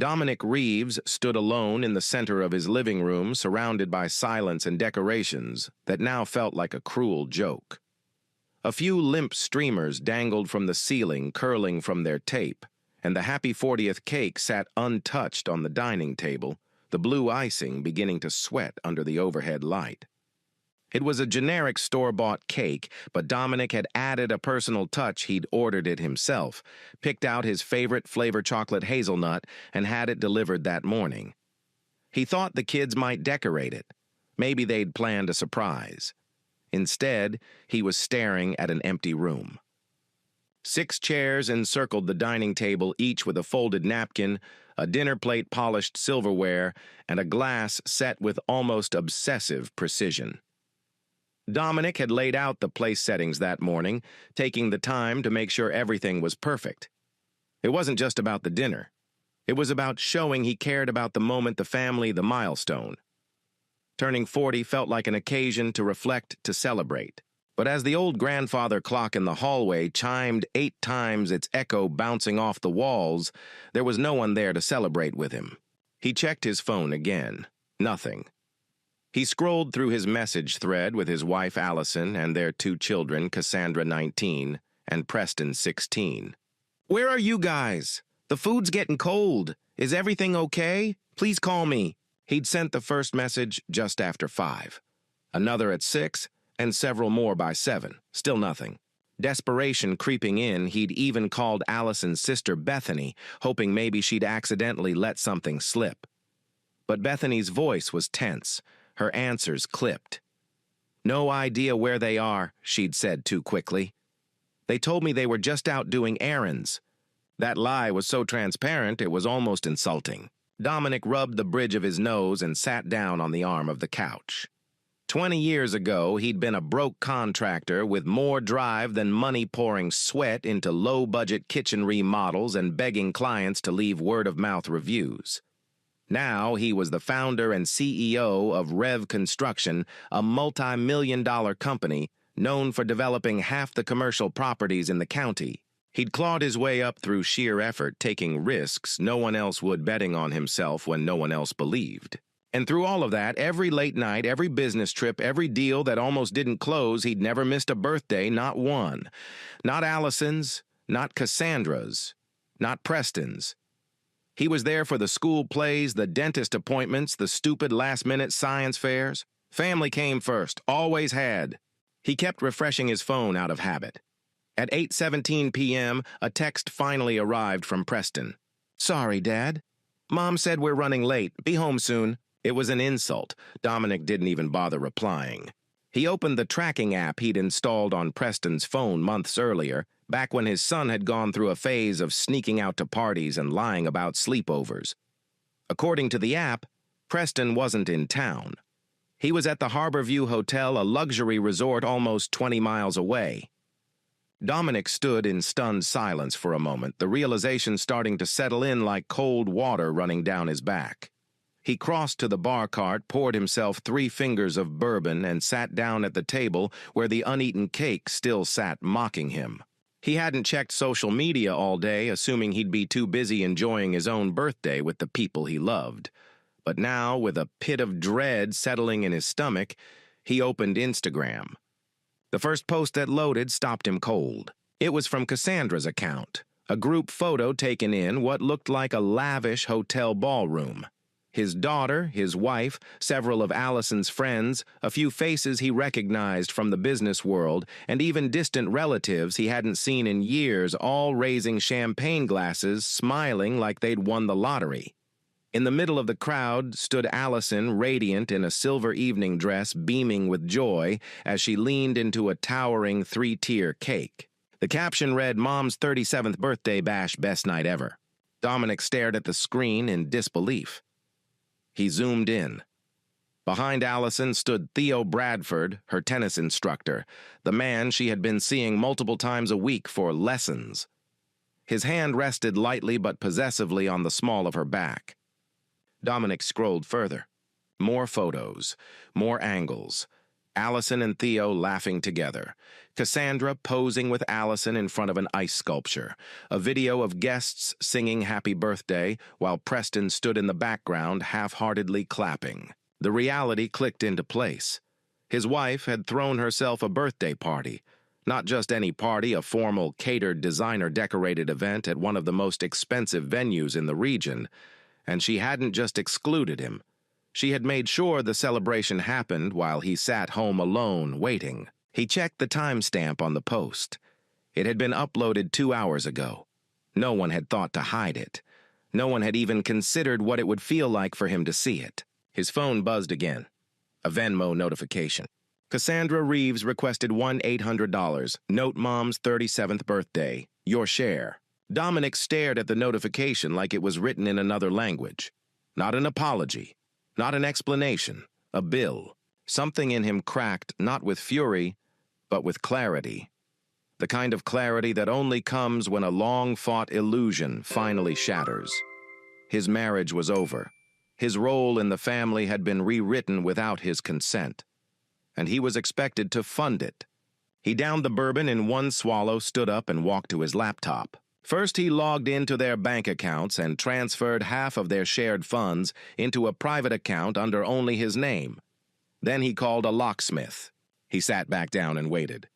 Dominic Reeves stood alone in the center of his living room, surrounded by silence and decorations that now felt like a cruel joke. A few limp streamers dangled from the ceiling, curling from their tape, and the happy 40th cake sat untouched on the dining table, the blue icing beginning to sweat under the overhead light. It was a generic store-bought cake, but Dominic had added a personal touch. He'd ordered it himself, picked out his favorite flavor chocolate hazelnut, and had it delivered that morning. He thought the kids might decorate it. Maybe they'd planned a surprise. Instead, he was staring at an empty room. 6 chairs encircled the dining table, each with a folded napkin, a dinner plate polished silverware, and a glass set with almost obsessive precision. Dominic had laid out the place settings that morning, taking the time to make sure everything was perfect. It wasn't just about the dinner. It was about showing he cared about the moment, the family, the milestone. Turning 40 felt like an occasion to reflect, to celebrate. But as the old grandfather clock in the hallway chimed 8 times, its echo bouncing off the walls, there was no one there to celebrate with him. He checked his phone again. Nothing. He scrolled through his message thread with his wife Allison and their 2 children, Cassandra 19 and Preston 16. "Where are you guys? The food's getting cold. Is everything okay? Please call me." He'd sent the first message just after 5, another at 6, and several more by 7. Still nothing. Desperation creeping in, he'd even called Allison's sister Bethany, hoping maybe she'd accidentally let something slip. But Bethany's voice was tense. Her answers clipped. "No idea where they are," she'd said too quickly. "They told me they were just out doing errands." That lie was so transparent it was almost insulting. Dominic rubbed the bridge of his nose and sat down on the arm of the couch. 20 years ago, he'd been a broke contractor with more drive than money, pouring sweat into low-budget kitchen remodels and begging clients to leave word-of-mouth reviews. Now he was the founder and CEO of Rev Construction, a multi-million-dollar company known for developing half the commercial properties in the county. He'd clawed his way up through sheer effort, taking risks no one else would, betting on himself when no one else believed. And through all of that, every late night, every business trip, every deal that almost didn't close, he'd never missed a birthday, not one. Not Allison's, not Cassandra's, not Preston's. He was there for the school plays, the dentist appointments, the stupid last-minute science fairs. Family came first, always had. He kept refreshing his phone out of habit. At 8:17 p.m., a text finally arrived from Preston. "Sorry, Dad. Mom said we're running late. Be home soon." It was an insult. Dominic didn't even bother replying. He opened the tracking app he'd installed on Preston's phone months earlier, back when his son had gone through a phase of sneaking out to parties and lying about sleepovers. According to the app, Preston wasn't in town. He was at the Harborview Hotel, a luxury resort almost 20 miles away. Dominic stood in stunned silence for a moment, the realization starting to settle in like cold water running down his back. He crossed to the bar cart, poured himself 3 fingers of bourbon, and sat down at the table where the uneaten cake still sat mocking him. He hadn't checked social media all day, assuming he'd be too busy enjoying his own birthday with the people he loved. But now, with a pit of dread settling in his stomach, he opened Instagram. The first post that loaded stopped him cold. It was from Cassandra's account, a group photo taken in what looked like a lavish hotel ballroom. His daughter, his wife, several of Allison's friends, a few faces he recognized from the business world, and even distant relatives he hadn't seen in years, all raising champagne glasses, smiling like they'd won the lottery. In the middle of the crowd stood Allison, radiant in a silver evening dress, beaming with joy as she leaned into a towering 3-tier cake. The caption read, "Mom's 37th birthday bash, best night ever." Dominic stared at the screen in disbelief. He zoomed in. Behind Allison stood Theo Bradford, her tennis instructor, the man she had been seeing multiple times a week for lessons. His hand rested lightly but possessively on the small of her back. Dominic scrolled further. More photos, more angles. Allison and Theo laughing together. Cassandra posing with Allison in front of an ice sculpture. A video of guests singing Happy Birthday while Preston stood in the background half-heartedly clapping. The reality clicked into place. His wife had thrown herself a birthday party. Not just any party, a formal, catered, designer-decorated event at one of the most expensive venues in the region. And she hadn't just excluded him. She had made sure the celebration happened while he sat home alone, waiting. He checked the timestamp on the post. It had been uploaded 2 hours ago. No one had thought to hide it. No one had even considered what it would feel like for him to see it. His phone buzzed again. A Venmo notification. Cassandra Reeves requested $1-800. Note Mom's 37th birthday. Your share. Dominic stared at the notification like it was written in another language. Not an apology. Not an explanation, a bill. Something in him cracked, not with fury, but with clarity. The kind of clarity that only comes when a long-fought illusion finally shatters. His marriage was over. His role in the family had been rewritten without his consent. And he was expected to fund it. He downed the bourbon in one swallow, stood up, and walked to his laptop. First, he logged into their bank accounts and transferred half of their shared funds into a private account under only his name. Then he called a locksmith. He sat back down and waited.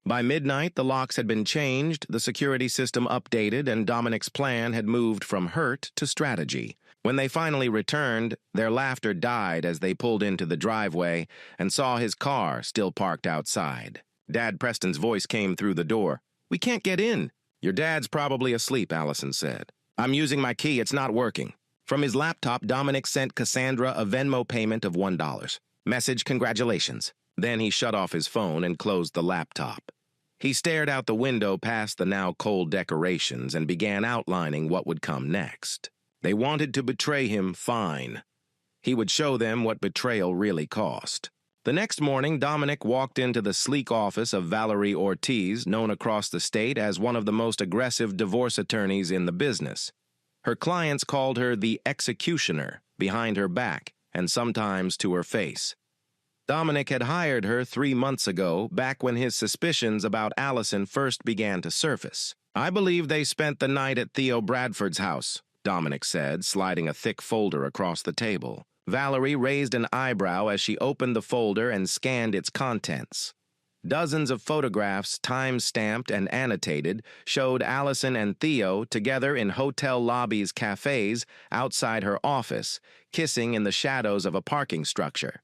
By midnight, the locks had been changed, the security system updated, and Dominic's plan had moved from hurt to strategy. When they finally returned, their laughter died as they pulled into the driveway and saw his car still parked outside. Dad Preston's voice came through the door. "We can't get in." "Your dad's probably asleep," Allison said. "I'm using my key. It's not working." From his laptop, Dominic sent Cassandra a Venmo payment of $1. Message, "Congratulations." Then he shut off his phone and closed the laptop. He stared out the window past the now cold decorations and began outlining what would come next. They wanted to betray him, fine. He would show them what betrayal really cost. The next morning, Dominic walked into the sleek office of Valerie Ortiz, known across the state as one of the most aggressive divorce attorneys in the business. Her clients called her the executioner, behind her back, and sometimes to her face. Dominic had hired her 3 months ago, back when his suspicions about Allison first began to surface. "I believe they spent the night at Theo Bradford's house," Dominic said, sliding a thick folder across the table. Valerie raised an eyebrow as she opened the folder and scanned its contents. Dozens of photographs, time-stamped and annotated, showed Allison and Theo together in hotel lobbies, cafes, outside her office, kissing in the shadows of a parking structure.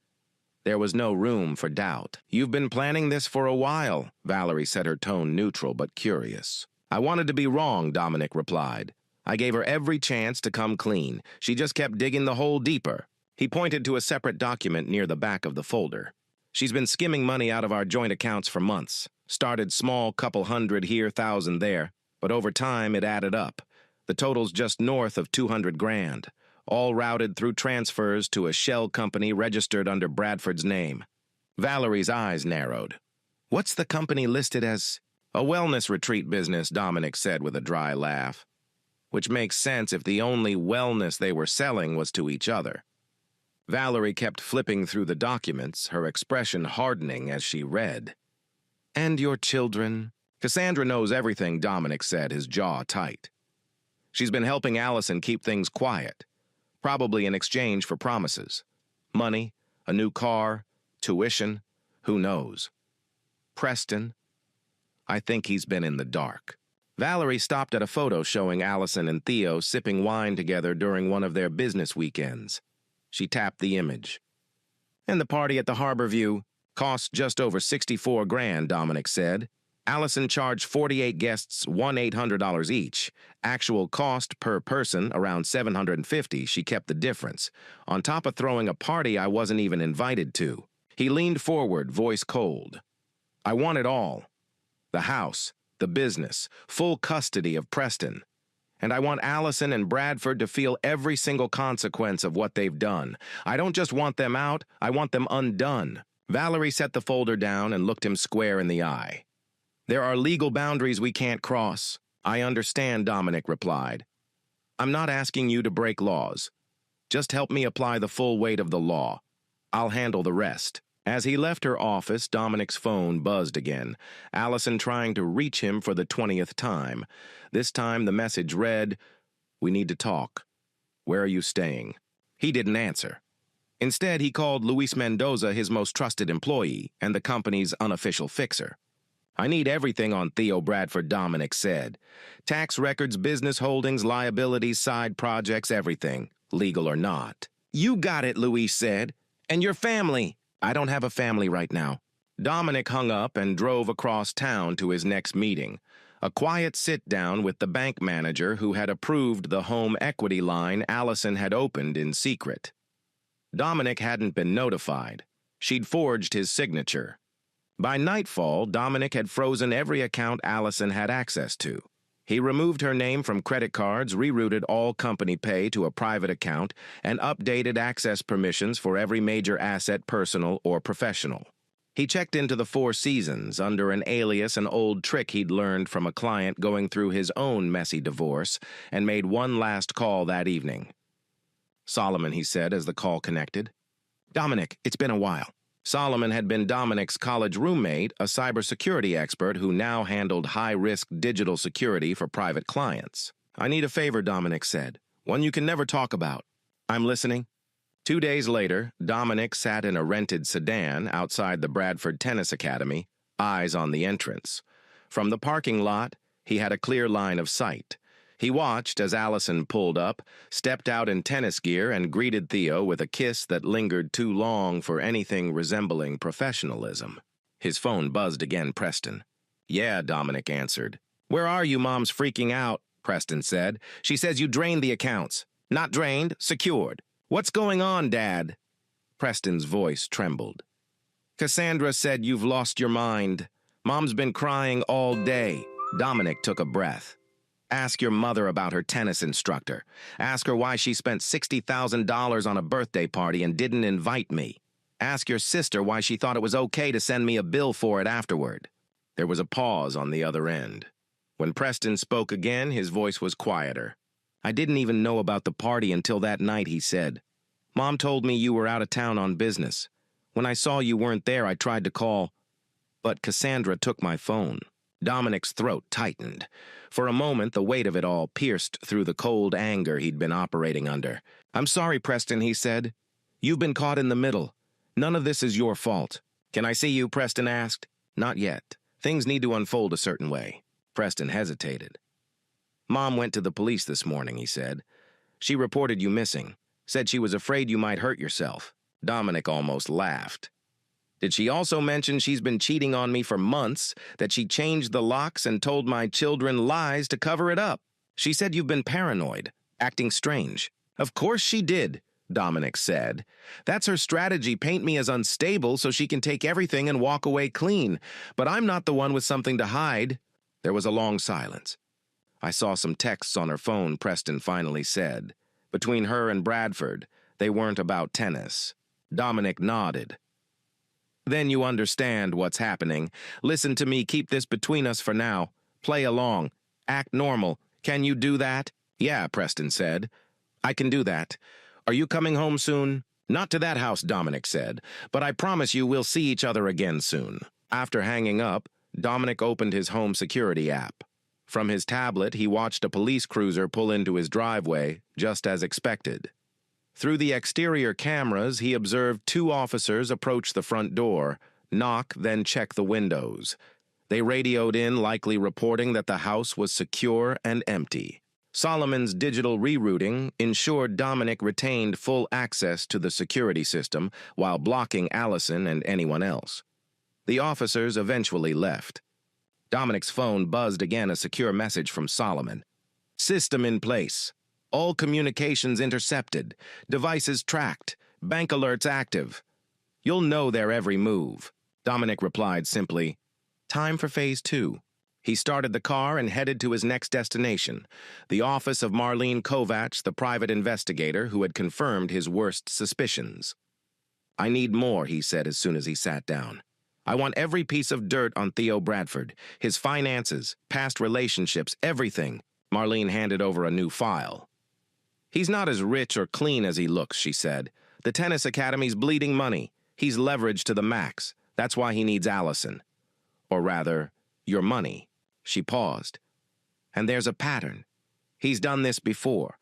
There was no room for doubt. "You've been planning this for a while," Valerie said, her tone neutral but curious. "I wanted to be wrong," Dominic replied. "I gave her every chance to come clean. She just kept digging the hole deeper." He pointed to a separate document near the back of the folder. "She's been skimming money out of our joint accounts for months. Started small, couple hundred here, $1,000 there. But over time, it added up. The total's just north of $200,000. All routed through transfers to a shell company registered under Bradford's name." Valerie's eyes narrowed. "What's the company listed as?" "A wellness retreat business," Dominic said with a dry laugh. Which makes sense if the only wellness they were selling was to each other. Valerie kept flipping through the documents, her expression hardening as she read. "And your children?" "Cassandra knows everything," Dominic said, his jaw tight. "She's been helping Allison keep things quiet, probably in exchange for promises. Money, a new car, tuition, who knows. Preston? I think he's been in the dark." Valerie stopped at a photo showing Allison and Theo sipping wine together during one of their business weekends. She tapped the image. "And the party at the Harborview cost just over $64,000, Dominic said. Allison charged 48 guests $1-800 each. Actual cost per person, around $750. She kept the difference. On top of throwing a party I wasn't even invited to." He leaned forward, voice cold. "I want it all. The house, the business, full custody of Preston. And I want Allison and Bradford to feel every single consequence of what they've done. I don't just want them out, I want them undone." Valerie set the folder down and looked him square in the eye. "There are legal boundaries we can't cross." "I understand," Dominic replied. "I'm not asking you to break laws. Just help me apply the full weight of the law. I'll handle the rest." As he left her office, Dominic's phone buzzed again, Allison trying to reach him for the 20th time. This time the message read, "We need to talk. Where are you staying?" He didn't answer. Instead, he called Luis Mendoza his most trusted employee and the company's unofficial fixer. "I need everything on Theo Bradford," Dominic said. "Tax records, business holdings, liabilities, side projects, everything, legal or not." "You got it," Luis said. "And your family." "I don't have a family right now." Dominic hung up and drove across town to his next meeting, a quiet sit-down with the bank manager who had approved the home equity line Allison had opened in secret. Dominic hadn't been notified. She'd forged his signature. By nightfall, Dominic had frozen every account Allison had access to. He removed her name from credit cards, rerouted all company pay to a private account, and updated access permissions for every major asset, personal or professional. He checked into the Four Seasons under an alias, an old trick he'd learned from a client going through his own messy divorce, and made one last call that evening. "Solomon," he said as the call connected. "Dominic, it's been a while." Solomon had been Dominic's college roommate, a cybersecurity expert who now handled high-risk digital security for private clients. "I need a favor," Dominic said. "One you can never talk about." "I'm listening." 2 days later, Dominic sat in a rented sedan outside the Bradford Tennis Academy, eyes on the entrance. From the parking lot, he had a clear line of sight. He watched as Allison pulled up, stepped out in tennis gear, and greeted Theo with a kiss that lingered too long for anything resembling professionalism. His phone buzzed again. "Preston." "Yeah," Dominic answered. "Where are you? Mom's freaking out," Preston said. "She says you drained the accounts." "Not drained, secured." "What's going on, Dad?" Preston's voice trembled. "Cassandra said you've lost your mind. Mom's been crying all day." Dominic took a breath. "Ask your mother about her tennis instructor. Ask her why she spent $60,000 on a birthday party and didn't invite me. Ask your sister why she thought it was okay to send me a bill for it afterward." There was a pause on the other end. When Preston spoke again, his voice was quieter. "I didn't even know about the party until that night," he said. "Mom told me you were out of town on business. When I saw you weren't there, I tried to call, but Cassandra took my phone." Dominic's throat tightened. For a moment, the weight of it all pierced through the cold anger he'd been operating under. "I'm sorry, Preston," he said. "You've been caught in the middle. None of this is your fault." "Can I see you?" Preston asked. "Not yet. Things need to unfold a certain way." Preston hesitated. "Mom went to the police this morning," he said. "She reported you missing. Said she was afraid you might hurt yourself." Dominic almost laughed. "Did she also mention she's been cheating on me for months, that she changed the locks and told my children lies to cover it up? She said you've been paranoid, acting strange." "Of course she did," Dominic said. "That's her strategy, paint me as unstable so she can take everything and walk away clean. But I'm not the one with something to hide." There was a long silence. "I saw some texts on her phone," Preston finally said. "Between her and Bradford, they weren't about tennis." Dominic nodded. "Then you understand what's happening. Listen to me, keep this between us for now. Play along. Act normal. Can you do that?" "Yeah," Preston said. "I can do that. Are you coming home soon?" "Not to that house," Dominic said, "but I promise you we'll see each other again soon." After hanging up, Dominic opened his home security app. From his tablet, he watched a police cruiser pull into his driveway, just as expected. Through the exterior cameras, he observed 2 officers approach the front door, knock, then check the windows. They radioed in, likely reporting that the house was secure and empty. Solomon's digital rerouting ensured Dominic retained full access to the security system while blocking Allison and anyone else. The officers eventually left. Dominic's phone buzzed again, a secure message from Solomon. "System in place. All communications intercepted. Devices tracked. Bank alerts active. You'll know their every move." Dominic replied simply, "Time for phase 2. He started the car and headed to his next destination, the office of Marlene Kovacs, the private investigator who had confirmed his worst suspicions. "I need more," he said as soon as he sat down. "I want every piece of dirt on Theo Bradford, his finances, past relationships, everything." Marlene handed over a new file. "He's not as rich or clean as he looks," she said. "The tennis academy's bleeding money. He's leveraged to the max. That's why he needs Allison. Or rather, your money. She paused. And there's a pattern. He's done this before.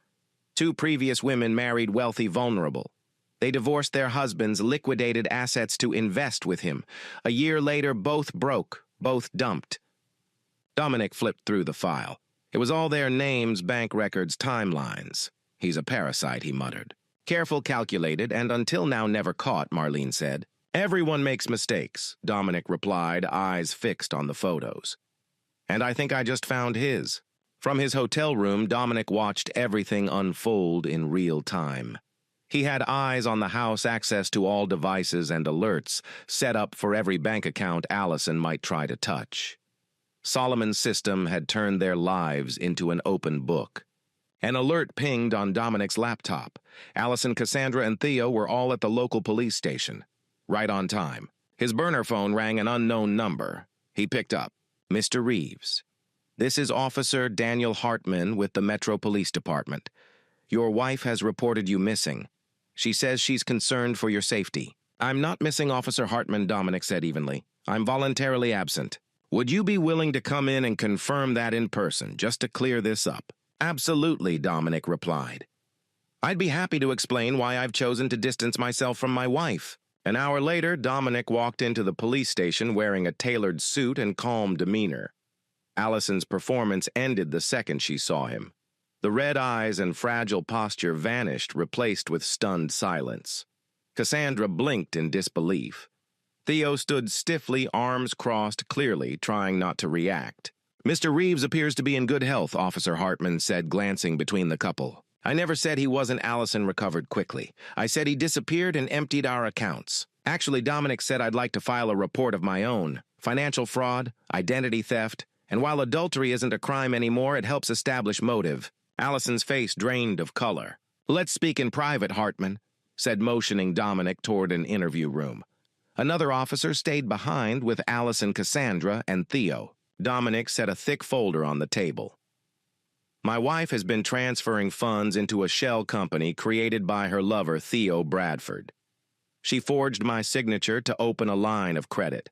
2 previous women married wealthy vulnerable. They divorced their husbands, liquidated assets to invest with him. A year later, both broke, both dumped. Dominic flipped through the file. It was all their names, bank records, timelines. He's a parasite, he muttered. Careful, calculated, and until now never caught, Marlene said. Everyone makes mistakes, Dominic replied, eyes fixed on the photos. And I think I just found his. From his hotel room, Dominic watched everything unfold in real time. He had eyes on the house, access to all devices and alerts, set up for every bank account Allison might try to touch. Solomon's system had turned their lives into an open book. An alert pinged on Dominic's laptop. Allison, Cassandra, and Theo were all at the local police station. Right on time. His burner phone rang an unknown number. He picked up. Mr. Reeves. This is Officer Daniel Hartman with the Metro Police Department. Your wife has reported you missing. She says she's concerned for your safety. I'm not missing, Officer Hartman, Dominic said evenly. I'm voluntarily absent. Would you be willing to come in and confirm that in person, just to clear this up? Absolutely, Dominic replied. I'd be happy to explain why I've chosen to distance myself from my wife. An hour later, Dominic walked into the police station wearing a tailored suit and calm demeanor. Allison's performance ended the second she saw him. The red eyes and fragile posture vanished, replaced with stunned silence. Cassandra blinked in disbelief. Theo stood stiffly, arms crossed, clearly trying not to react. Mr. Reeves appears to be in good health, Officer Hartman said, glancing between the couple. I never said he wasn't. Allison recovered quickly. I said he disappeared and emptied our accounts. Actually, Dominic said I'd like to file a report of my own. Financial fraud, identity theft, and while adultery isn't a crime anymore, it helps establish motive. Allison's face drained of color. Let's speak in private, Hartman, said, motioning Dominic toward an interview room. Another officer stayed behind with Allison, Cassandra, and Theo. Dominic set a thick folder on the table. My wife has been transferring funds into a shell company created by her lover, Theo Bradford. She forged my signature to open a line of credit.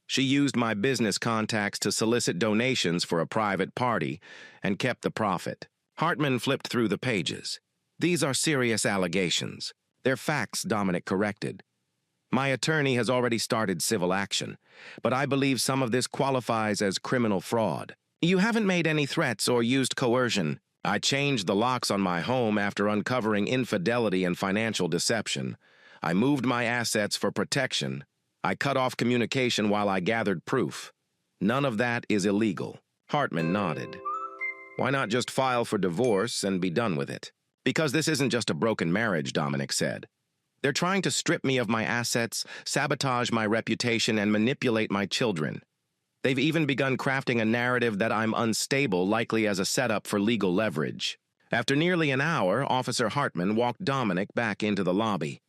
She used my business contacts to solicit donations for a private party and kept the profit. Hartman flipped through the pages. These are serious allegations. They're facts, Dominic corrected. My attorney has already started civil action, but I believe some of this qualifies as criminal fraud. You haven't made any threats or used coercion. I changed the locks on my home after uncovering infidelity and financial deception. I moved my assets for protection. I cut off communication while I gathered proof. None of that is illegal. Hartman nodded. Why not just file for divorce and be done with it? Because this isn't just a broken marriage, Dominic said. They're trying to strip me of my assets, sabotage my reputation, and manipulate my children. They've even begun crafting a narrative that I'm unstable, likely as a setup for legal leverage. After nearly an hour, Officer Hartman walked Dominic back into the lobby.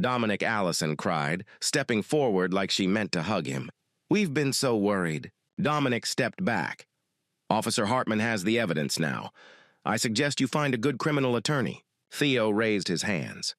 Dominic, Allison cried, stepping forward like she meant to hug him. We've been so worried. Dominic stepped back. Officer Hartman has the evidence now. I suggest you find a good criminal attorney. Theo raised his hands.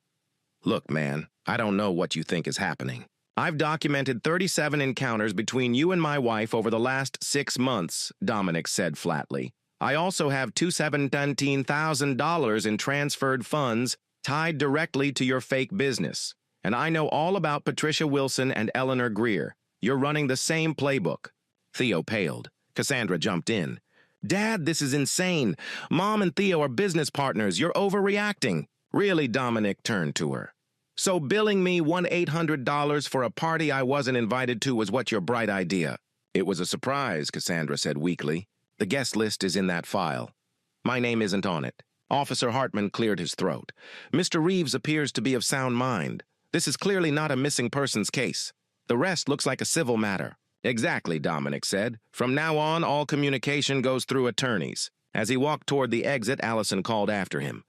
Look, man, I don't know what you think is happening. I've documented 37 encounters between you and my wife over the last 6 months, Dominic said flatly. I also have $217,000 in transferred funds tied directly to your fake business. And I know all about Patricia Wilson and Eleanor Greer. You're running the same playbook. Theo paled. Cassandra jumped in. Dad, this is insane. Mom and Theo are business partners. You're overreacting. Really, Dominic turned to her. So billing me $1,800 for a party I wasn't invited to was what your bright idea? It was a surprise, Cassandra said weakly. The guest list is in that file. My name isn't on it. Officer Hartman cleared his throat. Mr. Reeves appears to be of sound mind. This is clearly not a missing persons case. The rest looks like a civil matter. Exactly, Dominic said. From now on, all communication goes through attorneys. As he walked toward the exit, Allison called after him.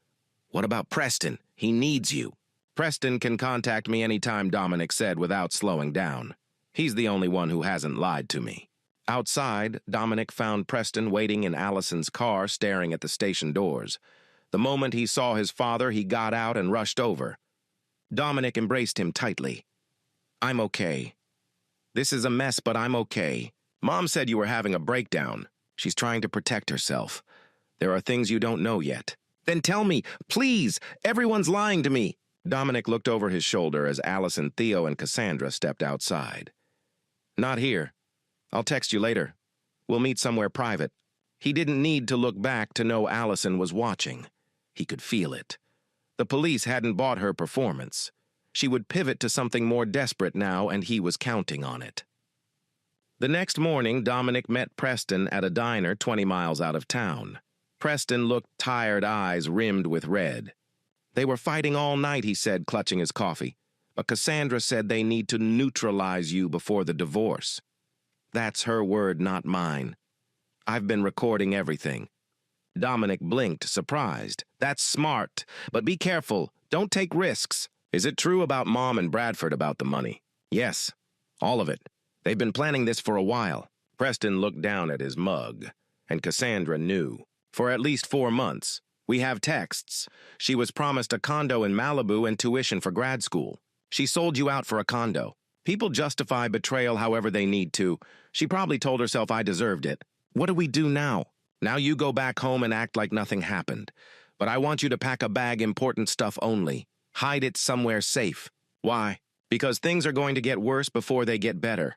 What about Preston? He needs you. Preston can contact me anytime, Dominic said without slowing down. He's the only one who hasn't lied to me. Outside, Dominic found Preston waiting in Allison's car, staring at the station doors. The moment he saw his father, he got out and rushed over. Dominic embraced him tightly. I'm okay. This is a mess, but I'm okay. Mom said you were having a breakdown. She's trying to protect herself. There are things you don't know yet. Then tell me, please. Everyone's lying to me. Dominic looked over his shoulder as Allison, Theo, and Cassandra stepped outside. Not here. I'll text you later. We'll meet somewhere private. He didn't need to look back to know Allison was watching. He could feel it. The police hadn't bought her performance. She would pivot to something more desperate now, and he was counting on it. The next morning, Dominic met Preston at a diner 20 miles out of town. Preston looked tired, eyes rimmed with red. They were fighting all night, he said, clutching his coffee. But Cassandra said they need to neutralize you before the divorce. That's her word, not mine. I've been recording everything. Dominic blinked, surprised. That's smart, but be careful. Don't take risks. Is it true about Mom and Bradford about the money? Yes, all of it. They've been planning this for a while. Preston looked down at his mug, and Cassandra knew. For at least 4 months. We have texts. She was promised a condo in Malibu and tuition for grad school. She sold you out for a condo. People justify betrayal however they need to. She probably told herself I deserved it. What do we do now? Now you go back home and act like nothing happened. But I want you to pack a bag, important stuff only. Hide it somewhere safe. Why? Because things are going to get worse before they get better.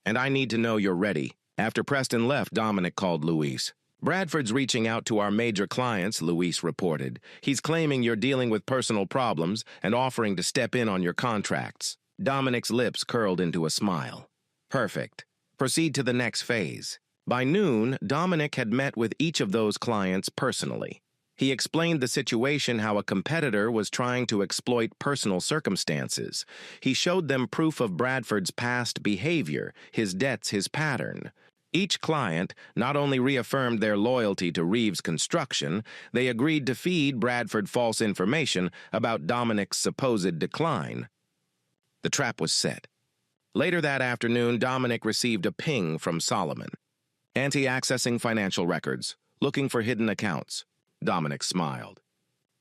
And I need to know you're ready. After Preston left, Dominic called Luis. Bradford's reaching out to our major clients, Luis reported. He's claiming you're dealing with personal problems and offering to step in on your contracts. Dominic's lips curled into a smile. Perfect. Proceed to the next phase. By noon, Dominic had met with each of those clients personally. He explained the situation, how a competitor was trying to exploit personal circumstances. He showed them proof of Bradford's past behavior, his debts, his pattern. Each client not only reaffirmed their loyalty to Reeves Construction, they agreed to feed Bradford false information about Dominic's supposed decline. The trap was set. Later that afternoon, Dominic received a ping from Solomon. Anti-accessing financial records, looking for hidden accounts. Dominic smiled.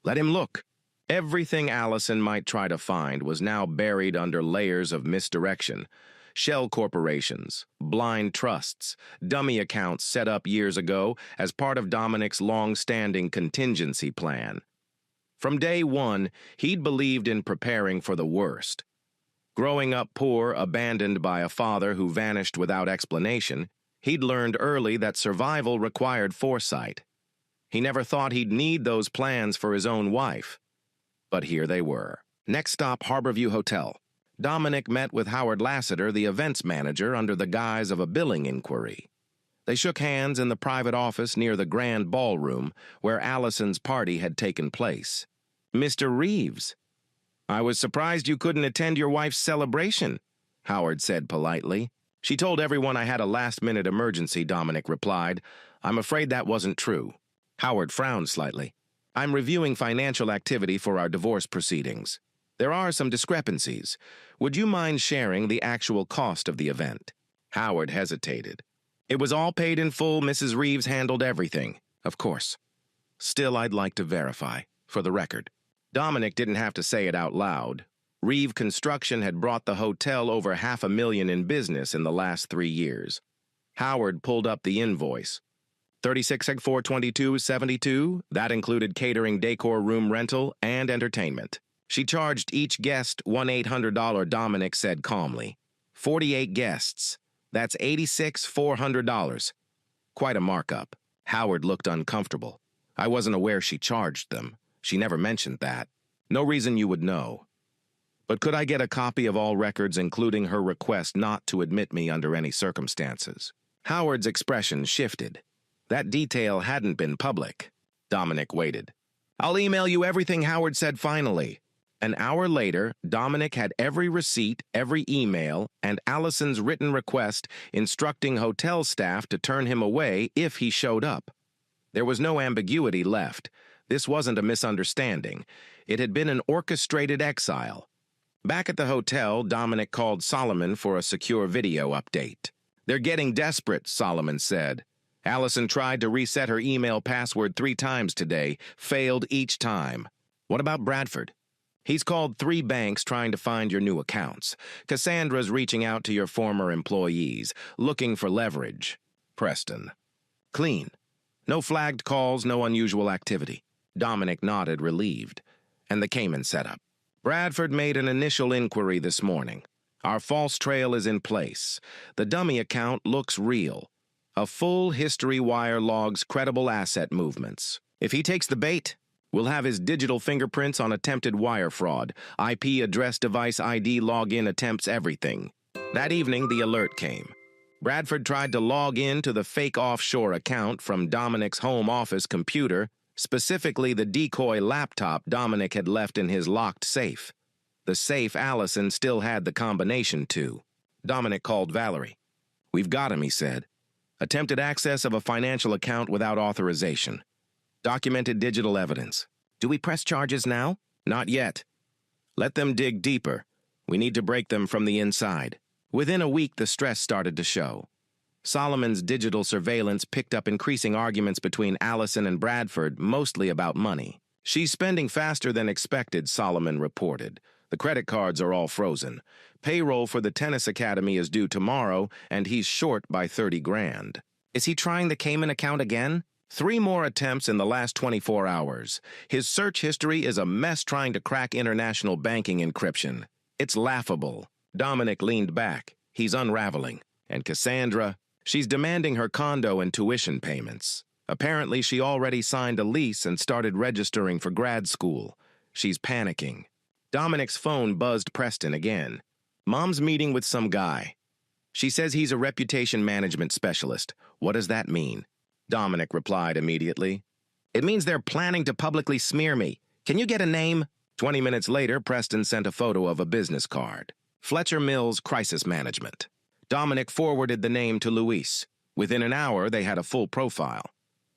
Let him look. Everything Allison might try to find was now buried under layers of misdirection. Shell corporations, blind trusts, dummy accounts set up years ago as part of Dominic's long-standing contingency plan. From day one, he'd believed in preparing for the worst. Growing up poor, abandoned by a father who vanished without explanation, he'd learned early that survival required foresight. He never thought he'd need those plans for his own wife. But here they were. Next stop, Harborview Hotel. Dominic met with Howard Lassiter, the events manager, under the guise of a billing inquiry. They shook hands in the private office near the grand ballroom where Allison's party had taken place. Mr. Reeves, I was surprised you couldn't attend your wife's celebration, Howard said politely. She told everyone I had a last-minute emergency, Dominic replied. I'm afraid that wasn't true. Howard frowned slightly. I'm reviewing financial activity for our divorce proceedings. There are some discrepancies. Would you mind sharing the actual cost of the event? Howard hesitated. It was all paid in full. Mrs. Reeves handled everything. Of course. Still, I'd like to verify, for the record. Dominic didn't have to say it out loud. Reeves Construction had brought the hotel over $500,000 in business in the last 3 years. Howard pulled up the invoice. 36,422.72. That included catering, decor, room rental, and entertainment. She charged each guest $1,800, Dominic said calmly. 48 guests. That's $86,400. Quite a markup. Howard looked uncomfortable. I wasn't aware she charged them. She never mentioned that. No reason you would know. But could I get a copy of all records, including her request not to admit me under any circumstances? Howard's expression shifted. That detail hadn't been public. Dominic waited. I'll email you everything, Howard said finally. An hour later, Dominic had every receipt, every email, and Allison's written request instructing hotel staff to turn him away if he showed up. There was no ambiguity left. This wasn't a misunderstanding. It had been an orchestrated exile. Back at the hotel, Dominic called Solomon for a secure video update. They're getting desperate, Solomon said. Allison tried to reset her email password 3 times today, failed each time. What about Bradford? He's called 3 banks trying to find your new accounts. Cassandra's reaching out to your former employees, looking for leverage. Preston. Clean. No flagged calls, no unusual activity. Dominic nodded, relieved. And the Cayman setup. Bradford made an initial inquiry this morning. Our false trail is in place. The dummy account looks real. A full history wire logs credible asset movements. If he takes the bait, we'll have his digital fingerprints on attempted wire fraud, IP address device ID login attempts, everything. That evening, the alert came. Bradford tried to log in to the fake offshore account from Dominic's home office computer, specifically the decoy laptop Dominic had left in his locked safe. The safe Allison still had the combination to. Dominic called Valerie. "We've got him," he said. "Attempted access of a financial account without authorization. Documented digital evidence. Do we press charges now?" "Not yet. Let them dig deeper. We need to break them from the inside." Within a week, the stress started to show. Solomon's digital surveillance picked up increasing arguments between Allison and Bradford, mostly about money. "She's spending faster than expected," Solomon reported. "The credit cards are all frozen. Payroll for the tennis academy is due tomorrow, and he's short by 30 grand. Is he trying the Cayman account again? 3 more attempts in the last 24 hours. His search history is a mess trying to crack international banking encryption. It's laughable." Dominic leaned back. He's unraveling. And Cassandra, she's demanding her condo and tuition payments. Apparently, she already signed a lease and started registering for grad school. She's panicking. Dominic's phone buzzed Preston again. "Mom's meeting with some guy. She says he's a reputation management specialist. What does that mean?" Dominic replied immediately. "It means they're planning to publicly smear me. Can you get a name?" 20 minutes later, Preston sent a photo of a business card. Fletcher Mills Crisis Management. Dominic forwarded the name to Luis. Within an hour, they had a full profile.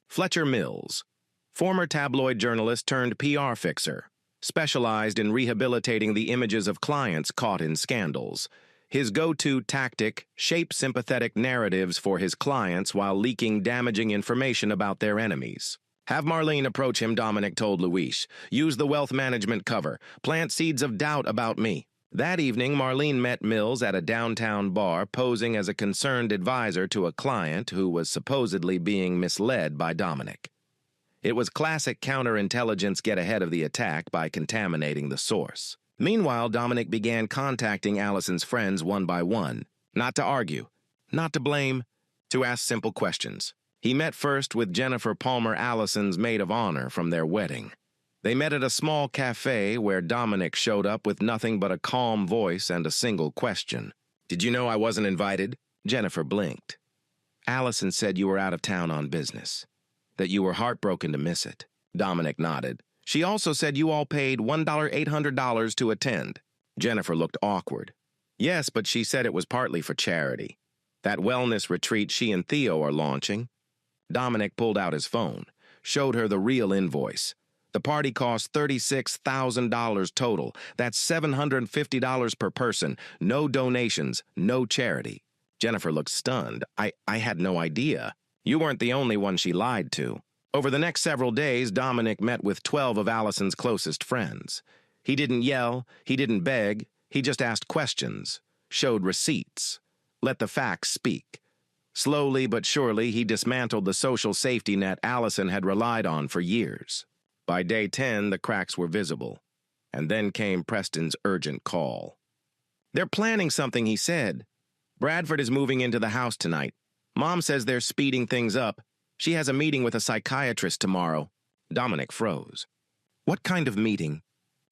Fletcher Mills, former tabloid journalist turned PR fixer, specialized in rehabilitating the images of clients caught in scandals. His go-to tactic, shape sympathetic narratives for his clients while leaking damaging information about their enemies. "Have Marlene approach him," Dominic told Luis. "Use the wealth management cover. Plant seeds of doubt about me." That evening, Marlene met Mills at a downtown bar, posing as a concerned advisor to a client who was supposedly being misled by Dominic. It was classic counterintelligence get ahead of the attack by contaminating the source. Meanwhile, Dominic began contacting Allison's friends one by one, not to argue, not to blame, to ask simple questions. He met first with Jennifer Palmer, Allison's maid of honor from their wedding. They met at a small cafe where Dominic showed up with nothing but a calm voice and a single question. "Did you know I wasn't invited?" Jennifer blinked. "Allison said you were out of town on business, that you were heartbroken to miss it." Dominic nodded. "She also said you all paid $1,800 to attend." Jennifer looked awkward. "Yes, but she said it was partly for charity. That wellness retreat she and Theo are launching." Dominic pulled out his phone, showed her the real invoice. The party cost $36,000 total. That's $750 per person. No donations, no charity. Jennifer looked stunned. I had no idea. You weren't the only one she lied to." Over the next several days, Dominic met with 12 of Allison's closest friends. He didn't yell, he didn't beg, he just asked questions, showed receipts, let the facts speak. Slowly but surely, he dismantled the social safety net Allison had relied on for years. By day 10, the cracks were visible. And then came Preston's urgent call. "They're planning something," he said. "Bradford is moving into the house tonight. Mom says they're speeding things up. She has a meeting with a psychiatrist tomorrow." Dominic froze. "What kind of meeting?"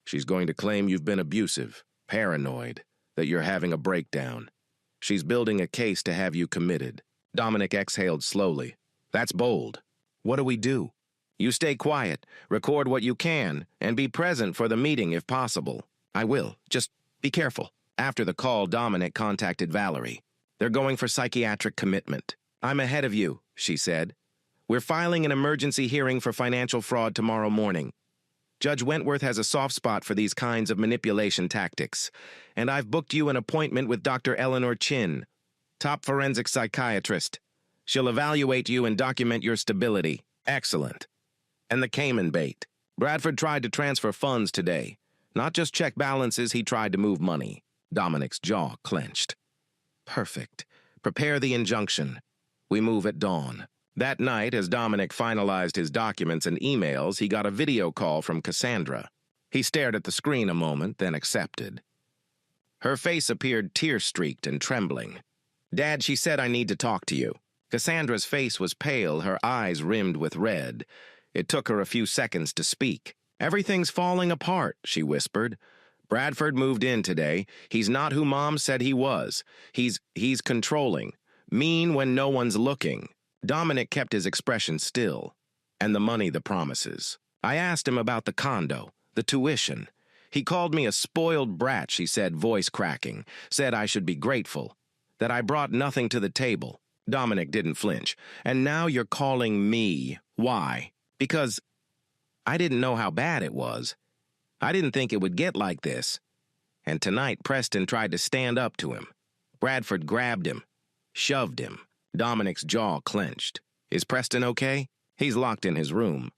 "She's going to claim you've been abusive, paranoid, that you're having a breakdown. She's building a case to have you committed." Dominic exhaled slowly. "That's bold. What do we do?" "You stay quiet, record what you can, and be present for the meeting if possible." "I will. Just be careful." After the call, Dominic contacted Valerie. "They're going for psychiatric commitment." "I'm ahead of you," she said. "We're filing an emergency hearing for financial fraud tomorrow morning. Judge Wentworth has a soft spot for these kinds of manipulation tactics, and I've booked you an appointment with Dr. Eleanor Chin, top forensic psychiatrist. She'll evaluate you and document your stability." "Excellent." And the Cayman bait. "Bradford tried to transfer funds today. Not just check balances, he tried to move money. Dominic's jaw clenched. Perfect. Prepare the injunction. We move at dawn. That night, as Dominic finalized his documents and emails, he got a video call from Cassandra. He stared at the screen a moment, then accepted. Her face appeared tear-streaked and trembling. "Dad, she said I need to talk to you." Cassandra's face was pale, her eyes rimmed with red. It took her a few seconds to speak. "Everything's falling apart," she whispered. "Bradford moved in today. He's not who Mom said he was. He's controlling. Mean when no one's looking." Dominic kept his expression still. "And the money, the promises. I asked him about the condo, the tuition. He called me a spoiled brat," she said, voice cracking. "Said I should be grateful. That I brought nothing to the table." Dominic didn't flinch. "And now you're calling me. Why?" "Because I didn't know how bad it was. I didn't think it would get like this." And tonight Preston tried to stand up to him. Bradford grabbed him, shoved him. Dominic's jaw clenched. "Is Preston okay?" "He's locked in his room."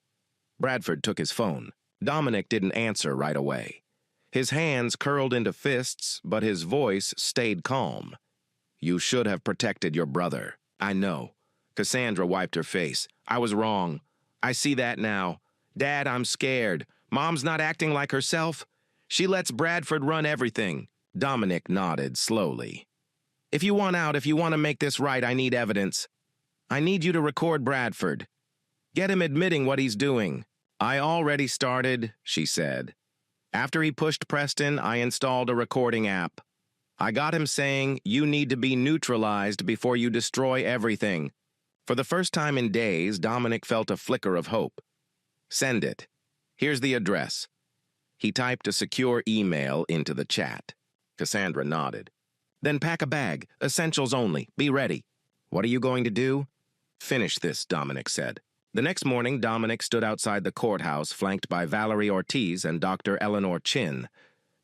Bradford took his phone. Dominic didn't answer right away. His hands curled into fists, but his voice stayed calm. "You should have protected your brother." "I know." Cassandra wiped her face. "I was wrong. I see that now. Dad, I'm scared. Mom's not acting like herself. She lets Bradford run everything." Dominic nodded slowly. "If you want out, if you want to make this right, I need evidence. I need you to record Bradford. Get him admitting what he's doing." "I already started," she said. "After he pushed Preston, I installed a recording app. I got him saying, 'You need to be neutralized before you destroy everything.'" For the first time in days, Dominic felt a flicker of hope. "Send it. Here's the address." He typed a secure email into the chat. Cassandra nodded. "Then pack a bag. Essentials only. Be ready." "What are you going to do?" "Finish this," Dominic said. The next morning, Dominic stood outside the courthouse, flanked by Valerie Ortiz and Dr. Eleanor Chin.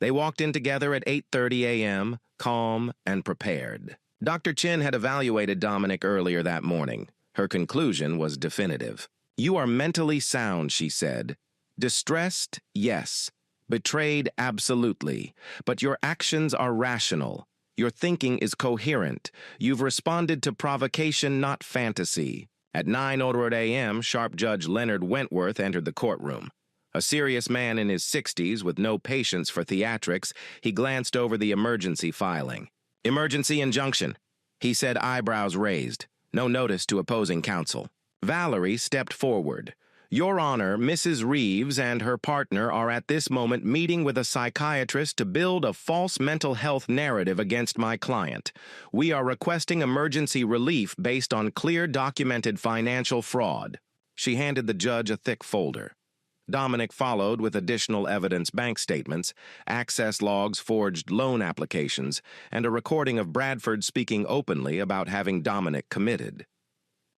They walked in together at 8:30 a.m., calm and prepared. Dr. Chin had evaluated Dominic earlier that morning. Her conclusion was definitive. "You are mentally sound," she said. "Distressed, yes. Betrayed, absolutely. But your actions are rational. Your thinking is coherent. You've responded to provocation, not fantasy." At 9:00 a.m., Sharp Judge Leonard Wentworth entered the courtroom. A serious man in his 60s with no patience for theatrics, he glanced over the emergency filing. "Emergency injunction," he said, eyebrows raised. No notice to opposing counsel. Valerie stepped forward. "Your Honor, Mrs. Reeves and her partner are at this moment meeting with a psychiatrist to build a false mental health narrative against my client. We are requesting emergency relief based on clear documented financial fraud." She handed the judge a thick folder. Dominic followed with additional evidence: bank statements, access logs, forged loan applications, and a recording of Bradford speaking openly about having Dominic committed.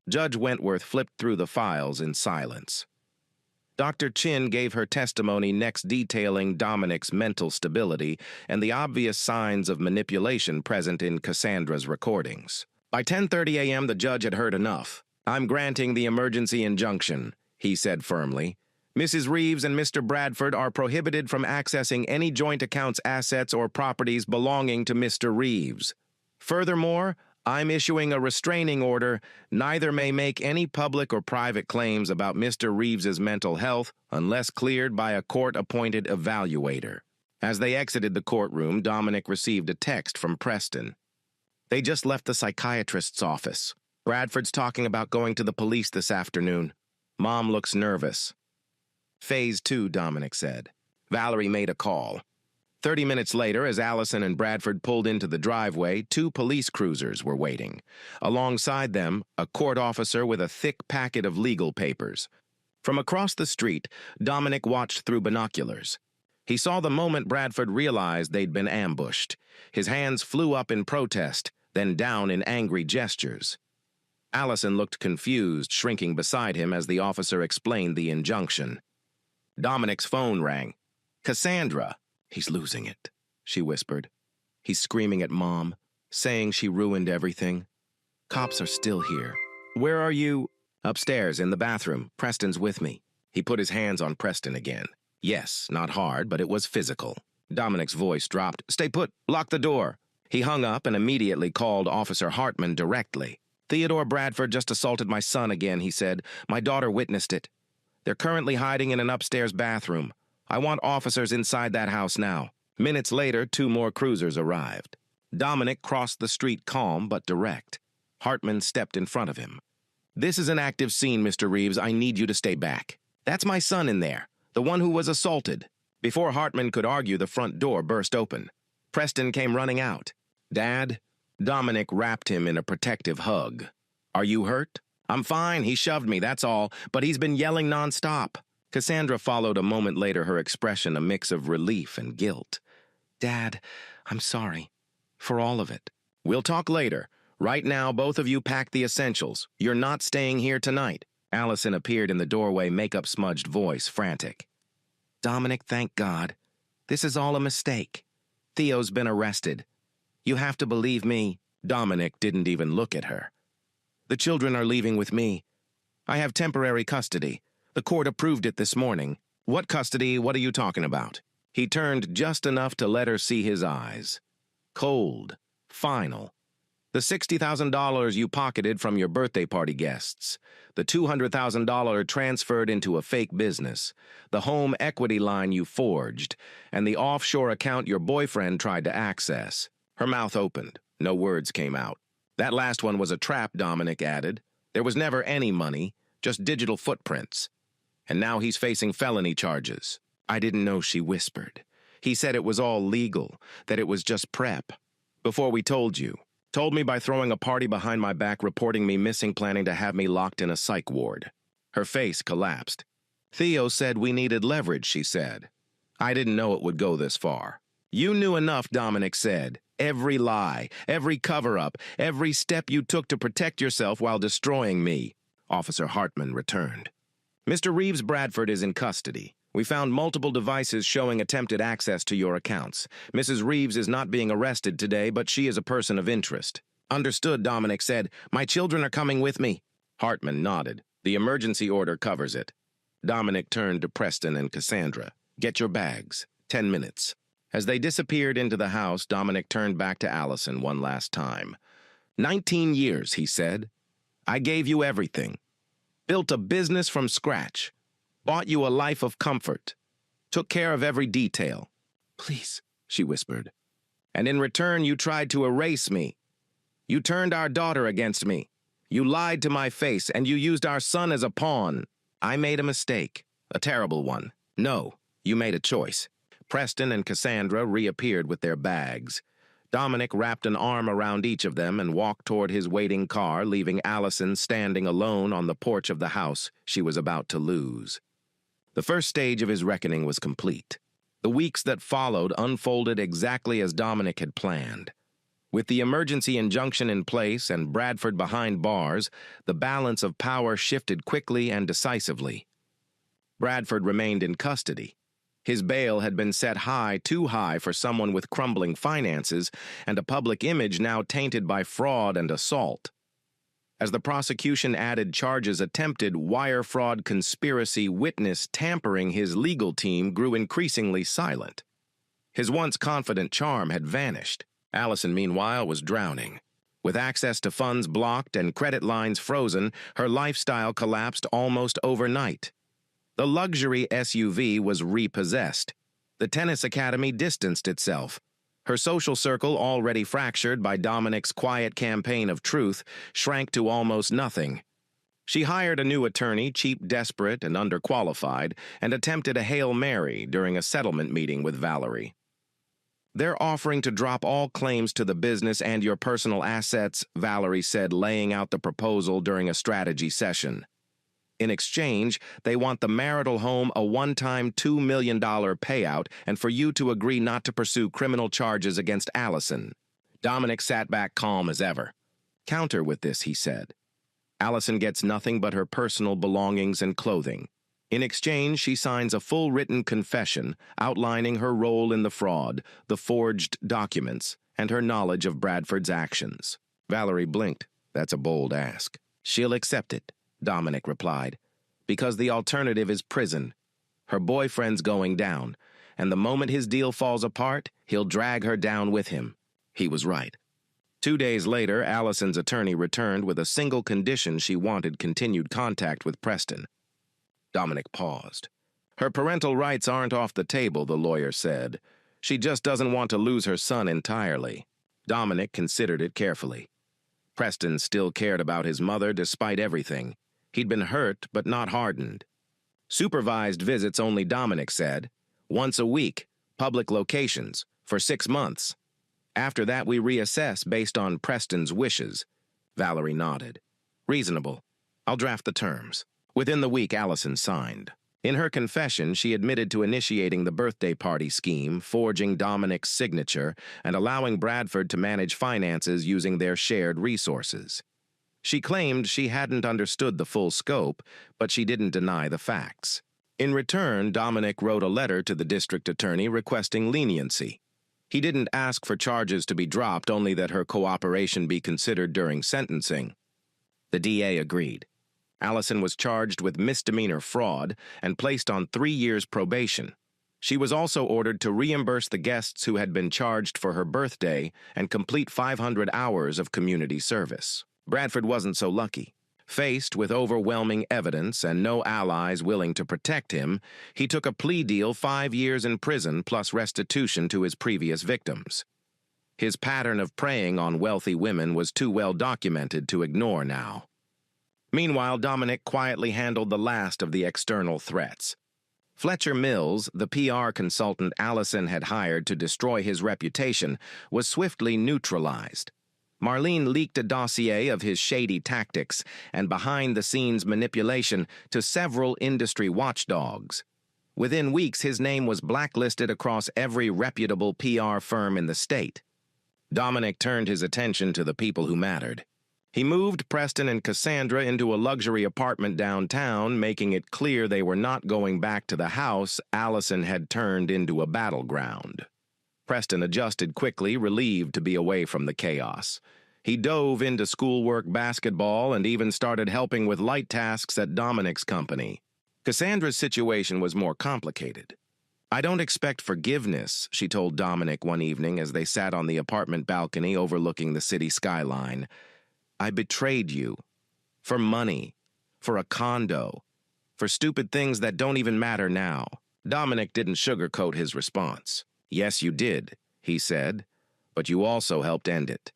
Judge Wentworth flipped through the files in silence. Dr. Chin gave her testimony next, detailing Dominic's mental stability and the obvious signs of manipulation present in Cassandra's recordings. By 10:30 a.m., the judge had heard enough. "I'm granting the emergency injunction," he said firmly. "Mrs. Reeves and Mr. Bradford are prohibited from accessing any joint accounts, assets, or properties belonging to Mr. Reeves. Furthermore, I'm issuing a restraining order. Neither may make any public or private claims about Mr. Reeves's mental health unless cleared by a court-appointed evaluator." As they exited the courtroom, Dominic received a text from Preston. "They just left the psychiatrist's office. Bradford's talking about going to the police this afternoon. Mom looks nervous." "Phase 2, Dominic said. Valerie made a call. 30 minutes later, as Allison and Bradford pulled into the driveway, 2 police cruisers were waiting. Alongside them, a court officer with a thick packet of legal papers. From across the street, Dominic watched through binoculars. He saw the moment Bradford realized they'd been ambushed. His hands flew up in protest, then down in angry gestures. Allison looked confused, shrinking beside him as the officer explained the injunction. Dominic's phone rang. "Cassandra." "He's losing it," she whispered. "He's screaming at Mom, saying she ruined everything. Cops are still here." "Where are you?" "Upstairs, in the bathroom. Preston's with me." He put his hands on Preston again. Yes, not hard, but it was physical. Dominic's voice dropped. "Stay put. Lock the door." He hung up and immediately called Officer Hartman directly. "Theodore Bradford just assaulted my son again," he said. "My daughter witnessed it. They're currently hiding in an upstairs bathroom. I want officers inside that house now." Minutes later, 2 more cruisers arrived. Dominic crossed the street calm but direct. Hartman stepped in front of him. "This is an active scene, Mr. Reeves. I need you to stay back. That's my son in there, the one who was assaulted." Before Hartman could argue, the front door burst open. Preston came running out. "Dad?" Dominic wrapped him in a protective hug. "Are you hurt?" "I'm fine. He shoved me, that's all, but he's been yelling nonstop." Cassandra followed a moment later, her expression a mix of relief and guilt. "Dad, I'm sorry. For all of it." "We'll talk later. Right now, both of you pack the essentials. You're not staying here tonight." Allison appeared in the doorway, makeup-smudged voice frantic. "Dominic, thank God. This is all a mistake. Theo's been arrested. You have to believe me." Dominic didn't even look at her. "The children are leaving with me. I have temporary custody. The court approved it this morning." "What custody? What are you talking about?" He turned just enough to let her see his eyes. Cold. Final. "The $60,000 you pocketed from your birthday party guests. The $200,000 transferred into a fake business. The home equity line you forged. And the offshore account your boyfriend tried to access." Her mouth opened. No words came out. "That last one was a trap," Dominic added. "There was never any money, just digital footprints. And now he's facing felony charges." "I didn't know," she whispered. "He said it was all legal, that it was just prep. Before we told you. Told me by throwing a party behind my back, reporting me missing, planning to have me locked in a psych ward." Her face collapsed. "Theo said we needed leverage," she said. "I didn't know it would go this far." "You knew enough," Dominic said. "Every lie, every cover-up, every step you took to protect yourself while destroying me." Officer Hartman returned. "Mr. Reeves Bradford is in custody. We found multiple devices showing attempted access to your accounts. Mrs. Reeves is not being arrested today, but she is a person of interest." "Understood," Dominic said. "My children are coming with me." Hartman nodded. "The emergency order covers it." Dominic turned to Preston and Cassandra. "Get your bags. 10 minutes." As they disappeared into the house, Dominic turned back to Allison one last time. 19 years, he said. "I gave you everything. Built a business from scratch. Bought you a life of comfort. Took care of every detail." "Please," she whispered. "And in return, you tried to erase me. You turned our daughter against me. You lied to my face, and you used our son as a pawn. I made a mistake. A terrible one. No, you made a choice." Preston and Cassandra reappeared with their bags. Dominic wrapped an arm around each of them and walked toward his waiting car, leaving Allison standing alone on the porch of the house she was about to lose. The first stage of his reckoning was complete. The weeks that followed unfolded exactly as Dominic had planned. With the emergency injunction in place and Bradford behind bars, the balance of power shifted quickly and decisively. Bradford remained in custody. His bail had been set high, too high for someone with crumbling finances and a public image now tainted by fraud and assault. As the prosecution added charges, attempted wire fraud, conspiracy, witness tampering, his legal team grew increasingly silent. His once confident charm had vanished. Allison, meanwhile, was drowning. With access to funds blocked and credit lines frozen, her lifestyle collapsed almost overnight. The luxury SUV was repossessed. The tennis academy distanced itself. Her social circle, already fractured by Dominic's quiet campaign of truth, shrank to almost nothing. She hired a new attorney, cheap, desperate, and underqualified, and attempted a Hail Mary during a settlement meeting with Valerie. "They're offering to drop all claims to the business and your personal assets," Valerie said, laying out the proposal during a strategy session. In exchange, they want the marital home, a one-time $2 million payout, and for you to agree not to pursue criminal charges against Allison. Dominic sat back calm as ever. "Counter with this," he said. "Allison gets nothing but her personal belongings and clothing. In exchange, she signs a full written confession outlining her role in the fraud, the forged documents, and her knowledge of Bradford's actions." Valerie blinked. "That's a bold ask." "She'll accept it," Dominic replied, "because the alternative is prison. Her boyfriend's going down, and the moment his deal falls apart, he'll drag her down with him. He was right. 2 days later, Allison's attorney returned with a single condition: she wanted continued contact with Preston. Dominic paused. Her parental rights aren't off the table, the lawyer said. She just doesn't want to lose her son entirely. Dominic considered it carefully. Preston still cared about his mother despite everything. He'd been hurt, but not hardened. Supervised visits only, Dominic said. Once a week, public locations, for 6 months. After that, we reassess based on Preston's wishes. Valerie nodded. Reasonable. I'll draft the terms. Within the week, Allison signed. In her confession, she admitted to initiating the birthday party scheme, forging Dominic's signature, and allowing Bradford to manage finances using their shared resources. She claimed she hadn't understood the full scope, but she didn't deny the facts. In return, Dominic wrote a letter to the district attorney requesting leniency. He didn't ask for charges to be dropped, only that her cooperation be considered during sentencing. The DA agreed. Allison was charged with misdemeanor fraud and placed on 3 years probation. She was also ordered to reimburse the guests who had been charged for her birthday and complete 500 hours of community service. Bradford wasn't so lucky. Faced with overwhelming evidence and no allies willing to protect him, he took a plea deal: 5 years in prison plus restitution to his previous victims. His pattern of preying on wealthy women was too well documented to ignore now. Meanwhile, Dominic quietly handled the last of the external threats. Fletcher Mills, the PR consultant Allison had hired to destroy his reputation, was swiftly neutralized. Marlene leaked a dossier of his shady tactics and behind-the-scenes manipulation to several industry watchdogs. Within weeks, his name was blacklisted across every reputable PR firm in the state. Dominic turned his attention to the people who mattered. He moved Preston and Cassandra into a luxury apartment downtown, making it clear they were not going back to the house Allison had turned into a battleground. Preston adjusted quickly, relieved to be away from the chaos. He dove into schoolwork, basketball, and even started helping with light tasks at Dominic's company. Cassandra's situation was more complicated. "I don't expect forgiveness," she told Dominic one evening as they sat on the apartment balcony overlooking the city skyline. "I betrayed you. For money. For a condo. For stupid things that don't even matter now." Dominic didn't sugarcoat his response. "Yes, you did," he said, "but you also helped end it.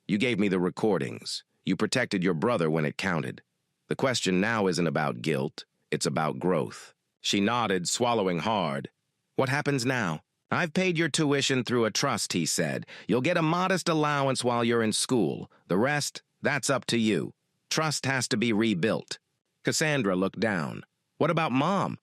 You gave me the recordings. You protected your brother when it counted. The question now isn't about guilt. It's about growth." She nodded, swallowing hard. "What happens now?" "I've paid your tuition through a trust," he said. "You'll get a modest allowance while you're in school. The rest, that's up to you. Trust has to be rebuilt." Cassandra looked down. "What about Mom?"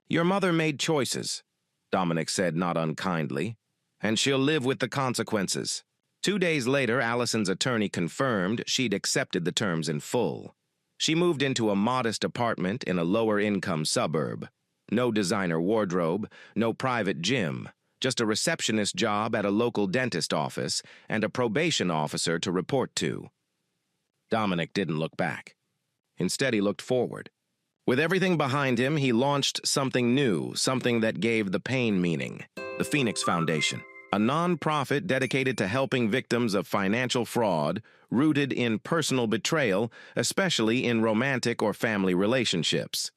"Your mother made choices," Dominic said not unkindly, "and she'll live with the consequences." 2 days later, Allison's attorney confirmed she'd accepted the terms in full. She moved into a modest apartment in a lower-income suburb. No designer wardrobe, no private gym, just a receptionist job at a local dentist office and a probation officer to report to. Dominic didn't look back. Instead, he looked forward. With everything behind him, he launched something new, something that gave the pain meaning: the Phoenix Foundation, a non-profit dedicated to helping victims of financial fraud, rooted in personal betrayal, especially in romantic or family relationships.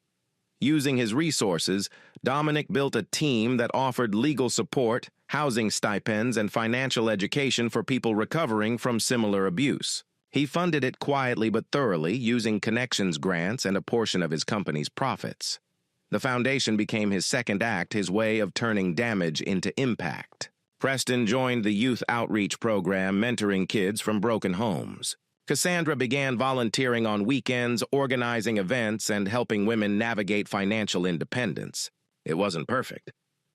Using his resources, Dominic built a team that offered legal support, housing stipends, and financial education for people recovering from similar abuse. He funded it quietly but thoroughly, using connections grants and a portion of his company's profits. The foundation became his second act, his way of turning damage into impact. Preston joined the youth outreach program, mentoring kids from broken homes. Cassandra began volunteering on weekends, organizing events, and helping women navigate financial independence. It wasn't perfect,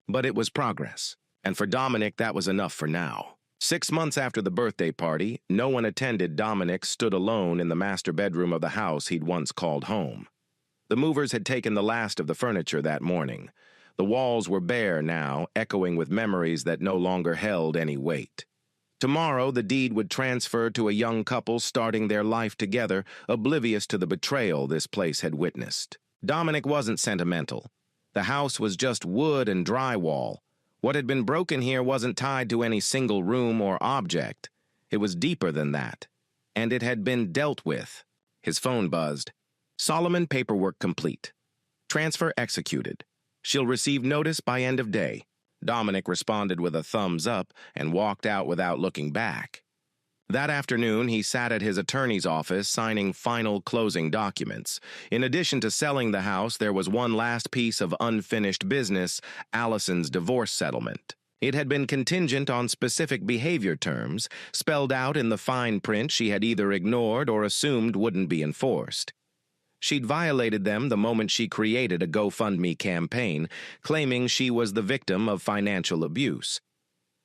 but it was progress. And for Dominic, that was enough for now. 6 months after the birthday party, no one attended. Dominic stood alone in the master bedroom of the house he'd once called home. The movers had taken the last of the furniture that morning. The walls were bare now, echoing with memories that no longer held any weight. Tomorrow, the deed would transfer to a young couple starting their life together, oblivious to the betrayal this place had witnessed. Dominic wasn't sentimental. The house was just wood and drywall. What had been broken here wasn't tied to any single room or object. It was deeper than that. And it had been dealt with. His phone buzzed. Solomon, paperwork complete. Transfer executed. She'll receive notice by end of day. Dominic responded with a thumbs up and walked out without looking back. That afternoon, he sat at his attorney's office signing final closing documents. In addition to selling the house, there was one last piece of unfinished business, Allison's divorce settlement. It had been contingent on specific behavior terms, spelled out in the fine print she had either ignored or assumed wouldn't be enforced. She'd violated them the moment she created a GoFundMe campaign, claiming she was the victim of financial abuse.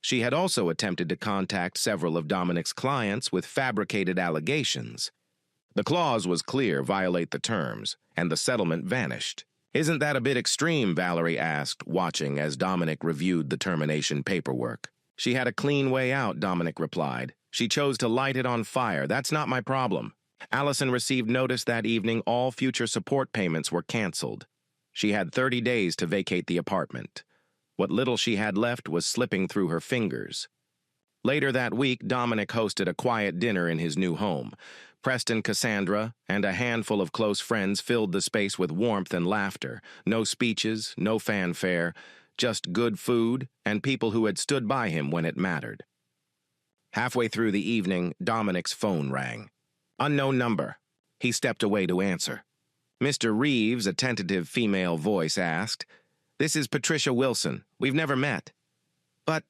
She had also attempted to contact several of Dominic's clients with fabricated allegations. The clause was clear, violate the terms, and the settlement vanished. Isn't that a bit extreme, Valerie asked, watching as Dominic reviewed the termination paperwork. She had a clean way out, Dominic replied. She chose to light it on fire. That's not my problem. Allison received notice that evening all future support payments were canceled. She had 30 days to vacate the apartment. What little she had left was slipping through her fingers. Later that week, Dominic hosted a quiet dinner in his new home. Preston, Cassandra, and a handful of close friends filled the space with warmth and laughter. No speeches, no fanfare, just good food and people who had stood by him when it mattered. Halfway through the evening, Dominic's phone rang. Unknown number. He stepped away to answer. Mr. Reeves, a tentative female voice, asked, "This is Patricia Wilson. We've never met." "But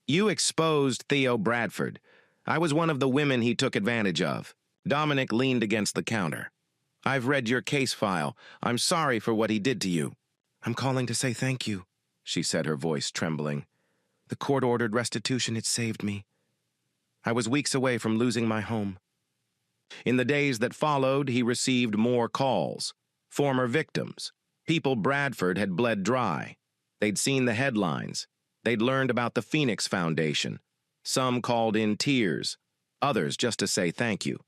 you exposed Theo Bradford. I was one of the women he took advantage of." Dominic leaned against the counter. "I've read your case file. I'm sorry for what he did to you." "I'm calling to say thank you," she said, her voice trembling. "The court-ordered restitution, it saved me. I was weeks away from losing my home." In the days that followed, he received more calls. Former victims. People Bradford had bled dry. They'd seen the headlines. They'd learned about the Phoenix Foundation. Some called in tears. Others just to say thank you.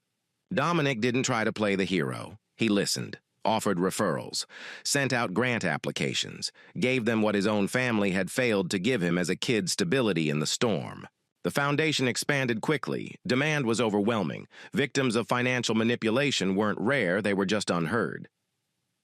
Dominic didn't try to play the hero. He listened, offered referrals, sent out grant applications, gave them what his own family had failed to give him as a kid: stability in the storm. The foundation expanded quickly. Demand was overwhelming. Victims of financial manipulation weren't rare, they were just unheard.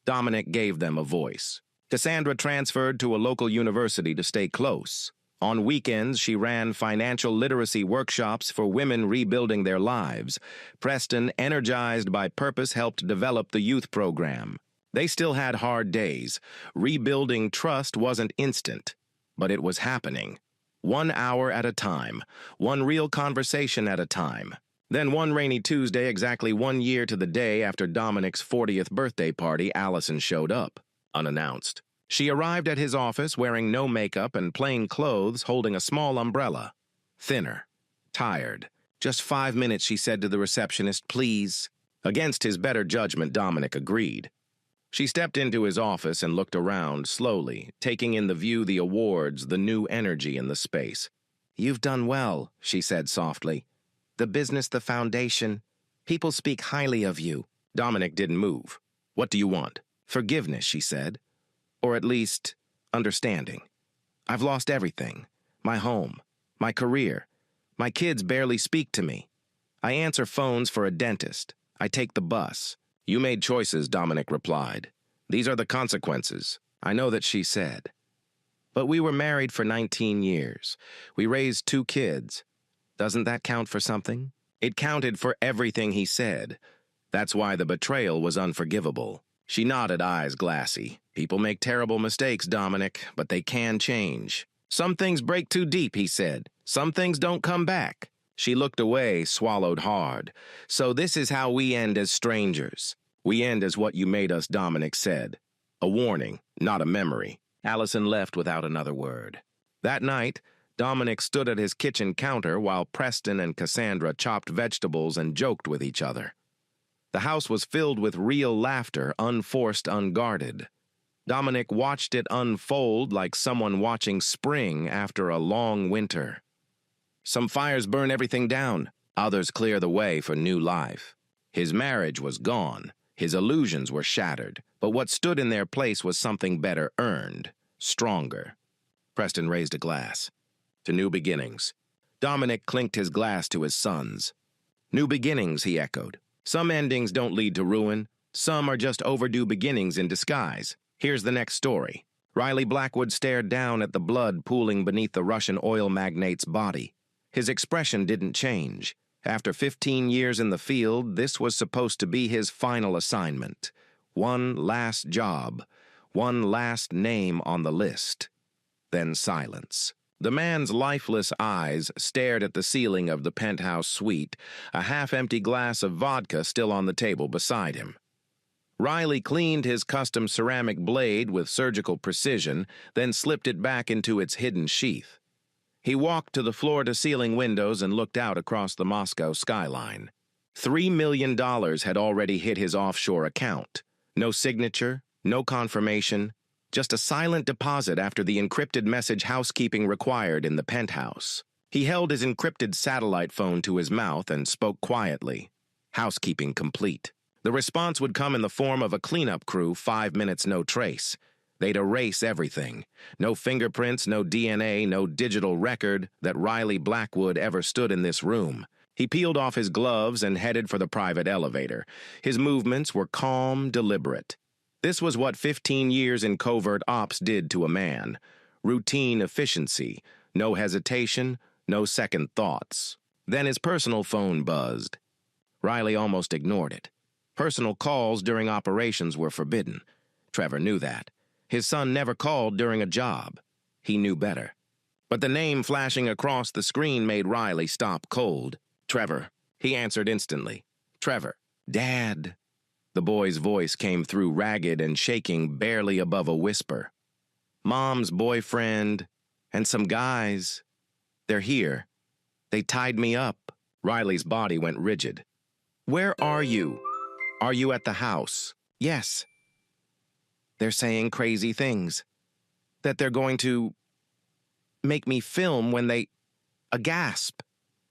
Dominic gave them a voice. Cassandra transferred to a local university to stay close. On weekends, she ran financial literacy workshops for women rebuilding their lives. Preston, energized by purpose, helped develop the youth program. They still had hard days. Rebuilding trust wasn't instant, but it was happening. 1 hour at a time, one real conversation at a time. Then one rainy Tuesday, exactly 1 year to the day after Dominic's 40th birthday party, Allison showed up, unannounced. She arrived at his office wearing no makeup and plain clothes, holding a small umbrella. Thinner, tired. "Just 5 minutes," she said to the receptionist, "please." Against his better judgment, Dominic agreed. She stepped into his office and looked around slowly, taking in the view, the awards, the new energy in the space. "You've done well," she said softly. "The business, the foundation. People speak highly of you." Dominic didn't move. "What do you want?" "Forgiveness," she said. "Or at least, understanding. I've lost everything. My home, my career. My kids barely speak to me. I answer phones for a dentist. I take the bus." "You made choices," Dominic replied. "These are the consequences." "I know that," she said. "But we were married for 19 years. We raised 2 kids. Doesn't that count for something?" It counted for everything he said. That's why the betrayal was unforgivable. She nodded, eyes glassy. "People make terrible mistakes, Dominic, but they can change." "Some things break too deep," he said. "Some things don't come back." She looked away, swallowed hard. "So this is how we end as strangers." "We end as what you made us," Dominic said. "A warning, not a memory." Allison left without another word. That night, Dominic stood at his kitchen counter while Preston and Cassandra chopped vegetables and joked with each other. The house was filled with real laughter, unforced, unguarded. Dominic watched it unfold like someone watching spring after a long winter. Some fires burn everything down, others clear the way for new life. His marriage was gone. His illusions were shattered, but what stood in their place was something better earned, stronger. Preston raised a glass. To new beginnings. Dominic clinked his glass to his sons. New beginnings, he echoed. Some endings don't lead to ruin. Some are just overdue beginnings in disguise. Here's the next story. Riley Blackwood stared down at the blood pooling beneath the Russian oil magnate's body. His expression didn't change. After 15 years in the field, this was supposed to be his final assignment. One last job. One last name on the list. Then silence. The man's lifeless eyes stared at the ceiling of the penthouse suite, a half-empty glass of vodka still on the table beside him. Riley cleaned his custom ceramic blade with surgical precision, then slipped it back into its hidden sheath. He walked to the floor-to-ceiling windows and looked out across the Moscow skyline. $3 million had already hit his offshore account. No signature, no confirmation, just a silent deposit after the encrypted message housekeeping required in the penthouse. He held his encrypted satellite phone to his mouth and spoke quietly. Housekeeping complete. The response would come in the form of a cleanup crew, 5 minutes no trace. They'd erase everything. No fingerprints, no DNA, no digital record that Riley Blackwood ever stood in this room. He peeled off his gloves and headed for the private elevator. His movements were calm, deliberate. This was what 15 years in covert ops did to a man. Routine efficiency, no hesitation, no second thoughts. Then his personal phone buzzed. Riley almost ignored it. Personal calls during operations were forbidden. Trevor knew that. His son never called during a job. He knew better. But the name flashing across the screen made Riley stop cold. Trevor. He answered instantly. Trevor. Dad. The boy's voice came through ragged and shaking barely above a whisper. Mom's boyfriend and some guys. They're here. They tied me up. Riley's body went rigid. Where are you? Are you at the house? Yes. They're saying crazy things. That they're going to make me film when they... A gasp.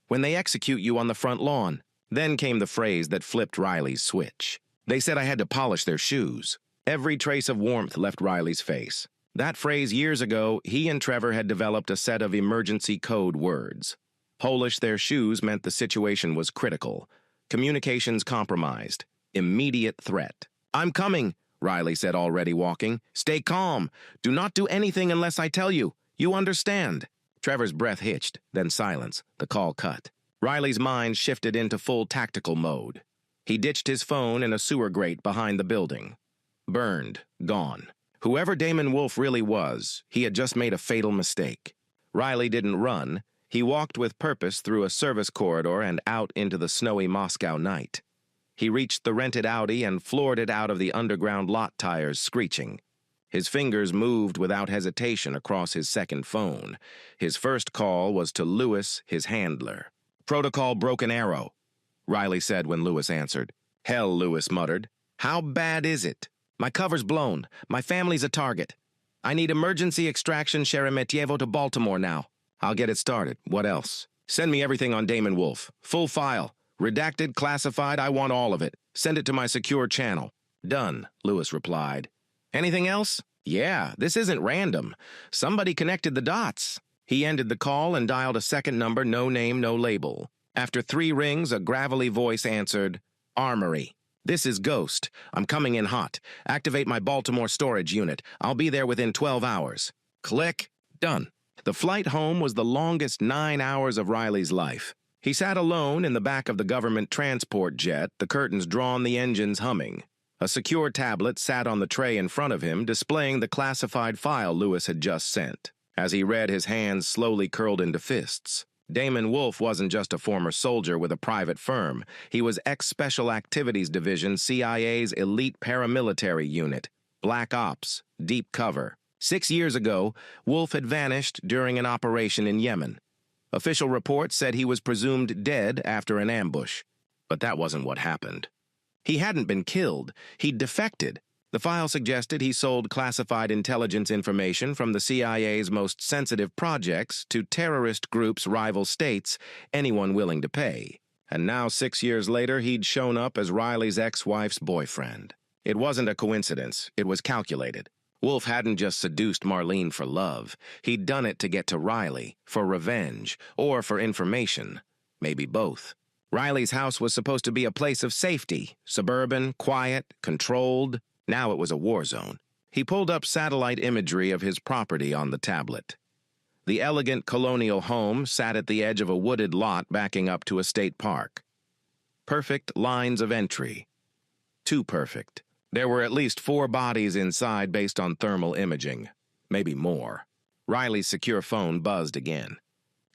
When they execute you on the front lawn. Then came the phrase that flipped Riley's switch. They said I had to polish their shoes. Every trace of warmth left Riley's face. That phrase years ago, he and Trevor had developed a set of emergency code words. Polish their shoes meant the situation was critical. Communications compromised. Immediate threat. I'm coming, Riley said, already walking. Stay calm. Do not do anything unless I tell you. You understand. Trevor's breath hitched, then silence. The call cut. Riley's mind shifted into full tactical mode. He ditched his phone in a sewer grate behind the building. Burned. Gone. Whoever Damon Wolf really was, he had just made a fatal mistake. Riley didn't run. He walked with purpose through a service corridor and out into the snowy Moscow night. He reached the rented Audi and floored it out of the underground lot tires, screeching. His fingers moved without hesitation across his second phone. His first call was to Lewis, his handler. Protocol Broken Arrow, Riley said when Lewis answered. Hell, Lewis muttered. How bad is it? My cover's blown. My family's a target. I need emergency extraction Sheremetyevo to Baltimore now. I'll get it started. What else? Send me everything on Damon Wolf. Full file. Redacted, classified, I want all of it. Send it to my secure channel. Done, Lewis replied. Anything else? Yeah, this isn't random. Somebody connected the dots. He ended the call and dialed a second number, no name, no label. After 3 rings, a gravelly voice answered, Armory. This is Ghost. I'm coming in hot. Activate my Baltimore storage unit. I'll be there within 12 hours. Click. Done. The flight home was the longest 9 hours of Riley's life. He sat alone in the back of the government transport jet, the curtains drawn, the engines humming. A secure tablet sat on the tray in front of him, displaying the classified file Lewis had just sent. As he read, his hands slowly curled into fists. Damon Wolf wasn't just a former soldier with a private firm. He was ex-Special Activities Division, CIA's elite paramilitary unit. Black Ops, deep cover. 6 years ago, Wolf had vanished during an operation in Yemen. Official reports said he was presumed dead after an ambush. But that wasn't what happened. He hadn't been killed. He'd defected. The file suggested he sold classified intelligence information from the CIA's most sensitive projects to terrorist groups' rival states, anyone willing to pay. And now, 6 years later, he'd shown up as Riley's ex-wife's boyfriend. It wasn't a coincidence. It was calculated. Wolf hadn't just seduced Marlene for love. He'd done it to get to Riley, for revenge, or for information. Maybe both. Riley's house was supposed to be a place of safety, suburban, quiet, controlled. Now it was a war zone. He pulled up satellite imagery of his property on the tablet. The elegant colonial home sat at the edge of a wooded lot backing up to a state park. Perfect lines of entry. Too perfect. There were at least 4 bodies inside based on thermal imaging. Maybe more. Riley's secure phone buzzed again.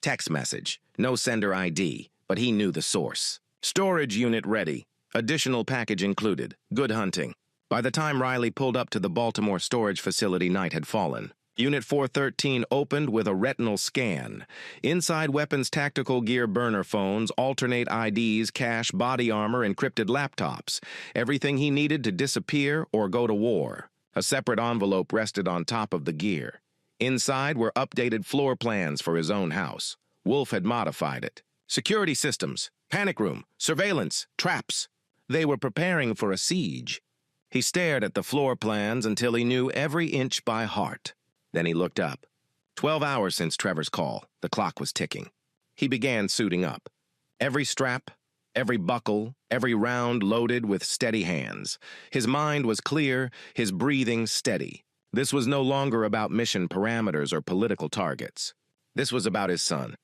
Text message. No sender ID, but he knew the source. Storage unit ready. Additional package included. Good hunting. By the time Riley pulled up to the Baltimore storage facility, night had fallen. Unit 413 opened with a retinal scan. Inside weapons, tactical gear, burner phones, alternate IDs, cash, body armor, encrypted laptops. Everything he needed to disappear or go to war. A separate envelope rested on top of the gear. Inside were updated floor plans for his own house. Wolf had modified it. Security systems, panic room, surveillance, traps. They were preparing for a siege. He stared at the floor plans until he knew every inch by heart. Then he looked up. 12 hours since Trevor's call. The clock was ticking. He began suiting up. Every strap, every buckle, every round loaded with steady hands. His mind was clear, his breathing steady. This was no longer about mission parameters or political targets. This was about his son.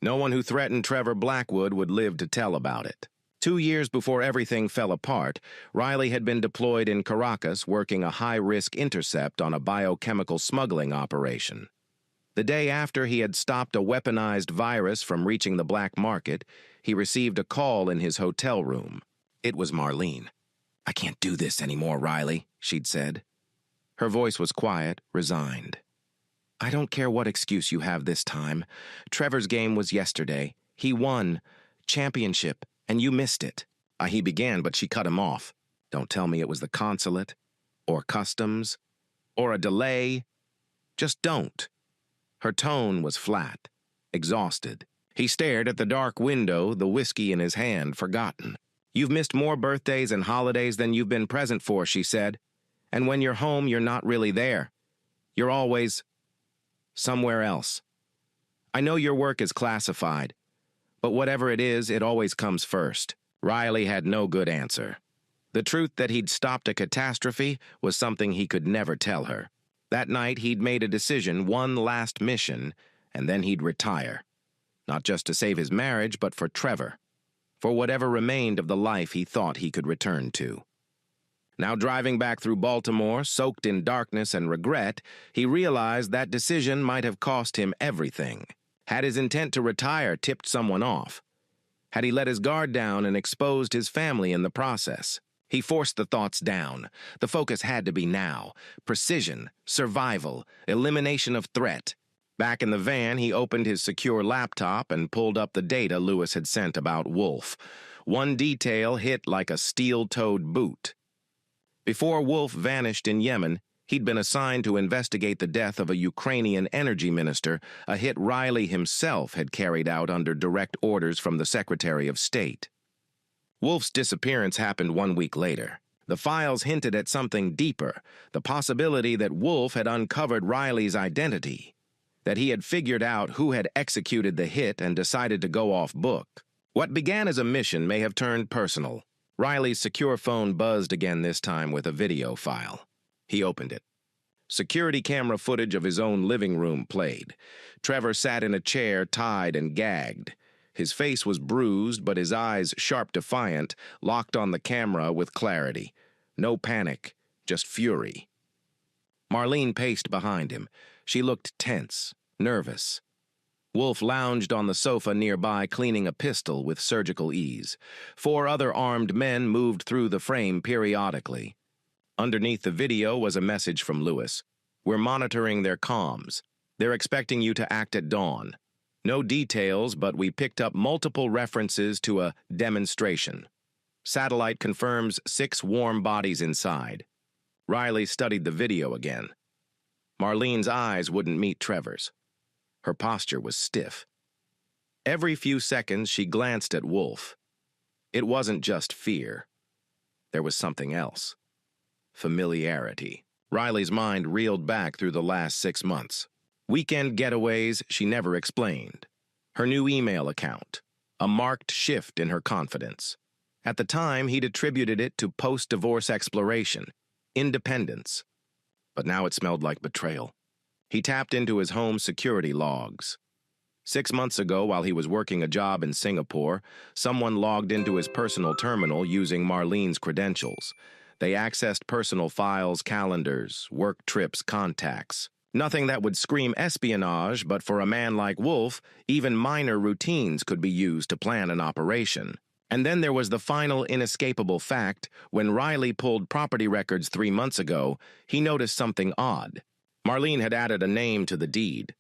No one who threatened Trevor Blackwood would live to tell about it. 2 years before everything fell apart, Riley had been deployed in Caracas working a high-risk intercept on a biochemical smuggling operation. The day after he had stopped a weaponized virus from reaching the black market, he received a call in his hotel room. It was Marlene. "I can't do this anymore, Riley," she'd said. Her voice was quiet, resigned. "I don't care what excuse you have this time. Trevor's game was yesterday. He won. Championship. And you missed it." He began, but she cut him off. "Don't tell me it was the consulate, or customs, or a delay. Just don't." Her tone was flat, exhausted. He stared at the dark window, the whiskey in his hand, forgotten. "You've missed more birthdays and holidays than you've been present for," she said. "And when you're home, you're not really there. You're always somewhere else. I know your work is classified, but whatever it is, it always comes first." Riley had no good answer. The truth that he'd stopped a catastrophe was something he could never tell her. That night, he'd made a decision, one last mission, and then he'd retire. Not just to save his marriage, but for Trevor. For whatever remained of the life he thought he could return to. Now driving back through Baltimore, soaked in darkness and regret, he realized that decision might have cost him everything. Had his intent to retire tipped someone off? Had he let his guard down and exposed his family in the process? He forced the thoughts down. The focus had to be now. Precision, survival, elimination of threat. Back in the van, he opened his secure laptop and pulled up the data Lewis had sent about Wolf. One detail hit like a steel-toed boot. Before Wolf vanished in Yemen, he'd been assigned to investigate the death of a Ukrainian energy minister, a hit Riley himself had carried out under direct orders from the Secretary of State. Wolf's disappearance happened 1 week later. The files hinted at something deeper, the possibility that Wolf had uncovered Riley's identity, that he had figured out who had executed the hit and decided to go off book. What began as a mission may have turned personal. Riley's secure phone buzzed again, this time with a video file. He opened it. Security camera footage of his own living room played. Trevor sat in a chair, tied and gagged. His face was bruised, but his eyes, sharp defiant, locked on the camera with clarity. No panic, just fury. Marlene paced behind him. She looked tense, nervous. Wolf lounged on the sofa nearby, cleaning a pistol with surgical ease. 4 other armed men moved through the frame periodically. Underneath the video was a message from Lewis. "We're monitoring their comms. They're expecting you to act at dawn. No details, but we picked up multiple references to a demonstration. Satellite confirms 6 warm bodies inside." Riley studied the video again. Marlene's eyes wouldn't meet Trevor's. Her posture was stiff. Every few seconds, she glanced at Wolf. It wasn't just fear. There was something else. Familiarity. Riley's mind reeled back through the last 6 months. Weekend getaways she never explained. Her new email account. A marked shift in her confidence. At the time, he'd attributed it to post-divorce exploration, independence. But now it smelled like betrayal. He tapped into his home security logs. 6 months ago, while he was working a job in Singapore, someone logged into his personal terminal using Marlene's credentials. They accessed personal files, calendars, work trips, contacts. Nothing that would scream espionage, but for a man like Wolf, even minor routines could be used to plan an operation. And then there was the final inescapable fact: when Riley pulled property records 3 months ago, he noticed something odd. Marlene had added a name to the deed.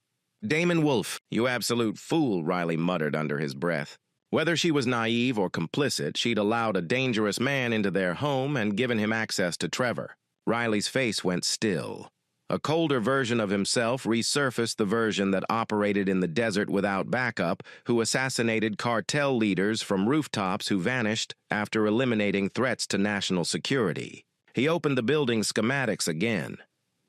Damon Wolf, you absolute fool, Riley muttered under his breath. Whether she was naive or complicit, she'd allowed a dangerous man into their home and given him access to Trevor. Riley's face went still. A colder version of himself resurfaced, the version that operated in the desert without backup, who assassinated cartel leaders from rooftops who vanished after eliminating threats to national security. He opened the building schematics again.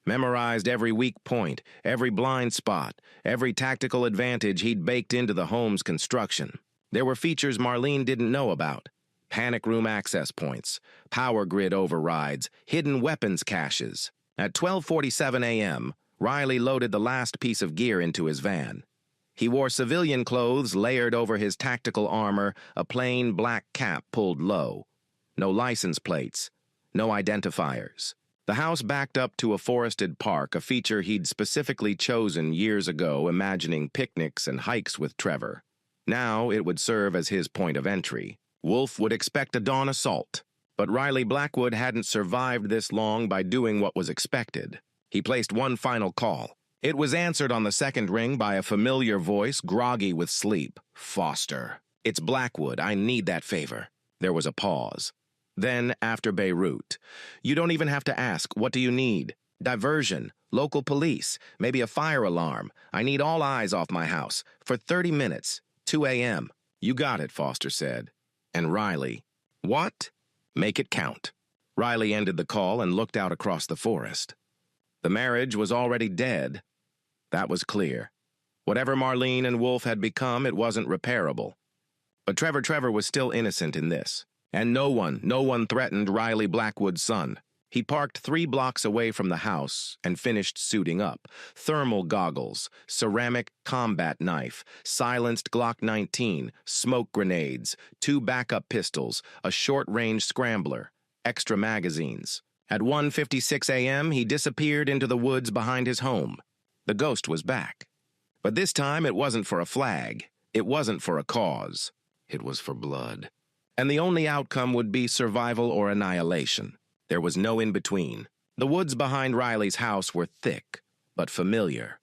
Memorized every weak point, every blind spot, every tactical advantage he'd baked into the home's construction. There were features Marlene didn't know about. Panic room access points, power grid overrides, hidden weapons caches. At 12:47 a.m., Riley loaded the last piece of gear into his van. He wore civilian clothes layered over his tactical armor, a plain black cap pulled low. No license plates, no identifiers. The house backed up to a forested park, a feature he'd specifically chosen years ago, imagining picnics and hikes with Trevor. Now it would serve as his point of entry. Wolf would expect a dawn assault, but Riley Blackwood hadn't survived this long by doing what was expected. He placed one final call. It was answered on the second ring by a familiar voice, groggy with sleep. Foster. It's Blackwood. I need that favor. There was a pause. Then, after Beirut, you don't even have to ask, what do you need? Diversion, local police, maybe a fire alarm. I need all eyes off my house. For 30 minutes, 2 a.m. You got it, Foster said. And Riley, what? Make it count. Riley ended the call and looked out across the forest. The marriage was already dead. That was clear. Whatever Marlene and Wolf had become, it wasn't repairable. But Trevor was still innocent in this. And no one threatened Riley Blackwood's son. He parked 3 blocks away from the house and finished suiting up. Thermal goggles, ceramic combat knife, silenced Glock 19, smoke grenades, 2 backup pistols, a short-range scrambler, extra magazines. At 1:56 a.m., he disappeared into the woods behind his home. The ghost was back. But this time it wasn't for a flag. It wasn't for a cause. It was for blood. And the only outcome would be survival or annihilation. There was no in-between. The woods behind Riley's house were thick, but familiar.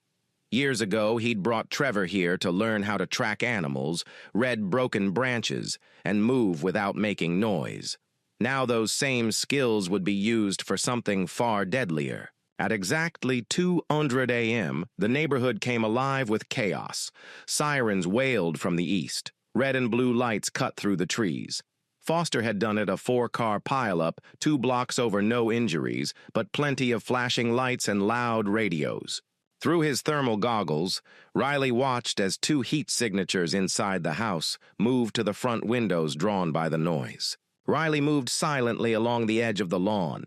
Years ago, he'd brought Trevor here to learn how to track animals, read broken branches, and move without making noise. Now those same skills would be used for something far deadlier. At exactly 2:00 a.m., the neighborhood came alive with chaos. Sirens wailed from the east. Red and blue lights cut through the trees. Foster had done it a 4-car pileup, 2 blocks over, no injuries, but plenty of flashing lights and loud radios. Through his thermal goggles, Riley watched as 2 heat signatures inside the house moved to the front windows drawn by the noise. Riley moved silently along the edge of the lawn.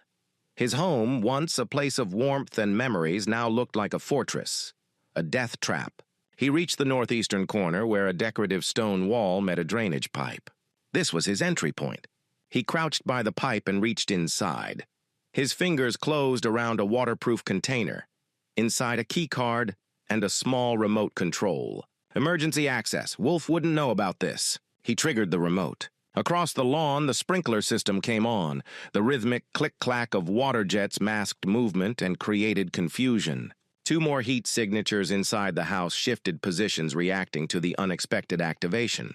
His home, once a place of warmth and memories, now looked like a fortress, a death trap. He reached the northeastern corner where a decorative stone wall met a drainage pipe. This was his entry point. He crouched by the pipe and reached inside. His fingers closed around a waterproof container. Inside a key card and a small remote control. Emergency access. Wolf wouldn't know about this. He triggered the remote. Across the lawn, the sprinkler system came on. The rhythmic click-clack of water jets masked movement and created confusion. 2 more heat signatures inside the house shifted positions, reacting to the unexpected activation.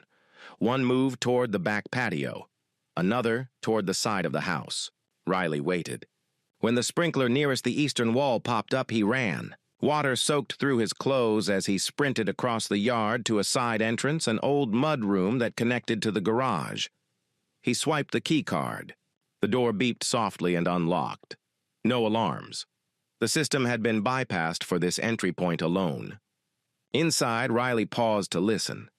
One moved toward the back patio, another toward the side of the house. Riley waited. When the sprinkler nearest the eastern wall popped up, he ran. Water soaked through his clothes as he sprinted across the yard to a side entrance, an old mud room that connected to the garage. He swiped the key card. The door beeped softly and unlocked. No alarms. The system had been bypassed for this entry point alone. Inside, Riley paused to listen.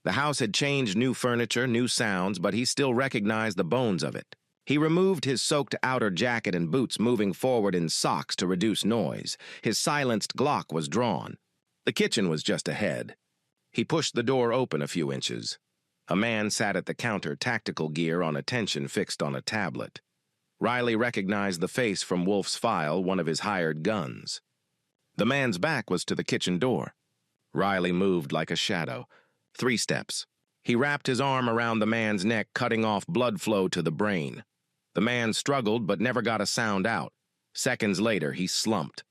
The house had changed, new furniture, new sounds, but he still recognized the bones of it. He removed his soaked outer jacket and boots, moving forward in socks to reduce noise. His silenced Glock was drawn. The kitchen was just ahead. He pushed the door open a few inches. A man sat at the counter, tactical gear on attention fixed on a tablet. Riley recognized the face from Wolf's file, one of his hired guns. The man's back was to the kitchen door. Riley moved like a shadow. 3 steps. He wrapped his arm around the man's neck, cutting off blood flow to the brain. The man struggled but never got a sound out. Seconds later, he slumped.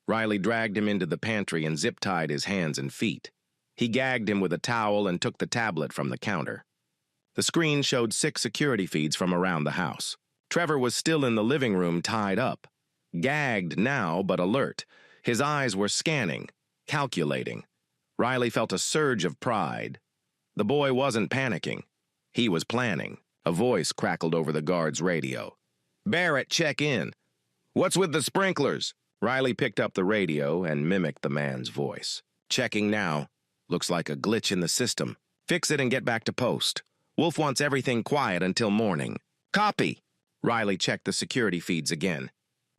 Riley dragged him into the pantry and zip-tied his hands and feet. He gagged him with a towel and took the tablet from the counter. The screen showed 6 security feeds from around the house. Trevor was still in the living room, tied up. Gagged now, but alert. His eyes were scanning, calculating. Riley felt a surge of pride. The boy wasn't panicking. He was planning. A voice crackled over the guard's radio. "Barrett, check in." "What's with the sprinklers?" Riley picked up the radio and mimicked the man's voice. "Checking now. Looks like a glitch in the system. Fix it and get back to post. Wolf wants everything quiet until morning." "Copy." Riley checked the security feeds again.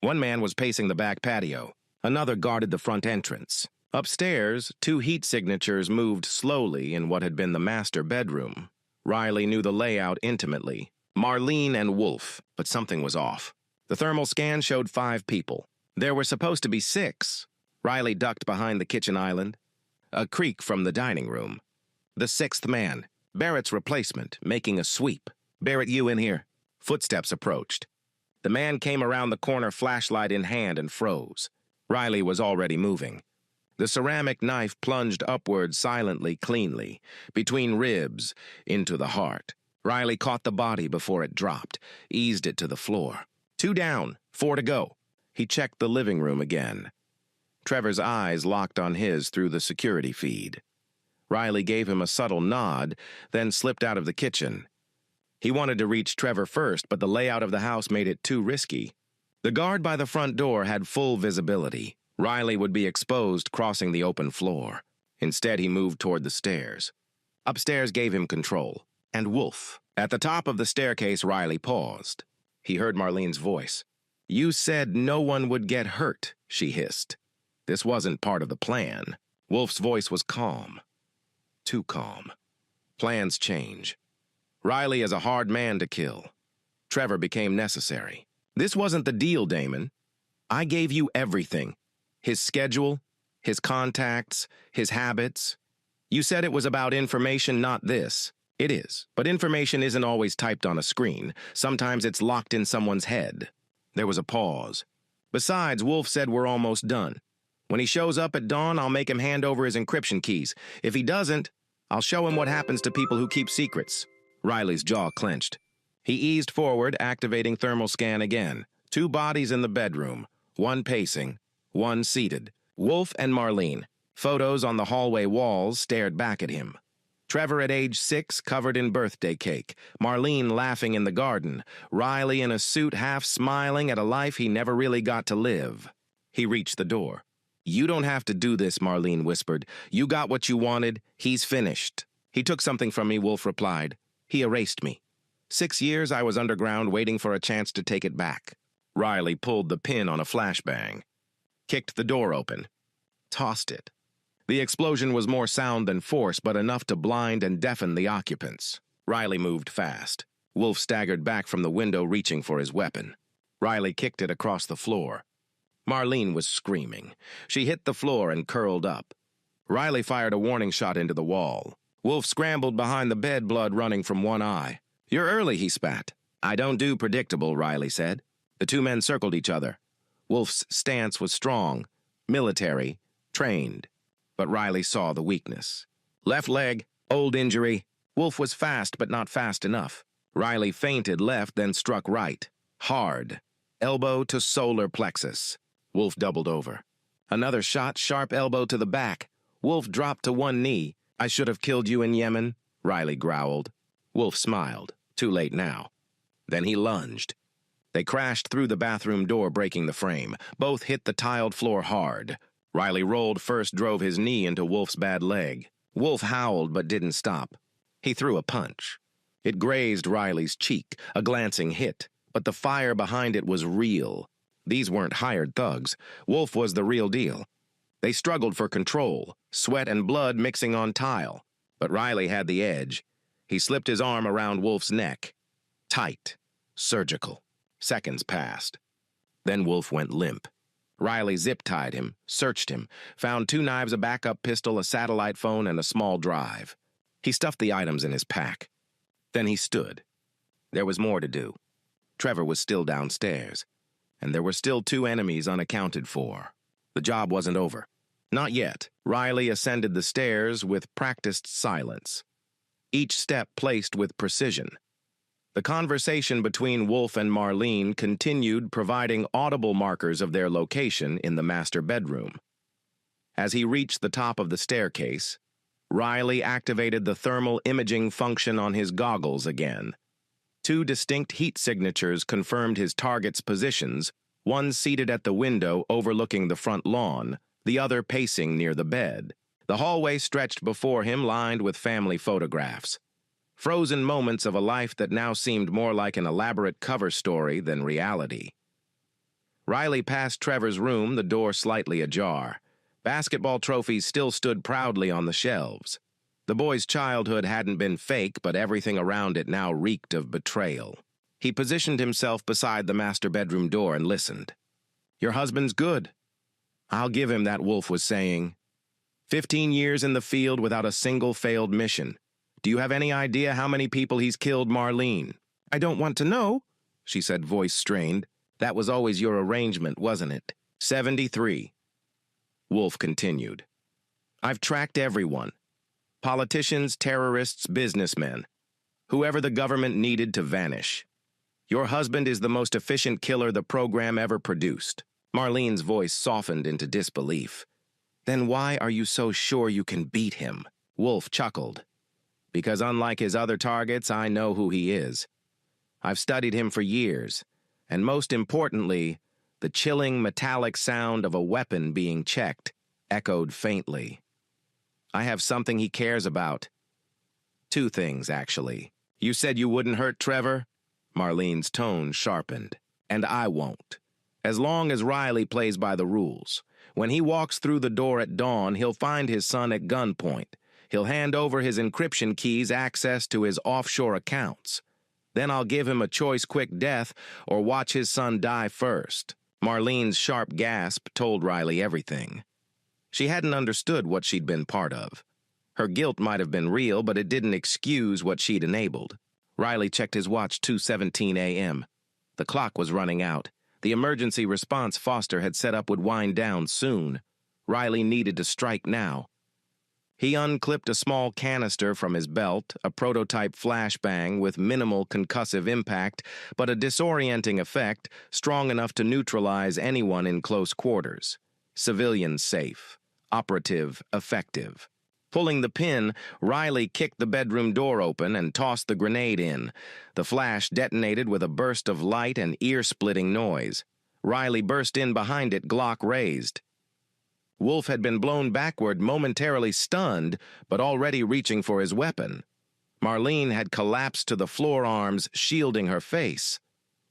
One man was pacing the back patio. Another guarded the front entrance. Upstairs, 2 heat signatures moved slowly in what had been the master bedroom. Riley knew the layout intimately. Marlene and Wolf, but something was off. The thermal scan showed 5 people. There were supposed to be 6. Riley ducked behind the kitchen island. A creak from the dining room. The 6th man, Barrett's replacement, making a sweep. "Barrett, you in here." Footsteps approached. The man came around the corner, flashlight in hand, and froze. Riley was already moving. The ceramic knife plunged upward silently, cleanly, between ribs, into the heart. Riley caught the body before it dropped, eased it to the floor. 2 down, 4 to go. He checked the living room again. Trevor's eyes locked on his through the security feed. Riley gave him a subtle nod, then slipped out of the kitchen. He wanted to reach Trevor first, but the layout of the house made it too risky. The guard by the front door had full visibility. Riley would be exposed crossing the open floor. Instead, he moved toward the stairs. Upstairs gave him control. And Wolf. At the top of the staircase, Riley paused. He heard Marlene's voice. "You said no one would get hurt," she hissed. This wasn't part of the plan. Wolf's voice was calm. Too calm. Plans change. Riley is a hard man to kill. Trevor became necessary. "This wasn't the deal, Damon. I gave you everything. His schedule, his contacts, his habits. You said it was about information, not this. It is, but information isn't always typed on a screen. Sometimes it's locked in someone's head." There was a pause. "Besides, Wolf said we're almost done. When he shows up at dawn, I'll make him hand over his encryption keys. If he doesn't, I'll show him what happens to people who keep secrets." Riley's jaw clenched. He eased forward, activating thermal scan again. 2 bodies in the bedroom, 1 pacing, 1 seated. Wolf and Marlene. Photos on the hallway walls stared back at him. Trevor at age 6, covered in birthday cake. Marlene laughing in the garden. Riley in a suit, half smiling at a life he never really got to live. He reached the door. "You don't have to do this," Marlene whispered. "You got what you wanted. He's finished." "He took something from me," Wolf replied. "He erased me. 6 years I was underground waiting for a chance to take it back." Riley pulled the pin on a flashbang. Kicked the door open. Tossed it. The explosion was more sound than force, but enough to blind and deafen the occupants. Riley moved fast. Wolf staggered back from the window, reaching for his weapon. Riley kicked it across the floor. Marlene was screaming. She hit the floor and curled up. Riley fired a warning shot into the wall. Wolf scrambled behind the bed, blood running from one eye. "You're early," he spat. "I don't do predictable," Riley said. The 2 men circled each other. Wolf's stance was strong, military, trained. But Riley saw the weakness. Left leg, old injury. Wolf was fast, but not fast enough. Riley feinted left, then struck right. Hard. Elbow to solar plexus. Wolf doubled over. Another shot, sharp elbow to the back. Wolf dropped to one knee. "I should have killed you in Yemen," Riley growled. Wolf smiled. Too late now. Then he lunged. They crashed through the bathroom door, breaking the frame. Both hit the tiled floor hard. Riley rolled first, drove his knee into Wolf's bad leg. Wolf howled but didn't stop. He threw a punch. It grazed Riley's cheek, a glancing hit, but the fire behind it was real. These weren't hired thugs. Wolf was the real deal. They struggled for control, sweat and blood mixing on tile. But Riley had the edge. He slipped his arm around Wolf's neck. Tight. Surgical. Seconds passed. Then Wolf went limp. Riley zip-tied him, searched him, found 2 knives, a backup pistol, a satellite phone, and a small drive. He stuffed the items in his pack. Then he stood. There was more to do. Trevor was still downstairs, and there were still 2 enemies unaccounted for. The job wasn't over. Not yet. Riley ascended the stairs with practiced silence, each step placed with precision. The conversation between Wolf and Marlene continued, providing audible markers of their location in the master bedroom. As he reached the top of the staircase, Riley activated the thermal imaging function on his goggles again. 2 distinct heat signatures confirmed his target's positions, one seated at the window overlooking the front lawn, the other pacing near the bed. The hallway stretched before him, lined with family photographs. Frozen moments of a life that now seemed more like an elaborate cover story than reality. Riley passed Trevor's room, the door slightly ajar. Basketball trophies still stood proudly on the shelves. The boy's childhood hadn't been fake, but everything around it now reeked of betrayal. He positioned himself beside the master bedroom door and listened. "Your husband's good." "I'll give him that," Wolf was saying. 15 years in the field without a single failed mission. Do you have any idea how many people he's killed, Marlene?" "I don't want to know," she said, voice strained. "That was always your arrangement, wasn't it?" 73. Wolf continued. "I've tracked everyone. Politicians, terrorists, businessmen. Whoever the government needed to vanish. Your husband is the most efficient killer the program ever produced." Marlene's voice softened into disbelief. "Then why are you so sure you can beat him?" Wolf chuckled. "Because unlike his other targets, I know who he is. I've studied him for years, and most importantly, the chilling metallic sound of a weapon being checked echoed faintly. I have something he cares about. 2 things, actually. You said you wouldn't hurt Trevor?" Marlene's tone sharpened. "And I won't. As long as Riley plays by the rules. When he walks through the door at dawn, he'll find his son at gunpoint. He'll hand over his encryption keys, access to his offshore accounts. Then I'll give him a choice quick death or watch his son die first." Marlene's sharp gasp told Riley everything. She hadn't understood what she'd been part of. Her guilt might have been real, but it didn't excuse what she'd enabled. Riley checked his watch, 2:17 a.m. The clock was running out. The emergency response Foster had set up would wind down soon. Riley needed to strike now. He unclipped a small canister from his belt, a prototype flashbang with minimal concussive impact, but a disorienting effect strong enough to neutralize anyone in close quarters. Civilian safe. Operative effective. Pulling the pin, Riley kicked the bedroom door open and tossed the grenade in. The flash detonated with a burst of light and ear-splitting noise. Riley burst in behind it, Glock raised. Wolf had been blown backward, momentarily stunned, but already reaching for his weapon. Marlene had collapsed to the floor, arms shielding her face.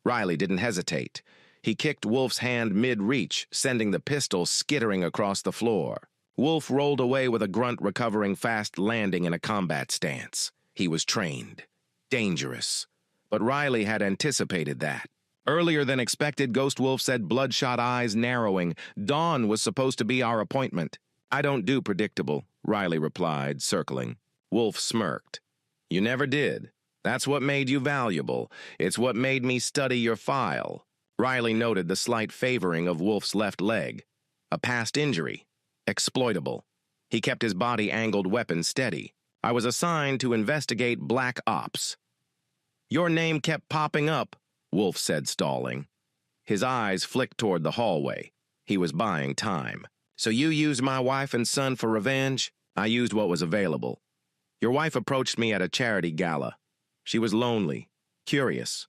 Riley didn't hesitate. He kicked Wolf's hand mid-reach, sending the pistol skittering across the floor. Wolf rolled away with a grunt, recovering fast, landing in a combat stance. He was trained. Dangerous. But Riley had anticipated that. Earlier than expected, Ghost Wolf said, bloodshot eyes narrowing. "Dawn was supposed to be our appointment." "I don't do predictable," Riley replied, circling. Wolf smirked. "You never did. That's what made you valuable. It's what made me study your file." Riley noted the slight favoring of Wolf's left leg. A past injury. Exploitable. He kept his body-angled weapon steady. "I was assigned to investigate Black Ops." "Your name kept popping up," Wolf said, stalling. His eyes flicked toward the hallway. He was buying time. "So you used my wife and son for revenge?" "I used what was available. Your wife approached me at a charity gala. She was lonely, Curious.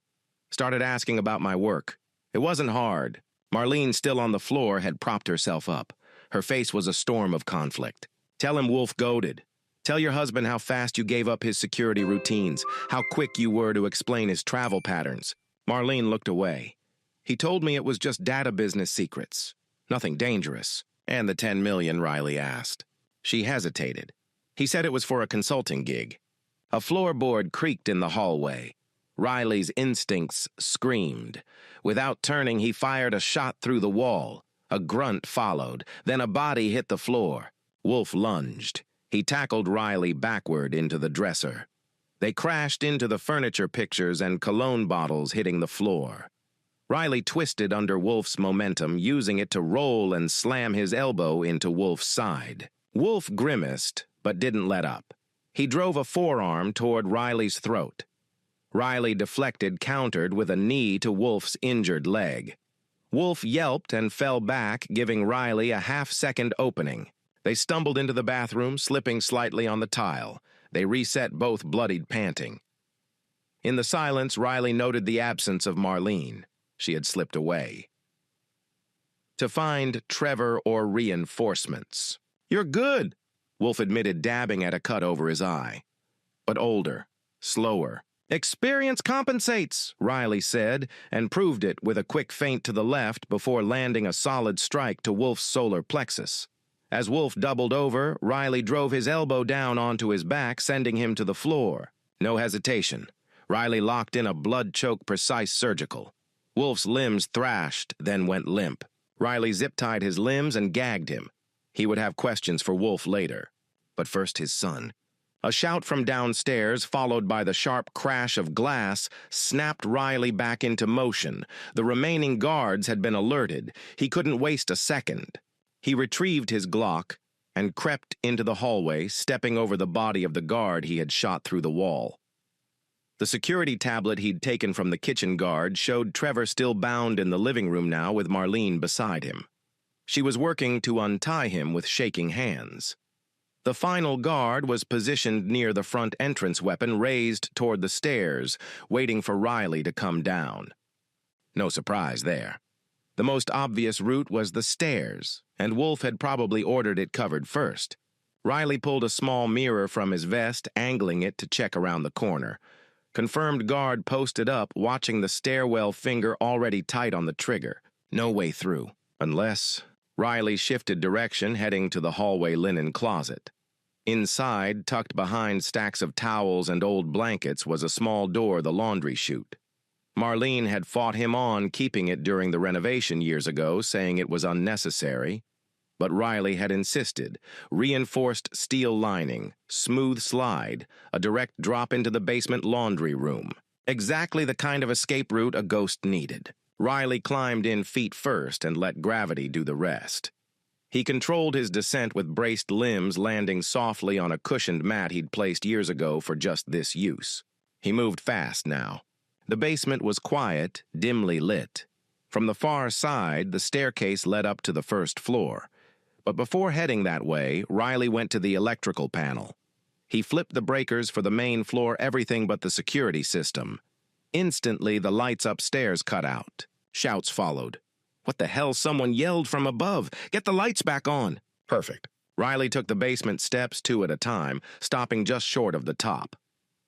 Started asking about my work. It wasn't hard. Marlene, still on the floor, had propped herself up. Her face was a storm of conflict. Tell him Wolf goaded. Tell your husband how fast you gave up his security routines, how quick you were to explain his travel patterns. Marlene looked away. He told me it was just data business secrets. Nothing dangerous. And the 10 million, Riley asked. She hesitated. He said it was for a consulting gig. A floorboard creaked in the hallway. Riley's instincts screamed. Without turning, he fired a shot through the wall. A grunt followed, then a body hit the floor. Wolf lunged. He tackled Riley backward into the dresser. They crashed into the furniture pictures and cologne bottles hitting the floor. Riley twisted under Wolf's momentum, using it to roll and slam his elbow into Wolf's side. Wolf grimaced, but didn't let up. He drove a forearm toward Riley's throat. Riley deflected, countered with a knee to Wolf's injured leg. Wolf yelped and fell back, giving Riley a half-second opening. They stumbled into the bathroom, slipping slightly on the tile. They reset, both bloodied, panting. In the silence, Riley noted the absence of Marlene. She had slipped away. To find Trevor or reinforcements. "You're good," Wolf admitted, dabbing at a cut over his eye. But older, slower. "Experience compensates," Riley said, and proved it with a quick feint to the left before landing a solid strike to Wolf's solar plexus. As Wolf doubled over, Riley drove his elbow down onto his back, sending him to the floor. No hesitation. Riley locked in a blood-choked precise surgical. Wolf's limbs thrashed, then went limp. Riley zip-tied his limbs and gagged him. He would have questions for Wolf later. But first his son. A shout from downstairs, followed by the sharp crash of glass, snapped Riley back into motion. The remaining guards had been alerted. He couldn't waste a second. He retrieved his Glock and crept into the hallway, stepping over the body of the guard he had shot through the wall. The security tablet he'd taken from the kitchen guard showed Trevor still bound in the living room now with Marlene beside him. She was working to untie him with shaking hands. The final guard was positioned near the front entrance weapon raised toward the stairs, waiting for Riley to come down. No surprise there. The most obvious route was the stairs, and Wolf had probably ordered it covered first. Riley pulled a small mirror from his vest, angling it to check around the corner. Confirmed guard posted up, watching the stairwell, finger already tight on the trigger. No way through. Unless... Riley shifted direction, heading to the hallway linen closet. Inside, tucked behind stacks of towels and old blankets, was a small door, the laundry chute. Marlene had fought him on keeping it during the renovation years ago, saying it was unnecessary. But Riley had insisted. Reinforced steel lining, smooth slide, a direct drop into the basement laundry room. Exactly the kind of escape route a ghost needed. Riley climbed in feet first and let gravity do the rest. He controlled his descent with braced limbs, landing softly on a cushioned mat he'd placed years ago for just this use. He moved fast now. The basement was quiet, dimly lit. From the far side, the staircase led up to the first floor. But before heading that way, Riley went to the electrical panel. He flipped the breakers for the main floor, everything but the security system. Instantly, the lights upstairs cut out. Shouts followed. "What the hell?" Someone yelled from above. "Get the lights back on!" Perfect. Riley took the basement steps 2 at a time, stopping just short of the top.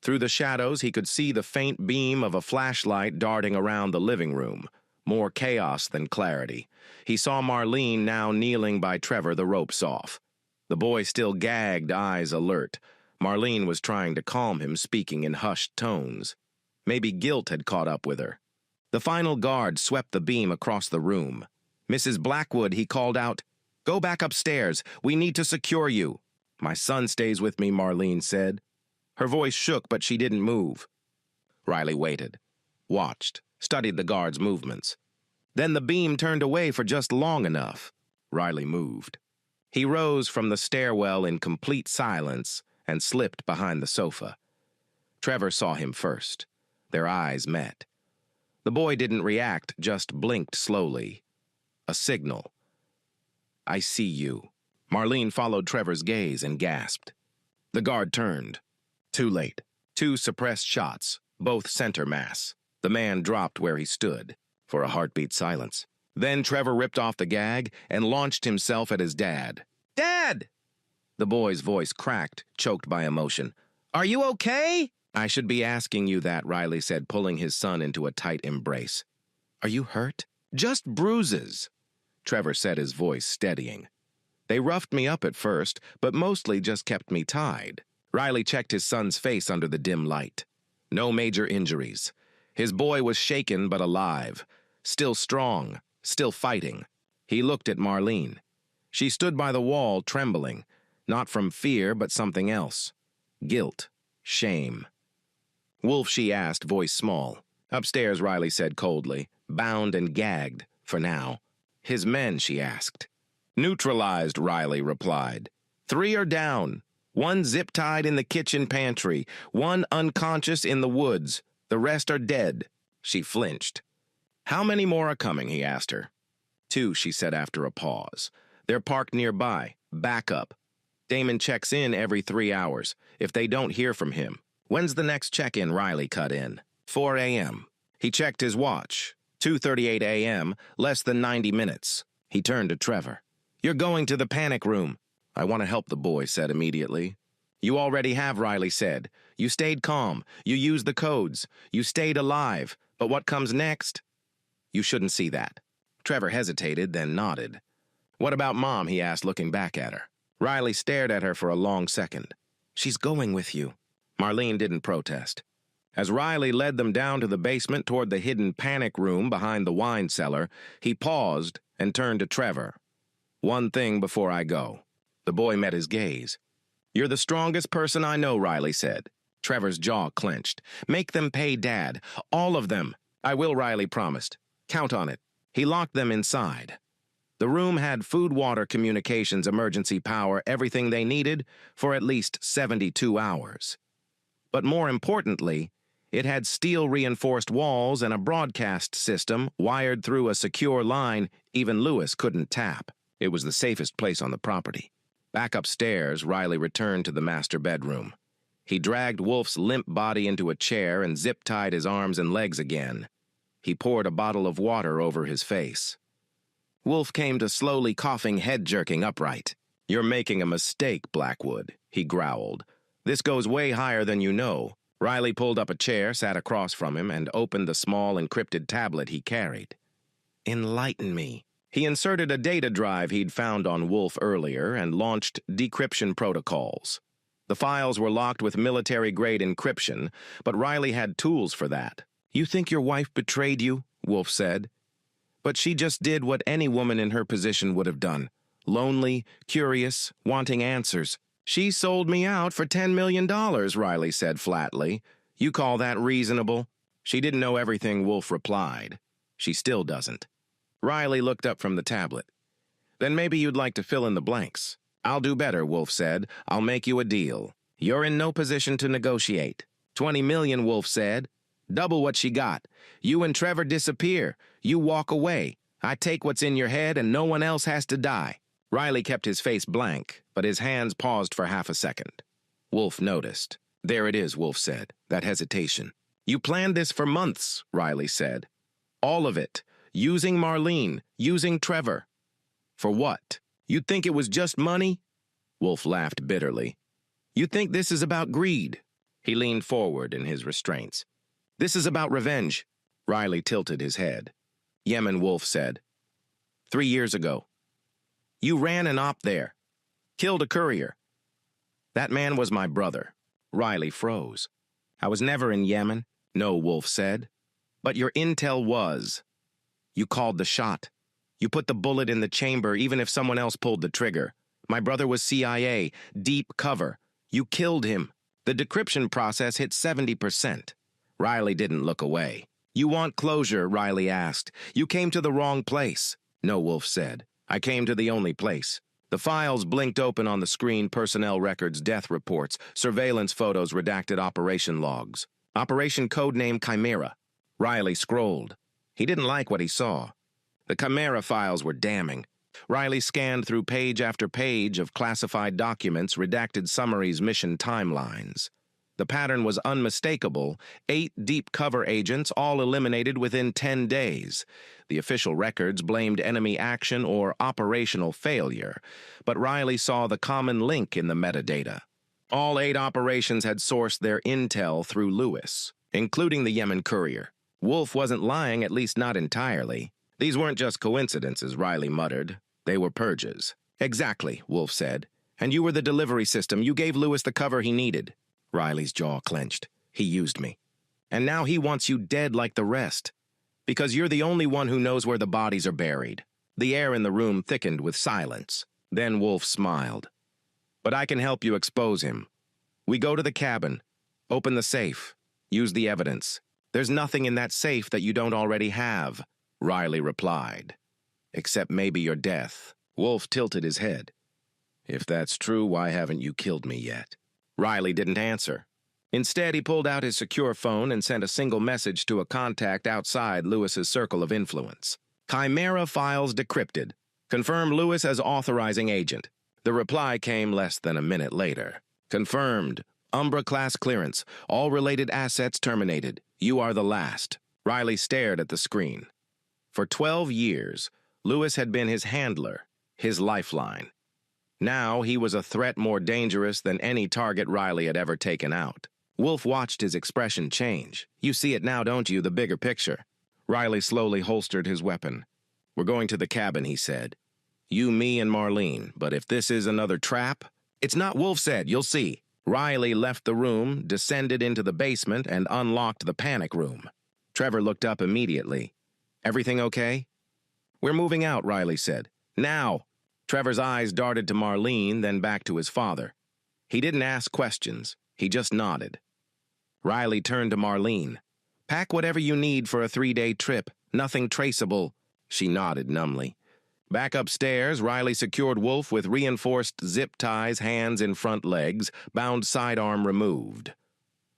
Through the shadows, he could see the faint beam of a flashlight darting around the living room. More chaos than clarity. He saw Marlene now kneeling by Trevor, the ropes off. The boy still gagged, eyes alert. Marlene was trying to calm him, speaking in hushed tones. Maybe guilt had caught up with her. The final guard swept the beam across the room. "Mrs. Blackwood," he called out. "Go back upstairs. We need to secure you." "My son stays with me," Marlene said. Her voice shook, but she didn't move. Riley waited, watched, studied the guard's movements. Then the beam turned away for just long enough. Riley moved. He rose from the stairwell in complete silence and slipped behind the sofa. Trevor saw him first. Their eyes met. The boy didn't react, just blinked slowly. A signal. "I see you." Marlene followed Trevor's gaze and gasped. The guard turned. Too late. 2 suppressed shots. both center mass. The man dropped where he stood, for a heartbeat silence. Then Trevor ripped off the gag and launched himself at his dad. "Dad!" The boy's voice cracked, choked by emotion. "Are you okay?" "I should be asking you that," Riley said, pulling his son into a tight embrace. "Are you hurt?" "Just bruises," Trevor said, his voice steadying. "They roughed me up at first, but mostly just kept me tied." Riley checked his son's face under the dim light. No major injuries. His boy was shaken but alive, still strong, still fighting. He looked at Marlene. She stood by the wall, trembling, not from fear but something else. Guilt, shame. "Wolf," she asked, voice small. "Upstairs," Riley said coldly, "bound and gagged, for now." "His men?" she asked. "Neutralized," Riley replied. "3 are down. 1 zip-tied in the kitchen pantry, 1 unconscious in the woods. The rest are dead." She flinched. "How many more are coming?" he asked her. 2, she said after a pause. "They're parked nearby. Backup. Damon checks in every 3 hours, if they don't hear from him." "When's the next check-in?" Riley cut in. 4 a.m. He checked his watch. 2:38 a.m., less than 90 minutes. He turned to Trevor. "You're going to the panic room." "I want to help," the boy said immediately. "You already have," Riley said. "You stayed calm. You used the codes. You stayed alive. But what comes next?" "You shouldn't see that." Trevor hesitated, then nodded. "What about Mom?" he asked, looking back at her. Riley stared at her for a long second. "She's going with you." Marlene didn't protest. As Riley led them down to the basement toward the hidden panic room behind the wine cellar, he paused and turned to Trevor. "One thing before I go." The boy met his gaze. "You're the strongest person I know," Riley said. Trevor's jaw clenched. "Make them pay Dad. All of them." "I will," Riley promised. "Count on it." He locked them inside. The room had food, water, communications, emergency power, everything they needed for at least 72 hours. But more importantly, it had steel-reinforced walls and a broadcast system wired through a secure line even Lewis couldn't tap. It was the safest place on the property. Back upstairs, Riley returned to the master bedroom. He dragged Wolf's limp body into a chair and zip-tied his arms and legs again. He poured a bottle of water over his face. Wolf came to slowly coughing, head-jerking upright. "You're making a mistake, Blackwood," he growled. "This goes way higher than you know." Riley pulled up a chair, sat across from him, and opened the small encrypted tablet he carried. "Enlighten me." He inserted a data drive he'd found on Wolf earlier and launched decryption protocols. The files were locked with military-grade encryption, but Riley had tools for that. "You think your wife betrayed you?" Wolf said. "But she just did what any woman in her position would have done. Lonely, curious, wanting answers. She sold me out for $10 million, Riley said flatly. "You call that reasonable?" "She didn't know everything," Wolf replied. "She still doesn't." Riley looked up from the tablet. "Then maybe you'd like to fill in the blanks." "I'll do better," Wolf said. "I'll make you a deal." "You're in no position to negotiate." $20 million, Wolf said. "Double what she got. You and Trevor disappear. You walk away. I take what's in your head and no one else has to die." Riley kept his face blank, but his hands paused for half a second. Wolf noticed. "There it is," Wolf said, "that hesitation." "You planned this for months," Riley said. "All of it. Using Marlene, using Trevor." "For what? You'd think it was just money?" Wolf laughed bitterly. "You think this is about greed?" He leaned forward in his restraints. "This is about revenge." Riley tilted his head. Yemen, Wolf said. 3 years ago. You ran an op there. Killed a courier. That man was my brother." Riley froze. "I was never in Yemen." "No," Wolf said. "But your intel was. You called the shot. You put the bullet in the chamber even if someone else pulled the trigger. My brother was CIA, deep cover. You killed him. The decryption process hit 70%. Riley didn't look away. "You want closure?" Riley asked. "You came to the wrong place." "No," Wolf said. "I came to the only place." The files blinked open on the screen: personnel records, death reports, surveillance photos, redacted operation logs. Operation codename Chimera. Riley scrolled. He didn't like what he saw. The Chimera files were damning. Riley scanned through page after page of classified documents, redacted summaries, mission timelines. The pattern was unmistakable. 8 deep cover agents, all eliminated within 10 days. The official records blamed enemy action or operational failure, but Riley saw the common link in the metadata. All 8 operations had sourced their intel through Lewis, including the Yemen courier. Wolf wasn't lying, at least not entirely. These weren't just coincidences, Riley muttered. They were purges. Exactly, Wolf said. And you were the delivery system. You gave Lewis the cover he needed. Riley's jaw clenched. He used me. And now he wants you dead like the rest. Because you're the only one who knows where the bodies are buried. The air in the room thickened with silence. Then Wolf smiled. But I can help you expose him. We go to the cabin. Open the safe. Use the evidence. There's nothing in that safe that you don't already have, Riley replied. Except maybe your death. Wolf tilted his head. If that's true, why haven't you killed me yet? Riley didn't answer. Instead, he pulled out his secure phone and sent a single message to a contact outside Lewis's circle of influence. Chimera files decrypted. Confirm Lewis as authorizing agent. The reply came less than a minute later. Confirmed. Umbra-class clearance. All related assets terminated. You are the last. Riley stared at the screen. For 12 years, Lewis had been his handler, his lifeline. Now he was a threat more dangerous than any target Riley had ever taken out. Wolf watched his expression change. You see it now, don't you, the bigger picture? Riley slowly holstered his weapon. We're going to the cabin, he said. You, me, and Marlene, but if this is another trap... It's not, Wolf said, you'll see. Riley left the room, descended into the basement, and unlocked the panic room. Trevor looked up immediately. Everything okay? We're moving out, Riley said. Now! Trevor's eyes darted to Marlene, then back to his father. He didn't ask questions. He just nodded. Riley turned to Marlene. Pack whatever you need for a 3-day trip. Nothing traceable. She nodded numbly. Back upstairs, Riley secured Wolf with reinforced zip ties, hands in front legs, bound sidearm removed.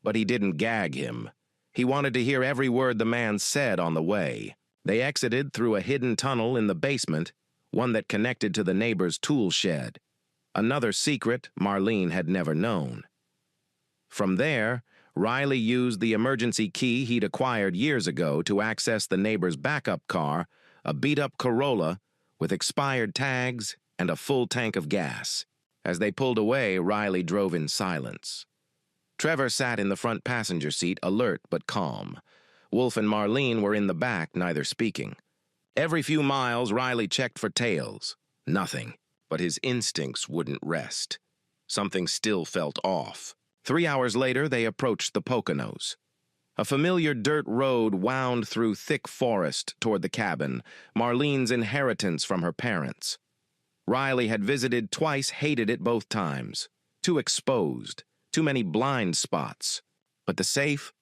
But he didn't gag him. He wanted to hear every word the man said on the way. They exited through a hidden tunnel in the basement, one that connected to the neighbor's tool shed. Another secret Marlene had never known. From there, Riley used the emergency key he'd acquired years ago to access the neighbor's backup car, a beat-up Corolla, with expired tags and a full tank of gas. As they pulled away, Riley drove in silence. Trevor sat in the front passenger seat, alert but calm. Wolf and Marlene were in the back, neither speaking. Every few miles, Riley checked for tails. Nothing, but his instincts wouldn't rest. Something still felt off. 3 hours later, they approached the Poconos. A familiar dirt road wound through thick forest toward the cabin, Marlene's inheritance from her parents. Riley had visited twice, hated it both times. Too exposed, too many blind spots. But the safe?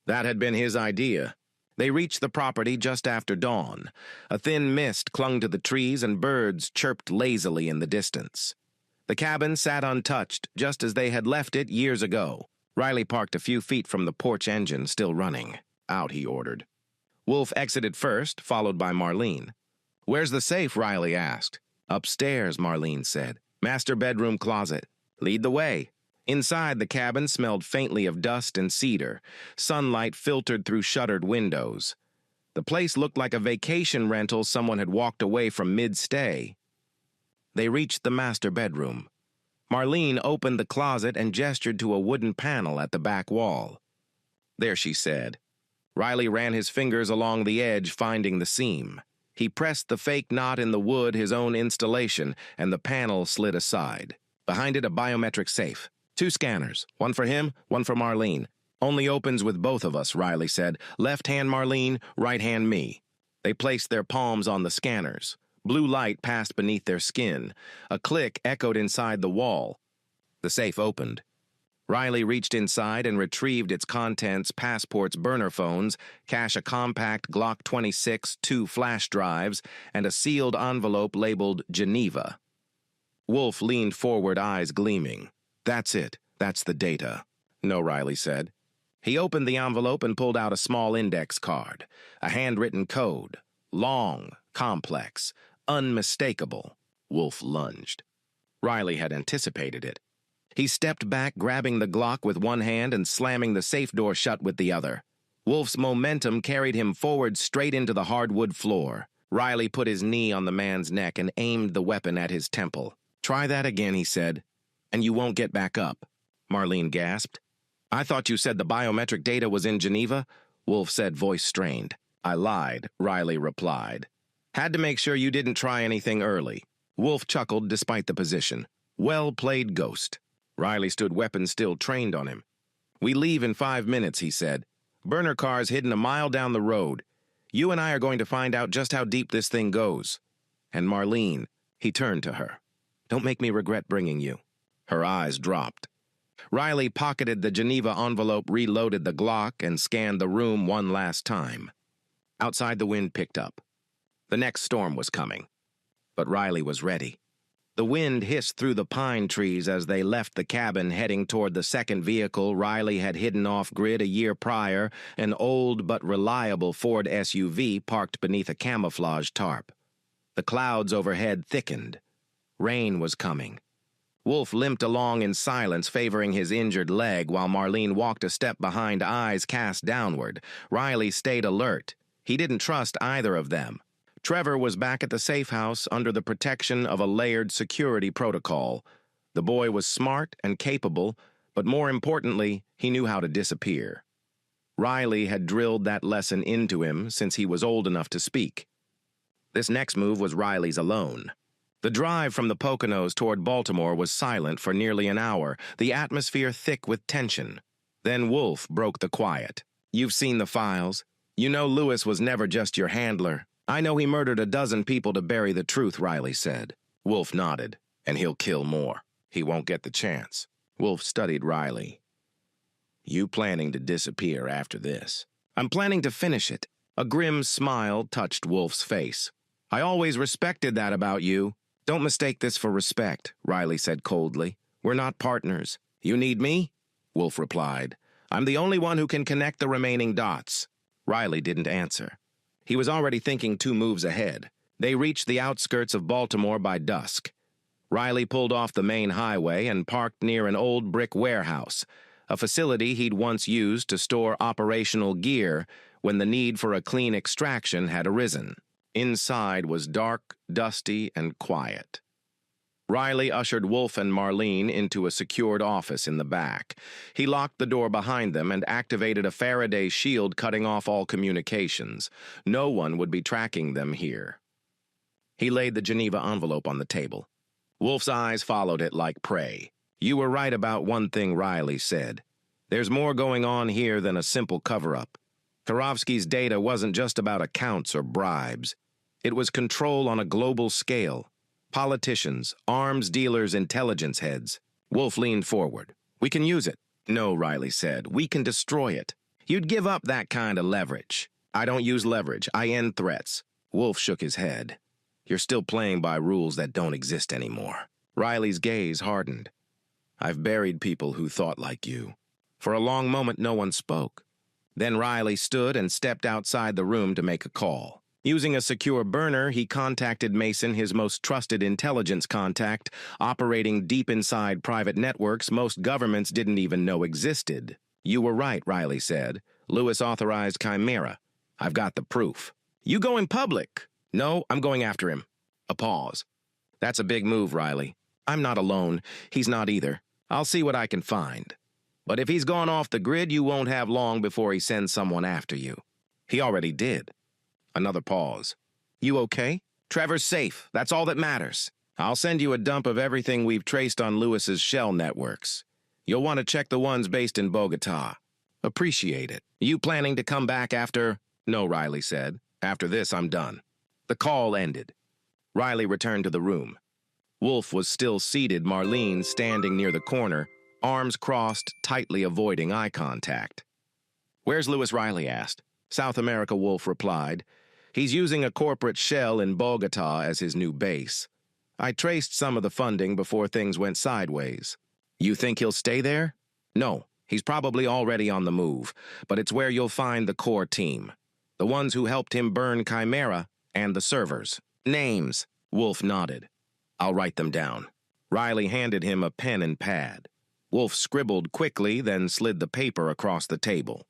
That had been his idea. They reached the property just after dawn. A thin mist clung to the trees and birds chirped lazily in the distance. The cabin sat untouched, just as they had left it years ago. Riley parked a few feet from the porch engine, still running. Out, he ordered. Wolf exited first, followed by Marlene. Where's the safe? Riley asked. Upstairs, Marlene said. Master bedroom closet. Lead the way. Inside, the cabin smelled faintly of dust and cedar. Sunlight filtered through shuttered windows. The place looked like a vacation rental someone had walked away from mid-stay. They reached the master bedroom. Marlene opened the closet and gestured to a wooden panel at the back wall. There, she said. Riley ran his fingers along the edge, finding the seam. He pressed the fake knot in the wood, his own installation, and the panel slid aside. Behind it, a biometric safe. 2 scanners, one for him, one for Marlene. Only opens with both of us, Riley said. Left hand Marlene, right hand me. They placed their palms on the scanners. Blue light passed beneath their skin. A click echoed inside the wall. The safe opened. Riley reached inside and retrieved its contents, passports, burner phones, cash a compact Glock 26, 2 flash drives, and a sealed envelope labeled Geneva. Wolf leaned forward, eyes gleaming. That's it. That's the data. No, Riley said. He opened the envelope and pulled out a small index card. A handwritten code. Long, complex, unmistakable. Wolf lunged. Riley had anticipated it. He stepped back, grabbing the Glock with one hand and slamming the safe door shut with the other. Wolf's momentum carried him forward straight into the hardwood floor. Riley put his knee on the man's neck and aimed the weapon at his temple. "Try that again," he said, "and you won't get back up." Marlene gasped. "I thought you said the biometric data was in Geneva," Wolf said, voice strained. "I lied," Riley replied. "Had to make sure you didn't try anything early." Wolf chuckled despite the position. "Well played, Ghost." Riley stood, weapon still trained on him. "We leave in 5 minutes," he said. "Burner car's hidden a mile down the road. You and I are going to find out just how deep this thing goes. And Marlene," he turned to her, "don't make me regret bringing you." Her eyes dropped. Riley pocketed the Geneva envelope, reloaded the Glock, and scanned the room one last time. Outside, the wind picked up. The next storm was coming. But Riley was ready. The wind hissed through the pine trees as they left the cabin, heading toward the second vehicle Riley had hidden off-grid a year prior, an old but reliable Ford SUV parked beneath a camouflage tarp. The clouds overhead thickened. Rain was coming. Wolf limped along in silence, favoring his injured leg, while Marlene walked a step behind, eyes cast downward. Riley stayed alert. He didn't trust either of them. Trevor was back at the safe house under the protection of a layered security protocol. The boy was smart and capable, but more importantly, he knew how to disappear. Riley had drilled that lesson into him since he was old enough to speak. This next move was Riley's alone. The drive from the Poconos toward Baltimore was silent for nearly an hour, the atmosphere thick with tension. Then Wolf broke the quiet. "You've seen the files. You know Lewis was never just your handler. I know he murdered a dozen people to bury the truth," Riley said. Wolf nodded. "And he'll kill more. He won't get the chance." Wolf studied Riley. "You planning to disappear after this?" "I'm planning to finish it." A grim smile touched Wolf's face. "I always respected that about you." "Don't mistake this for respect," Riley said coldly. "We're not partners." "You need me?" Wolf replied. "I'm the only one who can connect the remaining dots." Riley didn't answer. He was already thinking 2 moves ahead. They reached the outskirts of Baltimore by dusk. Riley pulled off the main highway and parked near an old brick warehouse, a facility he'd once used to store operational gear when the need for a clean extraction had arisen. Inside was dark, dusty, and quiet. Riley ushered Wolf and Marlene into a secured office in the back. He locked the door behind them and activated a Faraday shield, cutting off all communications. No one would be tracking them here. He laid the Geneva envelope on the table. Wolf's eyes followed it like prey. "You were right about one thing," Riley said. "There's more going on here than a simple cover-up. Karofsky's data wasn't just about accounts or bribes. It was control on a global scale. Politicians, arms dealers, intelligence heads." Wolf leaned forward. "We can use it." "No," Riley said. "We can destroy it." "You'd give up that kind of leverage." "I don't use leverage. I end threats." Wolf shook his head. "You're still playing by rules that don't exist anymore." Riley's gaze hardened. "I've buried people who thought like you." For a long moment, no one spoke. Then Riley stood and stepped outside the room to make a call. Using a secure burner, he contacted Mason, his most trusted intelligence contact, operating deep inside private networks most governments didn't even know existed. "You were right," Riley said. "Lewis authorized Chimera. I've got the proof." "You going public?" "No, I'm going after him." A pause. "That's a big move, Riley. I'm not alone. He's not either. I'll see what I can find. But if he's gone off the grid, you won't have long before he sends someone after you." "He already did." Another pause. "You okay?" "Trevor's safe. That's all that matters. I'll send you a dump of everything we've traced on Lewis's shell networks. You'll want to check the ones based in Bogota." "Appreciate it. You planning to come back after?" "No," Riley said. "After this, I'm done." The call ended. Riley returned to the room. Wolf was still seated, Marlene standing near the corner, arms crossed, tightly avoiding eye contact. "Where's Lewis?" Riley asked. "South America," Wolf replied. "He's using a corporate shell in Bogota as his new base. I traced some of the funding before things went sideways." "You think he'll stay there?" "No, he's probably already on the move, but it's where you'll find the core team. The ones who helped him burn Chimera and the servers." "Names?" Wolf nodded. "I'll write them down." Riley handed him a pen and pad. Wolf scribbled quickly, then slid the paper across the table.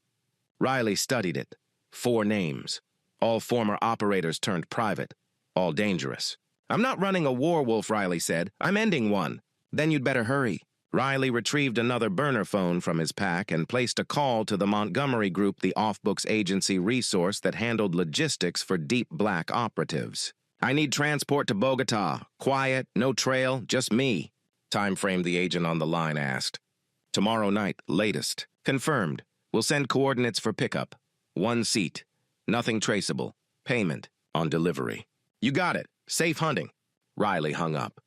Riley studied it. 4 names. All former operators turned private. All dangerous. "I'm not running a war," Wolf Riley said. "I'm ending one." "Then you'd better hurry." Riley retrieved another burner phone from his pack and placed a call to the Montgomery Group, the off-books agency resource that handled logistics for deep black operatives. "I need transport to Bogota. Quiet, no trail, just me." Time frame, the agent on the line asked. "Tomorrow night, latest." "Confirmed. We'll send coordinates for pickup. 1 seat. Nothing traceable. Payment on delivery." "You got it. Safe hunting." Riley hung up.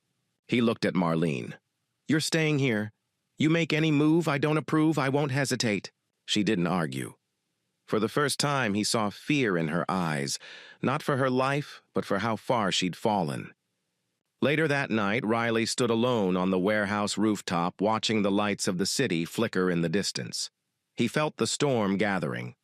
He looked at Marlene. "You're staying here. You make any move I don't approve, I won't hesitate." She didn't argue. For the first time, he saw fear in her eyes, not for her life, but for how far she'd fallen. Later that night, Riley stood alone on the warehouse rooftop, watching the lights of the city flicker in the distance. He felt the storm gathering.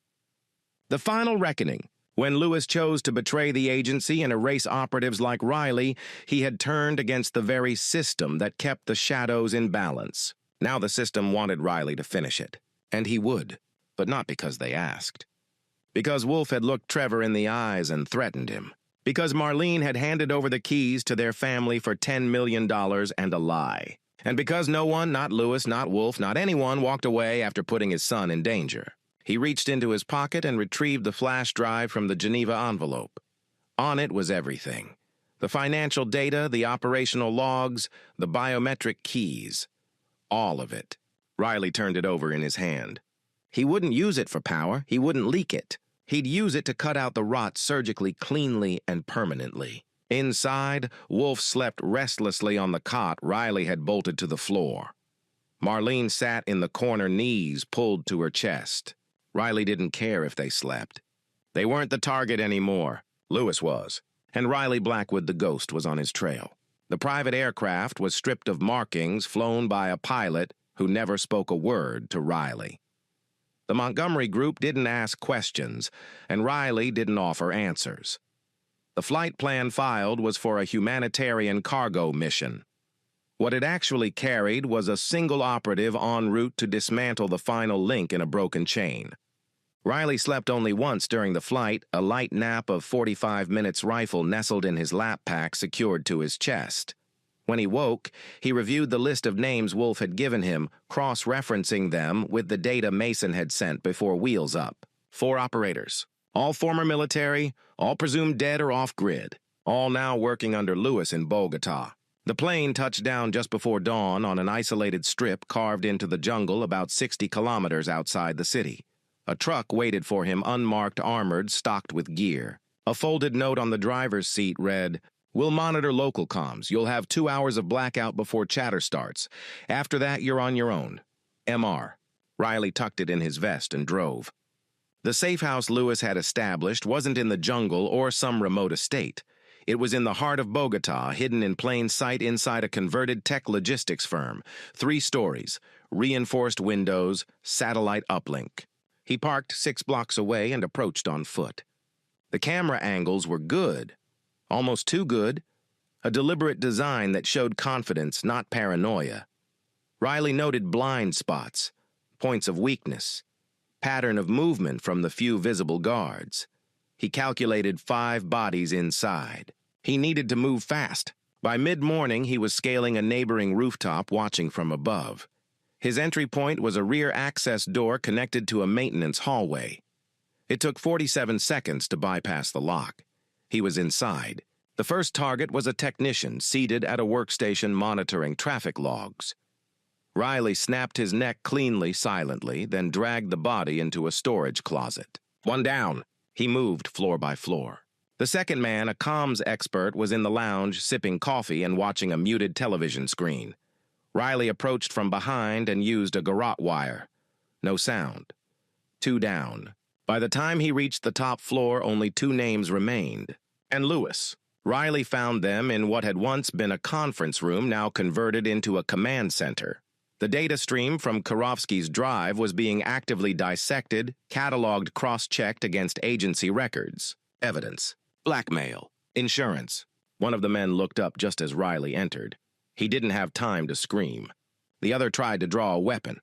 The final reckoning. When Lewis chose to betray the agency and erase operatives like Riley, he had turned against the very system that kept the shadows in balance. Now the system wanted Riley to finish it. And he would, but not because they asked. Because Wolf had looked Trevor in the eyes and threatened him. Because Marlene had handed over the keys to their family for $10 million and a lie. And because no one, not Lewis, not Wolf, not anyone, walked away after putting his son in danger. He reached into his pocket and retrieved the flash drive from the Geneva envelope. On it was everything. The financial data, the operational logs, the biometric keys. All of it. Riley turned it over in his hand. He wouldn't use it for power. He wouldn't leak it. He'd use it to cut out the rot surgically, cleanly, and permanently. Inside, Wolf slept restlessly on the cot Riley had bolted to the floor. Marlene sat in the corner, knees pulled to her chest. Riley didn't care if they slept. They weren't the target anymore. Lewis was. And Riley Blackwood, the ghost, was on his trail. The private aircraft was stripped of markings, flown by a pilot who never spoke a word to Riley. The Montgomery Group didn't ask questions, and Riley didn't offer answers. The flight plan filed was for a humanitarian cargo mission. What it actually carried was a single operative en route to dismantle the final link in a broken chain. Riley slept only once during the flight, a light nap of 45 minutes rifle nestled in his lap pack secured to his chest. When he woke, he reviewed the list of names Wolf had given him, cross-referencing them with the data Mason had sent before Wheels Up. 4 operators. All former military, all presumed dead or off-grid. All now working under Lewis in Bogota. The plane touched down just before dawn on an isolated strip carved into the jungle about 60 kilometers outside the city. A truck waited for him, unmarked, armored, stocked with gear. A folded note on the driver's seat read, "We'll monitor local comms. You'll have 2 hours of blackout before chatter starts. After that, you're on your own. MR." Riley tucked it in his vest and drove. The safe house Lewis had established wasn't in the jungle or some remote estate. It was in the heart of Bogota, hidden in plain sight inside a converted tech logistics firm. 3 stories, reinforced windows, satellite uplink. He parked 6 blocks away and approached on foot. The camera angles were good. Almost too good. A deliberate design that showed confidence, not paranoia. Riley noted blind spots, points of weakness, pattern of movement from the few visible guards. He calculated 5 bodies inside. He needed to move fast. By mid-morning, he was scaling a neighboring rooftop, watching from above. His entry point was a rear access door connected to a maintenance hallway. It took 47 seconds to bypass the lock. He was inside. The first target was a technician seated at a workstation monitoring traffic logs. Riley snapped his neck cleanly, silently, then dragged the body into a storage closet. 1 down. He moved floor by floor. The second man, a comms expert, was in the lounge sipping coffee and watching a muted television screen. Riley approached from behind and used a garrote wire. No sound. 2 down. By the time he reached the top floor, only 2 names remained. And Lewis. Riley found them in what had once been a conference room, now converted into a command center. The data stream from Karofsky's drive was being actively dissected, cataloged, cross-checked against agency records. Evidence. Blackmail. Insurance. One of the men looked up just as Riley entered. He didn't have time to scream. The other tried to draw a weapon.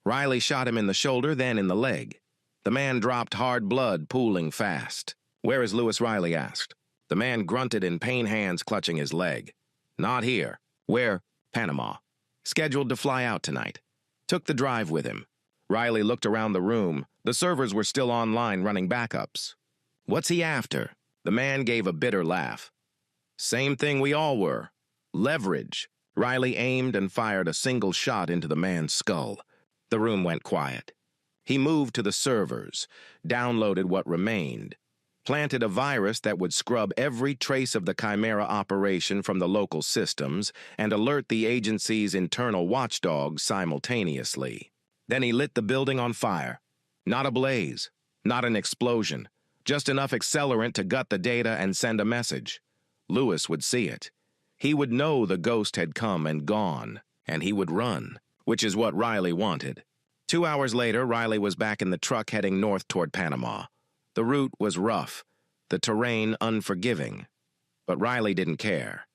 Riley shot him in the shoulder, then in the leg. The man dropped, hard blood pooling fast. "Where is Lewis?" Riley asked. The man grunted in pain, hands clutching his leg. "Not here." "Where?" "Panama. Scheduled to fly out tonight." Took the drive with him. Riley looked around the room. The servers were still online running backups. "What's he after?" The man gave a bitter laugh. "Same thing we all were. Leverage." Riley aimed and fired a single shot into the man's skull. The room went quiet. He moved to the servers, downloaded what remained, planted a virus that would scrub every trace of the Chimera operation from the local systems and alert the agency's internal watchdogs simultaneously. Then he lit the building on fire. Not a blaze, not an explosion, just enough accelerant to gut the data and send a message. Lewis would see it. He would know the ghost had come and gone, and he would run, which is what Riley wanted. 2 hours later, Riley was back in the truck heading north toward Panama. The route was rough, the terrain unforgiving. But Riley didn't care.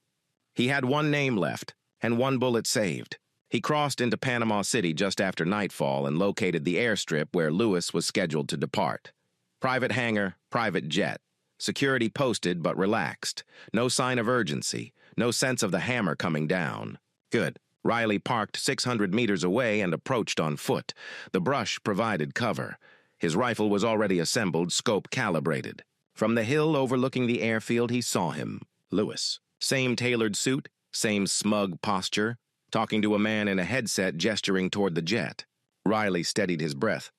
He had one name left, and one bullet saved. He crossed into Panama City just after nightfall and located the airstrip where Lewis was scheduled to depart. Private hangar, private jet. Security posted but relaxed. No sign of urgency. No sense of the hammer coming down. Good. Riley parked 600 meters away and approached on foot. The brush provided cover. His rifle was already assembled, scope calibrated. From the hill overlooking the airfield, he saw him, Lewis. Same tailored suit, same smug posture, talking to a man in a headset gesturing toward the jet. Riley steadied his breath.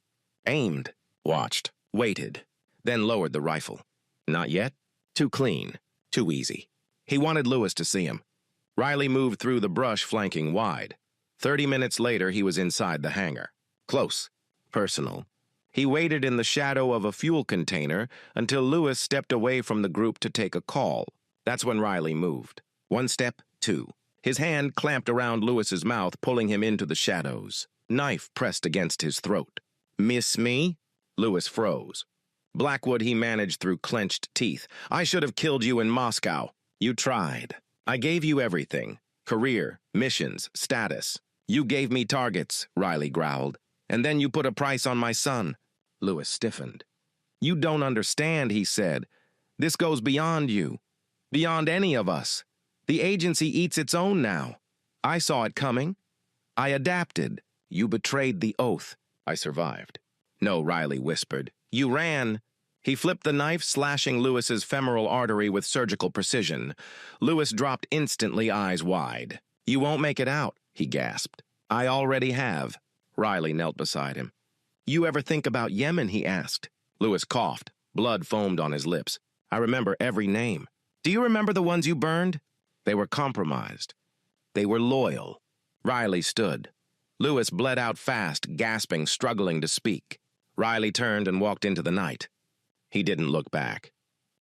Aimed, watched, waited, then lowered the rifle. Not yet. Too clean, too easy. He wanted Lewis to see him. Riley moved through the brush, flanking wide. 30 minutes later, he was inside the hangar. Close, personal. He waited in the shadow of a fuel container until Lewis stepped away from the group to take a call. That's when Riley moved. One step, two. His hand clamped around Lewis's mouth, pulling him into the shadows. Knife pressed against his throat. "Miss me?" Lewis froze. Blackwood he managed through clenched teeth. "I should have killed you in Moscow. You tried. I gave you everything. Career, missions, status. You gave me targets," Riley growled. "And then you put a price on my son." Lewis stiffened. "You don't understand," he said. "This goes beyond you. Beyond any of us. The agency eats its own now. I saw it coming. I adapted. You betrayed the oath." "I survived." "No," Riley whispered. "You ran." He flipped the knife, slashing Lewis's femoral artery with surgical precision. Lewis dropped instantly, eyes wide. "You won't make it out," he gasped. "I already have." Riley knelt beside him. "You ever think about Yemen?" he asked. Lewis coughed. Blood foamed on his lips. "I remember every name." "Do you remember the ones you burned?" "They were compromised. They were loyal." Riley stood. Lewis bled out fast, gasping, struggling to speak. Riley turned and walked into the night. He didn't look back.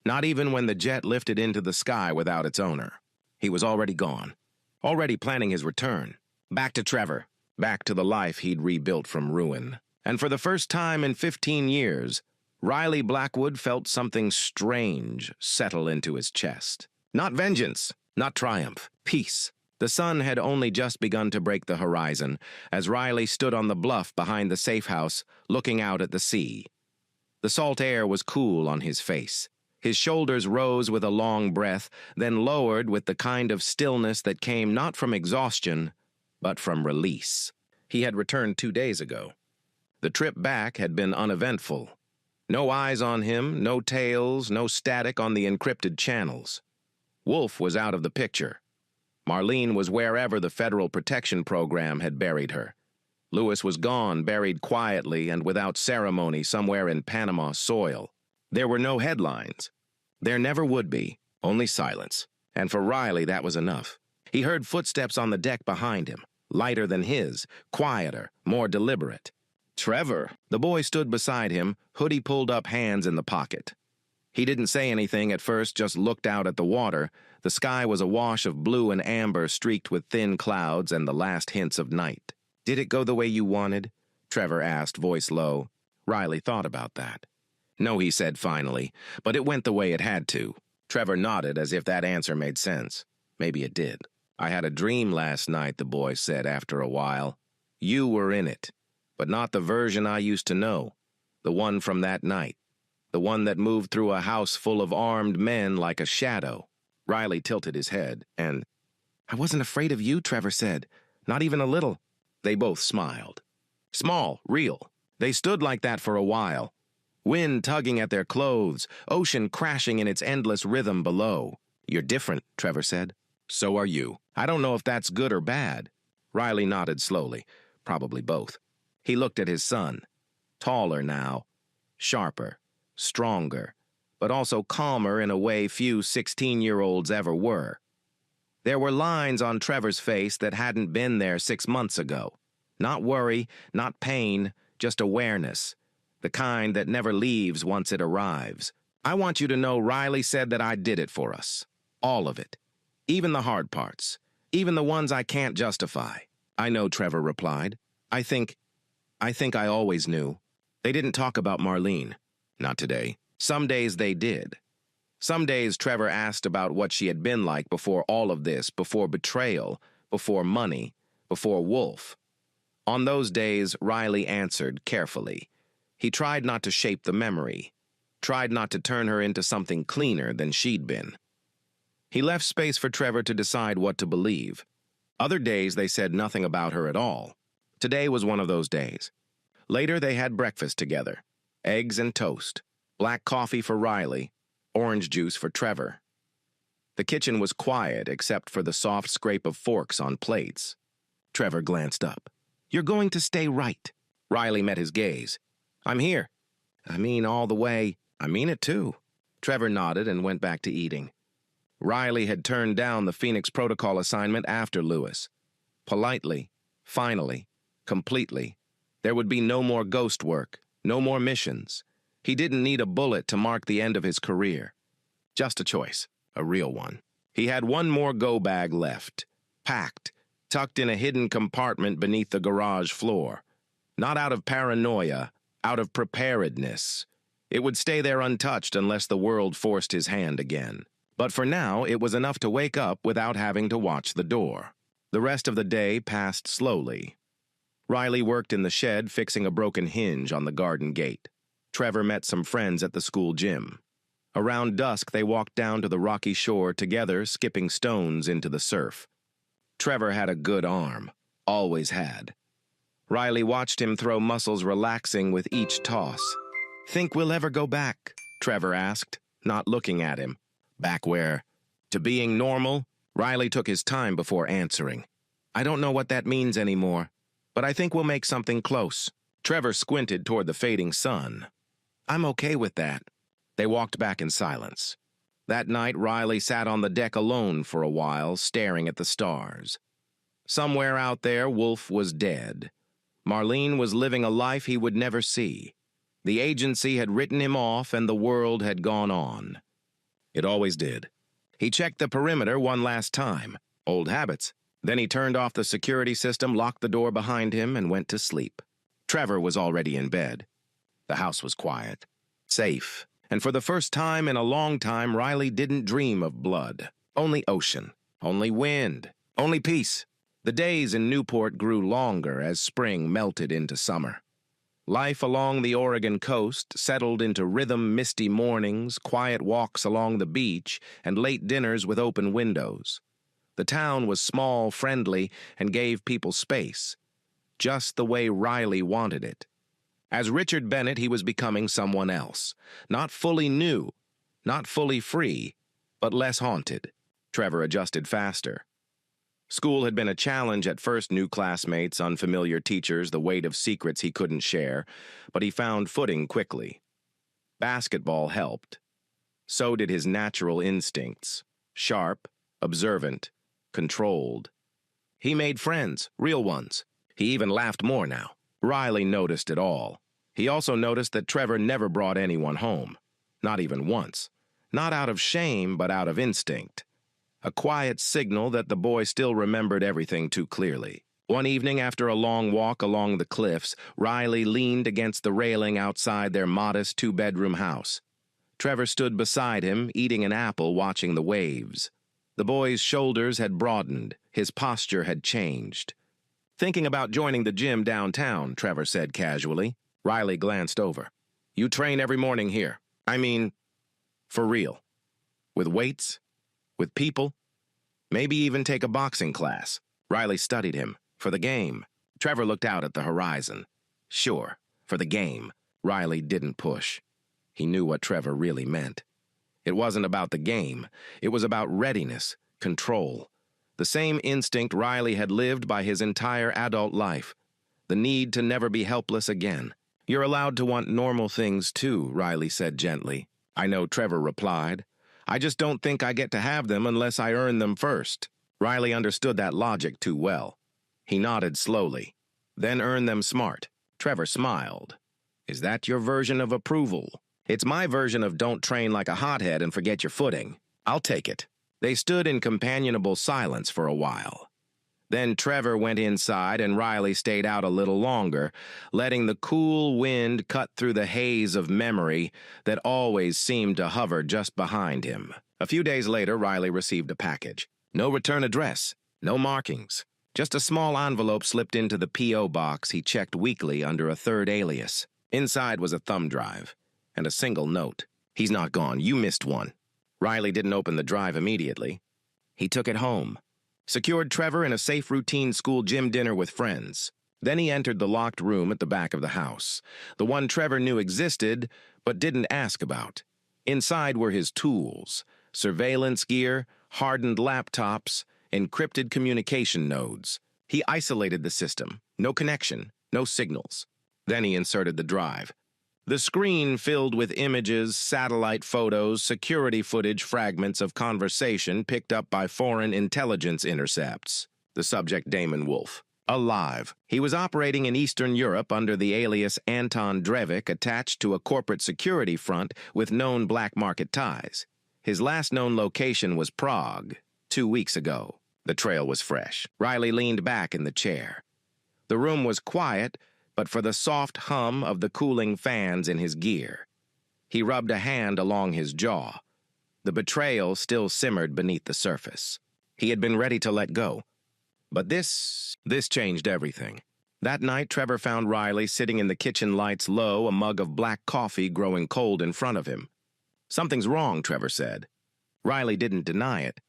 Not even when the jet lifted into the sky without its owner. He was already gone. Already planning his return. Back to Trevor. Back to the life he'd rebuilt from ruin. And for the first time in 15 years, Riley Blackwood felt something strange settle into his chest. Not vengeance, not triumph, peace. The sun had only just begun to break the horizon as Riley stood on the bluff behind the safe house, looking out at the sea. The salt air was cool on his face. His shoulders rose with a long breath, then lowered with the kind of stillness that came not from exhaustion, but from release. He had returned 2 days ago. The trip back had been uneventful. No eyes on him, no tails, no static on the encrypted channels. Wolf was out of the picture. Marlene was wherever the Federal Protection Program had buried her. Lewis was gone, buried quietly and without ceremony somewhere in Panama soil. There were no headlines. There never would be, only silence. And for Riley, that was enough. He heard footsteps on the deck behind him, lighter than his, quieter, more deliberate. "Trevor!" The boy stood beside him, hoodie pulled up, hands in the pocket. He didn't say anything at first, just looked out at the water. The sky was a wash of blue and amber streaked with thin clouds and the last hints of night. "Did it go the way you wanted?" Trevor asked, voice low. Riley thought about that. "No," he said finally, "but it went the way it had to." Trevor nodded as if that answer made sense. Maybe it did. "I had a dream last night," the boy said after a while. "You were in it, but not the version I used to know, the one from that night, the one that moved through a house full of armed men like a shadow." Riley tilted his head, and, "I wasn't afraid of you," Trevor said. "Not even a little." They both smiled. Small, real. They stood like that for a while. Wind tugging at their clothes, ocean crashing in its endless rhythm below. "You're different," Trevor said. "So are you. I don't know if that's good or bad." Riley nodded slowly. Probably both. He looked at his son. Taller now. Sharper. Stronger. But also calmer in a way few 16-year-olds ever were. There were lines on Trevor's face that hadn't been there 6 months ago. Not worry, not pain, just awareness. The kind that never leaves once it arrives. "I want you to know Riley said that I did it for us. All of it. Even the hard parts. Even the ones I can't justify." "I know," Trevor replied. I think I always knew. They didn't talk about Marlene. Not today. Some days they did. Some days Trevor asked about what she had been like before all of this, before betrayal, before money, before Wolf. On those days, Riley answered carefully. He tried not to shape the memory, tried not to turn her into something cleaner than she'd been. He left space for Trevor to decide what to believe. Other days they said nothing about her at all. Today was one of those days. Later they had breakfast together. Eggs and toast. Black coffee for Riley. Orange juice for Trevor. The kitchen was quiet except for the soft scrape of forks on plates. Trevor glanced up. "You're going to stay right." Riley met his gaze. "I'm here. I mean all the way. I mean it too." Trevor nodded and went back to eating. Riley had turned down the Phoenix Protocol assignment after Lewis. Politely, finally, completely. There would be no more ghost work, no more missions. He didn't need a bullet to mark the end of his career. Just a choice, a real one. He had one more go bag left, packed, tucked in a hidden compartment beneath the garage floor. Not out of paranoia, out of preparedness. It would stay there untouched unless the world forced his hand again. But for now, it was enough to wake up without having to watch the door. The rest of the day passed slowly. Riley worked in the shed fixing a broken hinge on the garden gate. Trevor met some friends at the school gym. Around dusk, they walked down to the rocky shore together, skipping stones into the surf. Trevor had a good arm. Always had. Riley watched him throw muscles relaxing with each toss. "Think we'll ever go back?" Trevor asked, not looking at him. "Back where?" "To being normal?" Riley took his time before answering. "I don't know what that means anymore, but I think we'll make something close." Trevor squinted toward the fading sun. "I'm okay with that." They walked back in silence. That night, Riley sat on the deck alone for a while, staring at the stars. Somewhere out there, Wolf was dead. Marlene was living a life he would never see. The agency had written him off and the world had gone on. It always did. He checked the perimeter one last time. Old habits. Then he turned off the security system, locked the door behind him, and went to sleep. Trevor was already in bed. The house was quiet. Safe. And for the first time in a long time, Riley didn't dream of blood. Only ocean. Only wind. Only peace. The days in Newport grew longer as spring melted into summer. Life along the Oregon coast settled into rhythm misty mornings, quiet walks along the beach, and late dinners with open windows. The town was small, friendly, and gave people space. Just the way Riley wanted it. As Richard Bennett, he was becoming someone else. Not fully new, not fully free, but less haunted. Trevor adjusted faster. School had been a challenge at first, new classmates, unfamiliar teachers, the weight of secrets he couldn't share, but he found footing quickly. Basketball helped. So did his natural instincts. Sharp, observant, controlled. He made friends, real ones. He even laughed more now. Riley noticed it all. He also noticed that Trevor never brought anyone home. Not even once. Not out of shame, but out of instinct. A quiet signal that the boy still remembered everything too clearly. One evening after a long walk along the cliffs, Riley leaned against the railing outside their modest two-bedroom house. Trevor stood beside him, eating an apple, watching the waves. The boy's shoulders had broadened, his posture had changed. "Thinking about joining the gym downtown," Trevor said casually. Riley glanced over. "You train every morning here. I mean, for real. With weights? With people? Maybe even take a boxing class." Riley studied him. "For the game." Trevor looked out at the horizon. "Sure, for the game." Riley didn't push. He knew what Trevor really meant. It wasn't about the game. It was about readiness, control. The same instinct Riley had lived by his entire adult life. The need to never be helpless again. "You're allowed to want normal things too," Riley said gently. "I know," Trevor replied. "I just don't think I get to have them unless I earn them first." Riley understood that logic too well. He nodded slowly. "Then earn them smart." Trevor smiled. "Is that your version of approval?" "It's my version of don't train like a hothead and forget your footing." "I'll take it." They stood in companionable silence for a while. Then Trevor went inside and Riley stayed out a little longer, letting the cool wind cut through the haze of memory that always seemed to hover just behind him. A few days later, Riley received a package. No return address, no markings. Just a small envelope slipped into the P.O. box he checked weekly under a third alias. Inside was a thumb drive and a single note. "He's not gone. You missed one." Riley didn't open the drive immediately. He took it home, secured Trevor in a safe routine school gym dinner with friends. Then he entered the locked room at the back of the house, the one Trevor knew existed but didn't ask about. Inside were his tools, surveillance gear, hardened laptops, encrypted communication nodes. He isolated the system. No connection, no signals. Then he inserted the drive. The screen filled with images, satellite photos, security footage, fragments of conversation picked up by foreign intelligence intercepts. The subject, Damon Wolf. Alive. He was operating in Eastern Europe under the alias Anton Drevik, attached to a corporate security front with known black market ties. His last known location was Prague, 2 weeks ago. The trail was fresh. Riley leaned back in the chair. The room was quiet, but for the soft hum of the cooling fans in his gear. He rubbed a hand along his jaw. The betrayal still simmered beneath the surface. He had been ready to let go. But this changed everything. That night, Trevor found Riley sitting in the kitchen lights low, a mug of black coffee growing cold in front of him. "Something's wrong," Trevor said. Riley didn't deny it.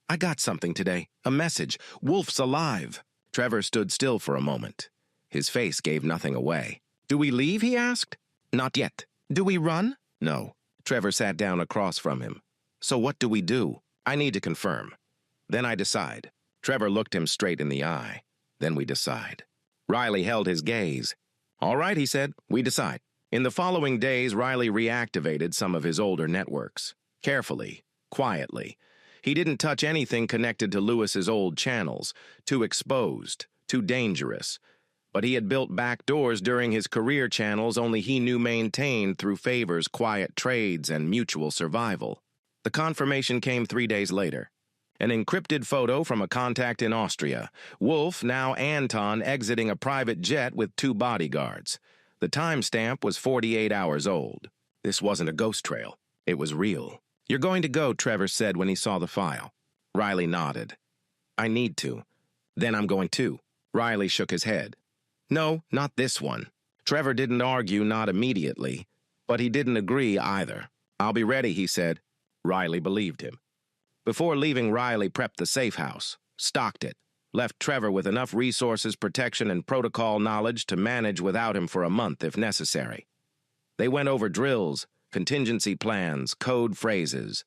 "I got something today. A message. Wolf's alive." Trevor stood still for a moment. His face gave nothing away. "Do we leave?" he asked. "Not yet." "Do we run?" "No." Trevor sat down across from him. "So what do we do?" "I need to confirm. Then I decide." Trevor looked him straight in the eye. "Then we decide." Riley held his gaze. "All right," he said. "We decide." In the following days, Riley reactivated some of his older networks. Carefully, quietly. He didn't touch anything connected to Lewis's old channels. Too exposed, too dangerous. But he had built back doors during his career channels only he knew maintained through favors, quiet trades, and mutual survival. The confirmation came 3 days later. An encrypted photo from a contact in Austria. Wolf, now Anton, exiting a private jet with 2 bodyguards. The timestamp was 48 hours old. This wasn't a ghost trail. It was real. "You're going to go," Trevor said when he saw the file. Riley nodded. "I need to." "Then I'm going too." Riley shook his head. "No, not this one." Trevor didn't argue, not immediately, but he didn't agree either. "I'll be ready," he said. Riley believed him. Before leaving, Riley prepped the safe house, stocked it, left Trevor with enough resources, protection, and protocol knowledge to manage without him for a month if necessary. They went over drills, contingency plans, code phrases.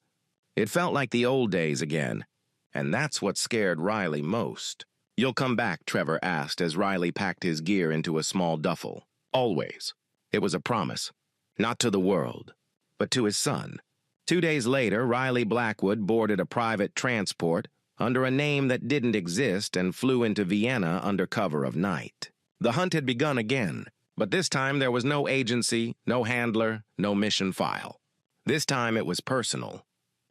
It felt like the old days again, and that's what scared Riley most. "You'll come back?" Trevor asked as Riley packed his gear into a small duffel. "Always." It was a promise. Not to the world, but to his son. 2 days later, Riley Blackwood boarded a private transport under a name that didn't exist and flew into Vienna under cover of night. The hunt had begun again, but this time there was no agency, no handler, no mission file. This time it was personal.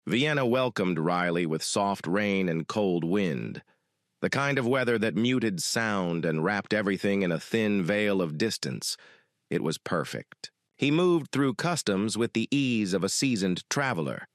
Vienna welcomed Riley with soft rain and cold wind. The kind of weather that muted sound and wrapped everything in a thin veil of distance. It was perfect. He moved through customs with the ease of a seasoned traveler.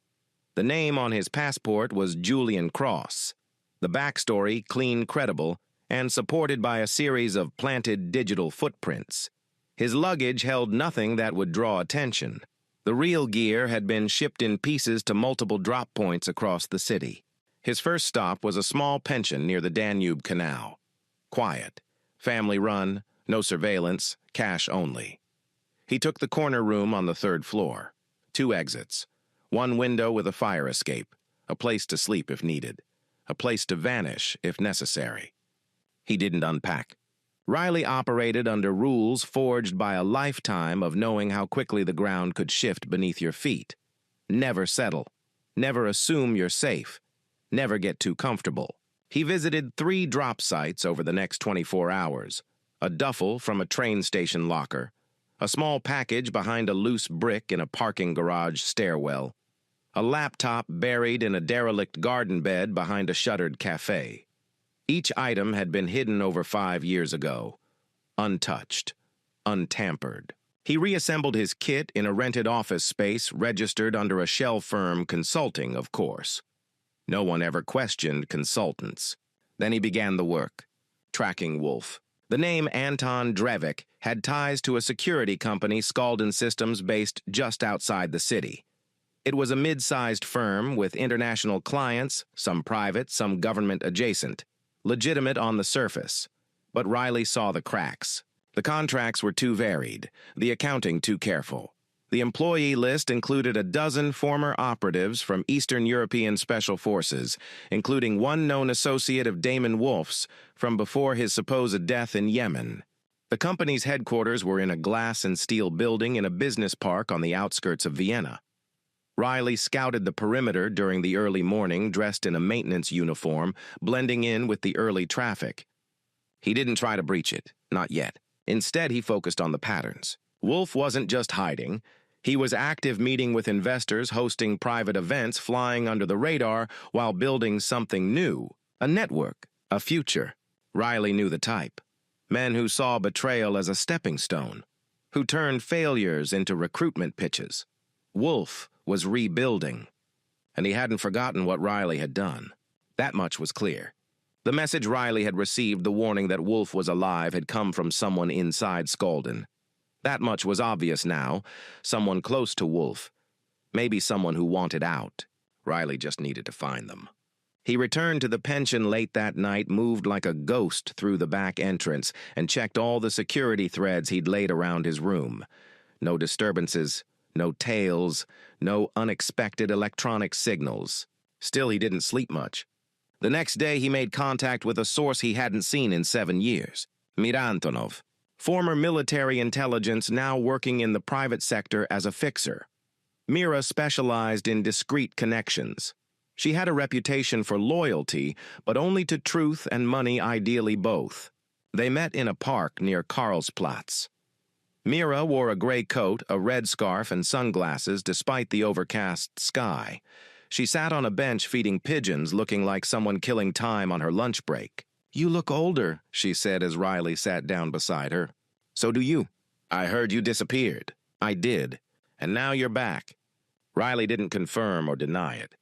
The name on his passport was Julian Cross. The backstory clean, credible, and supported by a series of planted digital footprints. His luggage held nothing that would draw attention. The real gear had been shipped in pieces to multiple drop points across the city. His first stop was a small pension near the Danube Canal. Quiet, family-run, no surveillance, cash only. He took the corner room on the 3rd floor. 2 exits. One window with a fire escape. A place to sleep if needed. A place to vanish if necessary. He didn't unpack. Riley operated under rules forged by a lifetime of knowing how quickly the ground could shift beneath your feet. Never settle. Never assume you're safe. Never get too comfortable. He visited 3 drop sites over the next 24 hours. A duffel from a train station locker. A small package behind a loose brick in a parking garage stairwell. A laptop buried in a derelict garden bed behind a shuttered cafe. Each item had been hidden over 5 years ago. Untouched. Untampered. He reassembled his kit in a rented office space registered under a shell firm Consulting, of course. No one ever questioned consultants. Then he began the work. Tracking Wolf. The name Anton Drevik had ties to a security company, Skalden Systems, based just outside the city. It was a mid-sized firm with international clients, some private, some government adjacent. Legitimate on the surface. But Riley saw the cracks. The contracts were too varied, the accounting too careful. The employee list included a dozen former operatives from Eastern European Special Forces, including one known associate of Damon Wolf's from before his supposed death in Yemen. The company's headquarters were in a glass and steel building in a business park on the outskirts of Vienna. Riley scouted the perimeter during the early morning, dressed in a maintenance uniform, blending in with the early traffic. He didn't try to breach it, not yet. Instead, he focused on the patterns. Wolf wasn't just hiding. He was active, meeting with investors, hosting private events, flying under the radar while building something new. A network, a future. Riley knew the type. Men who saw betrayal as a stepping stone, who turned failures into recruitment pitches. Wolf was rebuilding, and he hadn't forgotten what Riley had done. That much was clear. The message Riley had received, the warning that Wolf was alive, had come from someone inside Skalden. That much was obvious now. Someone close to Wolf. Maybe someone who wanted out. Riley just needed to find them. He returned to the pension late that night, moved like a ghost through the back entrance, and checked all the security threads he'd laid around his room. No disturbances, no tails, no unexpected electronic signals. Still, he didn't sleep much. The next day, he made contact with a source he hadn't seen in 7 years. Mirantonov, former military intelligence, now working in the private sector as a fixer. Mira specialized in discreet connections. She had a reputation for loyalty, but only to truth and money, ideally both. They met in a park near Karlsplatz. Mira wore a gray coat, a red scarf, and sunglasses despite the overcast sky. She sat on a bench feeding pigeons, looking like someone killing time on her lunch break. "You look older," she said as Riley sat down beside her. "So do you. I heard you disappeared." "I did. And now you're back." Riley didn't confirm or deny it.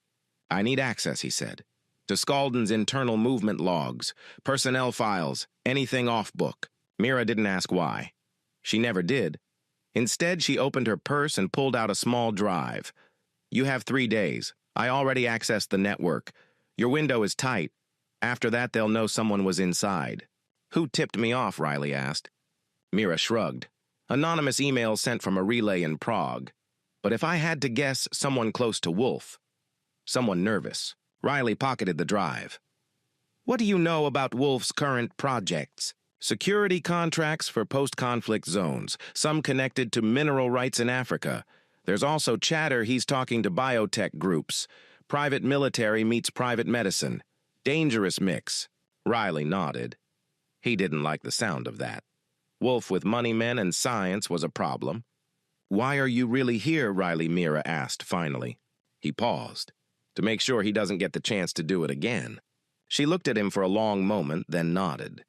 "I need access," he said, "to Skalden's internal movement logs, personnel files, anything off-book." Mira didn't ask why. She never did. Instead, she opened her purse and pulled out a small drive. "You have 3 days. I already accessed the network. Your window is tight. After that, they'll know someone was inside." "Who tipped me off?" Riley asked. Mira shrugged. "Anonymous email sent from a relay in Prague. But if I had to guess, someone close to Wolf. Someone nervous." Riley pocketed the drive. "What do you know about Wolf's current projects?" "Security contracts for post-conflict zones, some connected to mineral rights in Africa. There's also chatter he's talking to biotech groups. Private military meets private medicine. Dangerous mix." Riley nodded. He didn't like the sound of that. Wolf with money men and science was a problem. "Why are you really here?" Riley Mira asked finally. He paused, to make sure he doesn't get the chance to do it again. She looked at him for a long moment, then nodded.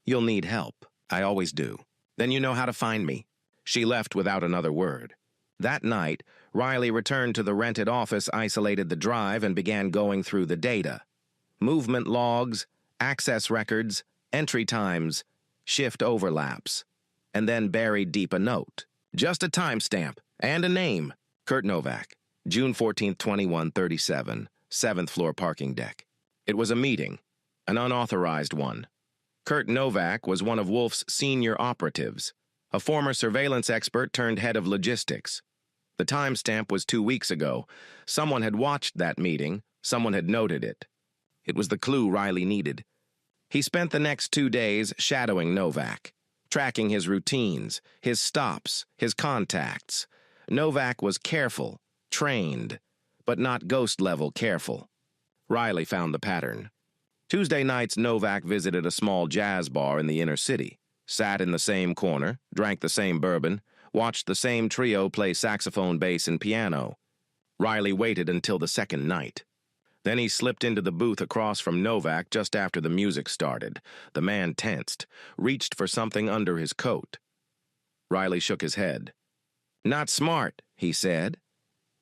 "You'll need help. I always do. Then you know how to find me." She left without another word. That night, Riley returned to the rented office, isolated the drive, and began going through the data. Movement logs, access records, entry times, shift overlaps, and then buried deep a note. Just a timestamp and a name. Kurt Novak, June 14, 2137, 7th floor parking deck. It was a meeting, an unauthorized one. Kurt Novak was one of Wolf's senior operatives, a former surveillance expert turned head of logistics. The timestamp was 2 weeks ago. Someone had watched that meeting. Someone had noted it. It was the clue Riley needed. He spent the next 2 days shadowing Novak, tracking his routines, his stops, his contacts. Novak was careful, trained, but not ghost-level careful. Riley found the pattern. Tuesday nights, Novak visited a small jazz bar in the inner city, sat in the same corner, drank the same bourbon, watched the same trio play saxophone, bass, and piano. Riley waited until the second night. Then he slipped into the booth across from Novak just after the music started. The man tensed, reached for something under his coat. Riley shook his head. "Not smart," he said.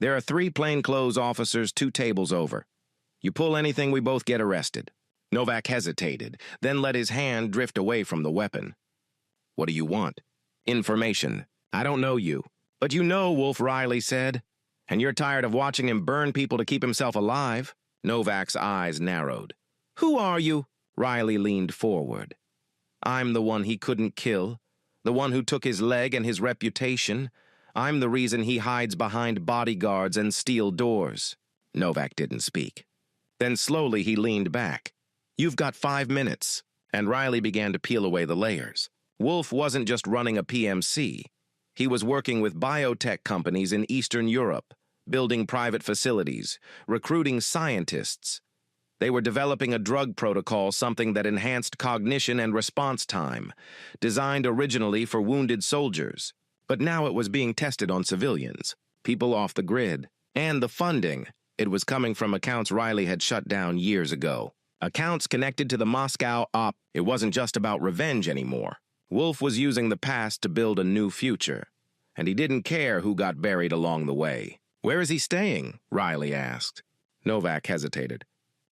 "There are 3 plainclothes officers 2 tables over. You pull anything, we both get arrested." Novak hesitated, then let his hand drift away from the weapon. "What do you want?" "Information. I don't know you." "But you know," Wolf, Riley said. "And you're tired of watching him burn people to keep himself alive." Novak's eyes narrowed. "Who are you?" Riley leaned forward. "I'm the one he couldn't kill, the one who took his leg and his reputation. I'm the reason he hides behind bodyguards and steel doors." Novak didn't speak. Then slowly he leaned back. "You've got 5 minutes." And Riley began to peel away the layers. Wolf wasn't just running a PMC. He was working with biotech companies in Eastern Europe, building private facilities, recruiting scientists. They were developing a drug protocol, something that enhanced cognition and response time, designed originally for wounded soldiers. But now it was being tested on civilians, people off the grid. And the funding, it was coming from accounts Riley had shut down years ago. Accounts connected to the Moscow op. It wasn't just about revenge anymore. Wolf was using the past to build a new future, and he didn't care who got buried along the way. "Where is he staying?" Riley asked. Novak hesitated.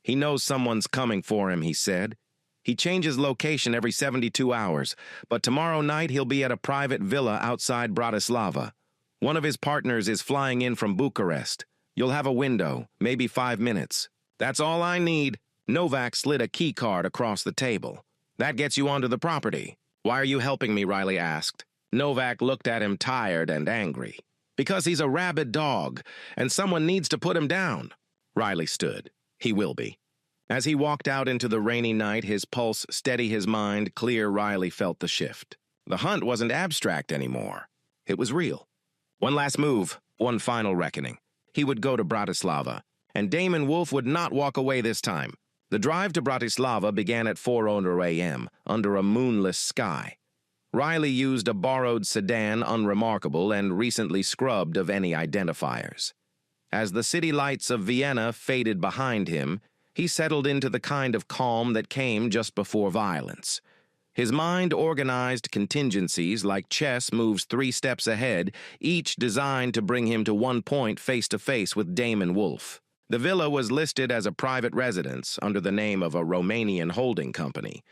"He knows someone's coming for him," he said. "He changes location every 72 hours, but tomorrow night he'll be at a private villa outside Bratislava. One of his partners is flying in from Bucharest. You'll have a window, maybe 5 minutes. That's all I need." Novak slid a key card across the table. "That gets you onto the property." "Why are you helping me?" Riley asked. Novak looked at him, tired and angry. "Because he's a rabid dog, and someone needs to put him down." Riley stood. "He will be." As he walked out into the rainy night, his pulse steady, his mind clear, Riley felt the shift. The hunt wasn't abstract anymore. It was real. One last move, one final reckoning. He would go to Bratislava, and Damon Wolf would not walk away this time. The drive to Bratislava began at 4:00 a.m., under a moonless sky. Riley used a borrowed sedan, unremarkable and recently scrubbed of any identifiers. As the city lights of Vienna faded behind him, he settled into the kind of calm that came just before violence. His mind organized contingencies like chess moves 3 steps ahead, each designed to bring him to one point face-to-face with Damon Wolf. The villa was listed as a private residence under the name of a Romanian holding company.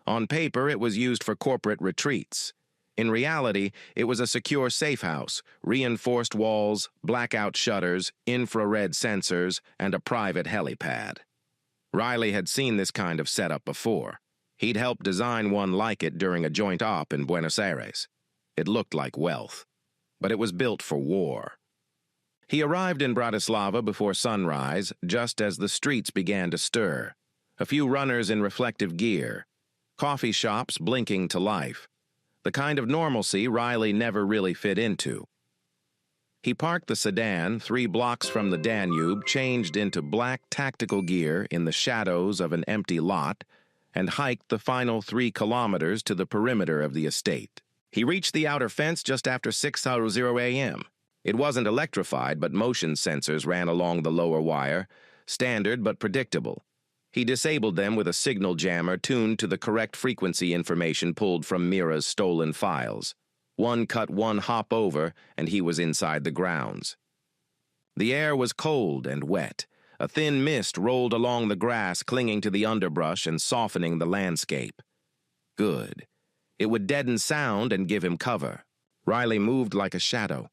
On paper, it was used for corporate retreats. In reality, it was a secure safe house, reinforced walls, blackout shutters, infrared sensors, and a private helipad. Riley had seen this kind of setup before. He'd helped design one like it during a joint op in Buenos Aires. It looked like wealth, but it was built for war. He arrived in Bratislava before sunrise, just as the streets began to stir. A few runners in reflective gear, coffee shops blinking to life. The kind of normalcy Riley never really fit into. He parked the sedan 3 blocks from the Danube, changed into black tactical gear in the shadows of an empty lot, and hiked the final 3 kilometers to the perimeter of the estate. He reached the outer fence just after 6:00 a.m. It wasn't electrified, but motion sensors ran along the lower wire, standard but predictable. He disabled them with a signal jammer tuned to the correct frequency information pulled from Mira's stolen files. One cut one hop over, and he was inside the grounds. The air was cold and wet. A thin mist rolled along the grass, clinging to the underbrush and softening the landscape. Good. It would deaden sound and give him cover. Riley moved like a shadow.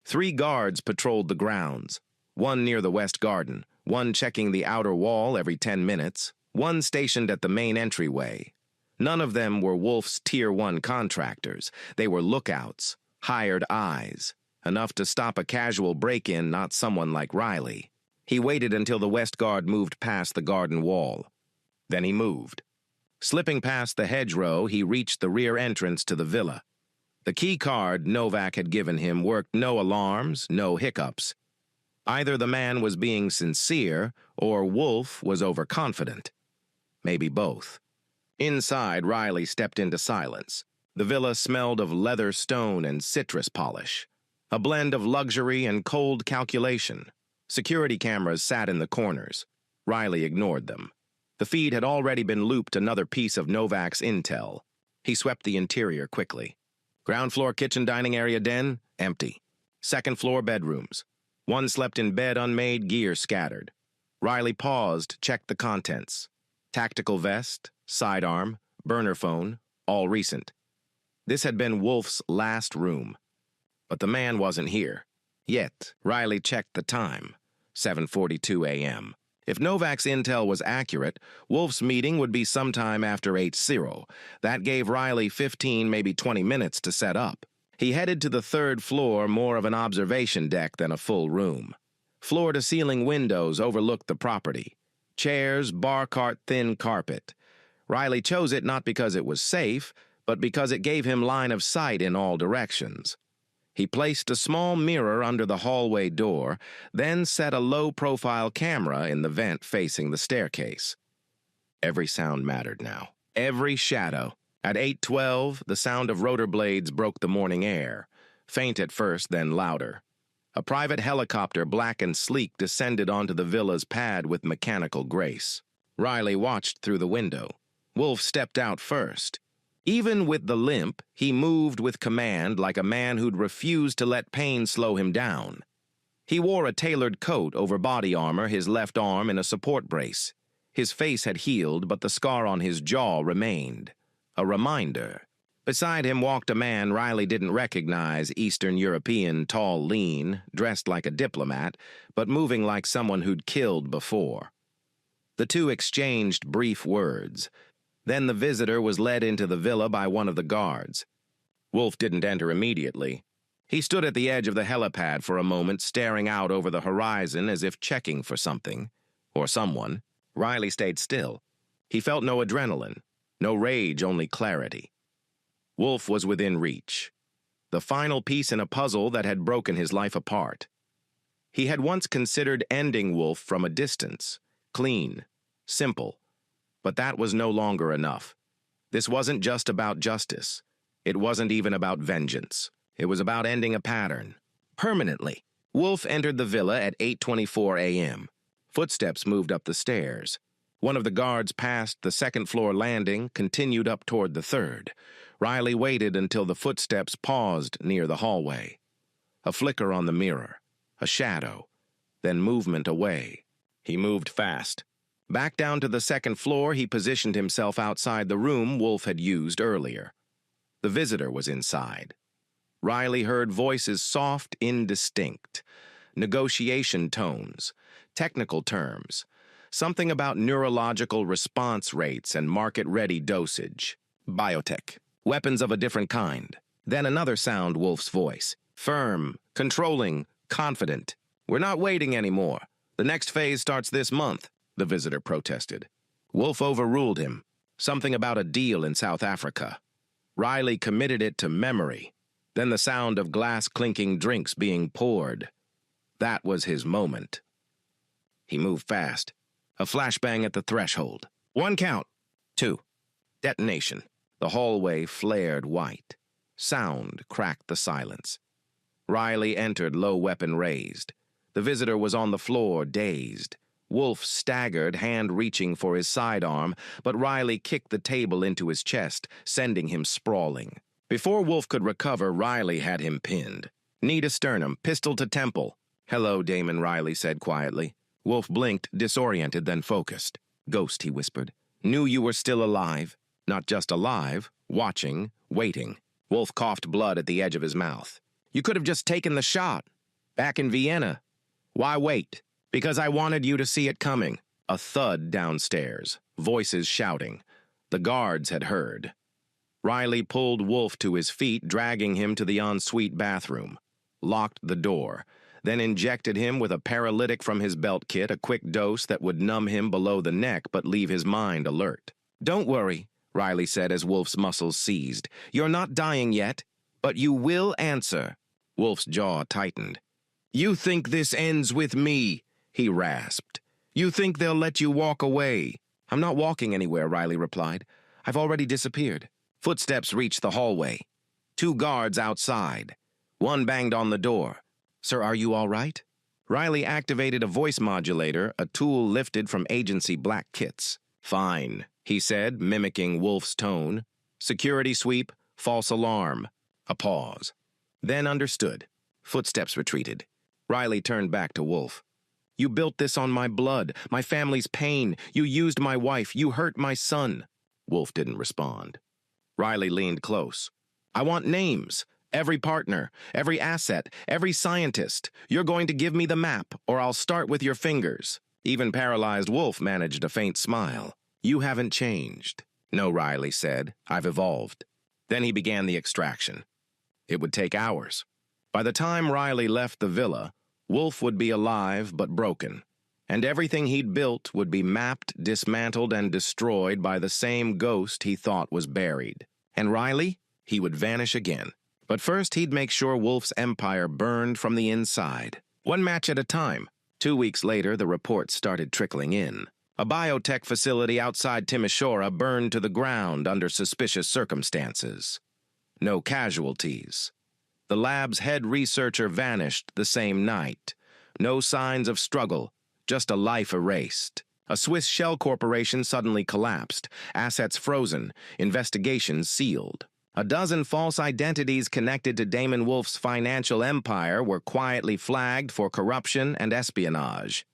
3 guards patrolled the grounds. One near the west garden, one checking the outer wall every 10 minutes, one stationed at the main entryway. None of them were Wolf's Tier 1 contractors. They were lookouts, hired eyes, enough to stop a casual break-in, not someone like Riley. He waited until the west guard moved past the garden wall. Then he moved. Slipping past the hedgerow, he reached the rear entrance to the villa. The key card Novak had given him worked no alarms, no hiccups. Either the man was being sincere, or Wolf was overconfident. Maybe both. Inside, Riley stepped into silence. The villa smelled of leather stone and citrus polish, a blend of luxury and cold calculation. Security cameras sat in the corners. Riley ignored them. The feed had already been looped another piece of Novak's intel. He swept the interior quickly. Ground floor kitchen dining area den, empty. Second floor bedrooms. One slept in bed, unmade, gear scattered. Riley paused, checked the contents. Tactical vest, sidearm, burner phone, all recent. This had been Wolf's last room. But the man wasn't here. Yet, Riley checked the time. 7:42 a.m. If Novak's intel was accurate, Wolf's meeting would be sometime after 8:0. That gave Riley 15, maybe 20 minutes to set up. He headed to the 3rd floor, more of an observation deck than a full room. Floor-to-ceiling windows overlooked the property. Chairs, bar cart, thin carpet. Riley chose it not because it was safe, but because it gave him line of sight in all directions. He placed a small mirror under the hallway door, then set a low-profile camera in the vent facing the staircase. Every sound mattered now. Every shadow. At 8:12, the sound of rotor blades broke the morning air. Faint at first, then louder. A private helicopter, black and sleek, descended onto the villa's pad with mechanical grace. Riley watched through the window. Wolf stepped out first. Even with the limp, he moved with command like a man who'd refused to let pain slow him down. He wore a tailored coat over body armor, his left arm in a support brace. His face had healed, but the scar on his jaw remained. A reminder. Beside him walked a man Riley didn't recognize, Eastern European, tall, lean, dressed like a diplomat, but moving like someone who'd killed before. The two exchanged brief words. Then the visitor was led into the villa by one of the guards. Wolf didn't enter immediately. He stood at the edge of the helipad for a moment, staring out over the horizon as if checking for something, or someone. Riley stayed still. He felt no adrenaline, no rage, only clarity. Wolf was within reach, the final piece in a puzzle that had broken his life apart. He had once considered ending Wolf from a distance, clean, simple. But that was no longer enough. This wasn't just about justice. It wasn't even about vengeance. It was about ending a pattern. Permanently. Wolf entered the villa at 8:24 a.m. Footsteps moved up the stairs. One of the guards passed the 2nd floor landing, continued up toward the 3rd. Riley waited until the footsteps paused near the hallway. A flicker on the mirror. A shadow. Then movement away. He moved fast. Back down to the 2nd floor, he positioned himself outside the room Wolf had used earlier. The visitor was inside. Riley heard voices soft, indistinct. Negotiation tones. Technical terms. Something about neurological response rates and market-ready dosage. Biotech. Weapons of a different kind. Then another sound, Wolf's voice. Firm, controlling, confident. "We're not waiting anymore. The next phase starts this month," the visitor protested. Wolf overruled him. Something about a deal in South Africa. Riley committed it to memory. Then the sound of glass-clinking drinks being poured. That was his moment. He moved fast. A flashbang at the threshold. 1 count. 2. Detonation. The hallway flared white. Sound cracked the silence. Riley entered, low weapon raised. The visitor was on the floor, dazed. Wolf staggered, hand reaching for his sidearm, but Riley kicked the table into his chest, sending him sprawling. Before Wolf could recover, Riley had him pinned. Knee to sternum, pistol to temple. "Hello, Damon," Riley said quietly. Wolf blinked, disoriented, then focused. "Ghost," he whispered. "Knew you were still alive. Not just alive, watching, waiting." Wolf coughed blood at the edge of his mouth. "You could have just taken the shot. Back in Vienna. Why wait?" "Because I wanted you to see it coming." A thud downstairs, voices shouting. The guards had heard. Riley pulled Wolf to his feet, dragging him to the ensuite bathroom. Locked the door, then injected him with a paralytic from his belt kit, a quick dose that would numb him below the neck but leave his mind alert. "Don't worry," Riley said as Wolf's muscles seized. "You're not dying yet, but you will answer." Wolf's jaw tightened. "You think this ends with me?" he rasped. "You think they'll let you walk away?" "I'm not walking anywhere," Riley replied. "I've already disappeared." Footsteps reached the hallway. 2 guards outside. One banged on the door. "Sir, are you all right?" Riley activated a voice modulator, a tool lifted from agency black kits. "Fine," he said, mimicking Wolf's tone. "Security sweep, false alarm." A pause. Then understood. Footsteps retreated. Riley turned back to Wolf. "You built this on my blood, my family's pain. You used my wife. You hurt my son." Wolf didn't respond. Riley leaned close. "I want names. Every partner, every asset, every scientist. You're going to give me the map, or I'll start with your fingers." Even paralyzed Wolf managed a faint smile. "You haven't changed." "No," Riley said. "I've evolved." Then he began the extraction. It would take hours. By the time Riley left the villa, Wolf would be alive but broken, and everything he'd built would be mapped, dismantled, and destroyed by the same ghost he thought was buried. And Riley? He would vanish again. But first he'd make sure Wolf's empire burned from the inside. One match at a time. 2 weeks later, the reports started trickling in. A biotech facility outside Timisoara burned to the ground under suspicious circumstances. No casualties. The lab's head researcher vanished the same night. No signs of struggle, just a life erased. A Swiss shell corporation suddenly collapsed, assets frozen, investigations sealed. A dozen false identities connected to Damon Wolf's financial empire were quietly flagged for corruption and espionage.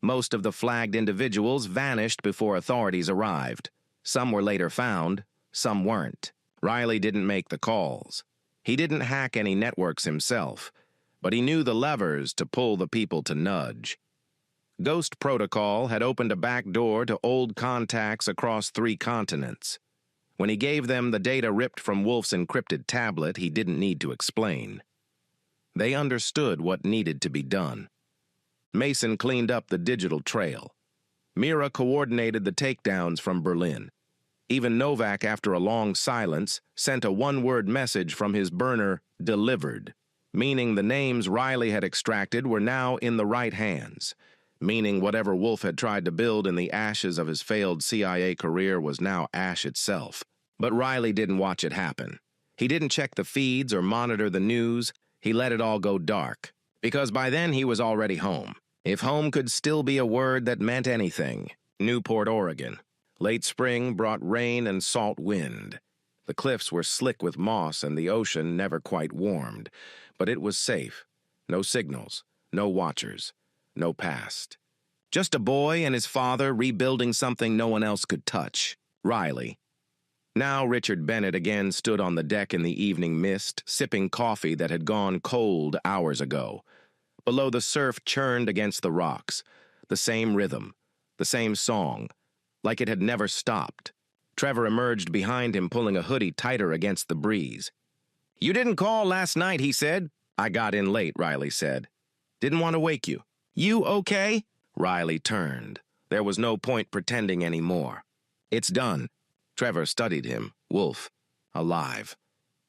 Most of the flagged individuals vanished before authorities arrived. Some were later found, some weren't. Riley didn't make the calls. He didn't hack any networks himself, but he knew the levers to pull the people to nudge. Ghost Protocol had opened a back door to old contacts across 3 continents. When he gave them the data ripped from Wolf's encrypted tablet, he didn't need to explain. They understood what needed to be done. Mason cleaned up the digital trail. Mira coordinated the takedowns from Berlin. Even Novak, after a long silence, sent a one-word message from his burner, "delivered," meaning the names Riley had extracted were now in the right hands, meaning whatever Wolf had tried to build in the ashes of his failed CIA career was now ash itself. But Riley didn't watch it happen. He didn't check the feeds or monitor the news. He let it all go dark, because by then he was already home. If home could still be a word that meant anything. Newport, Oregon. Late spring brought rain and salt wind. The cliffs were slick with moss and the ocean never quite warmed, but it was safe. No signals, no watchers, no past. Just a boy and his father rebuilding something no one else could touch. Riley. Now Richard Bennett again stood on the deck in the evening mist, sipping coffee that had gone cold hours ago. Below, the surf churned against the rocks. The same rhythm, the same song, like it had never stopped. Trevor emerged behind him, pulling a hoodie tighter against the breeze. "You didn't call last night," he said. "I got in late," Riley said. "Didn't want to wake you." "You okay?" Riley turned. There was no point pretending anymore. "It's done." Trevor studied him. Wolf. Alive.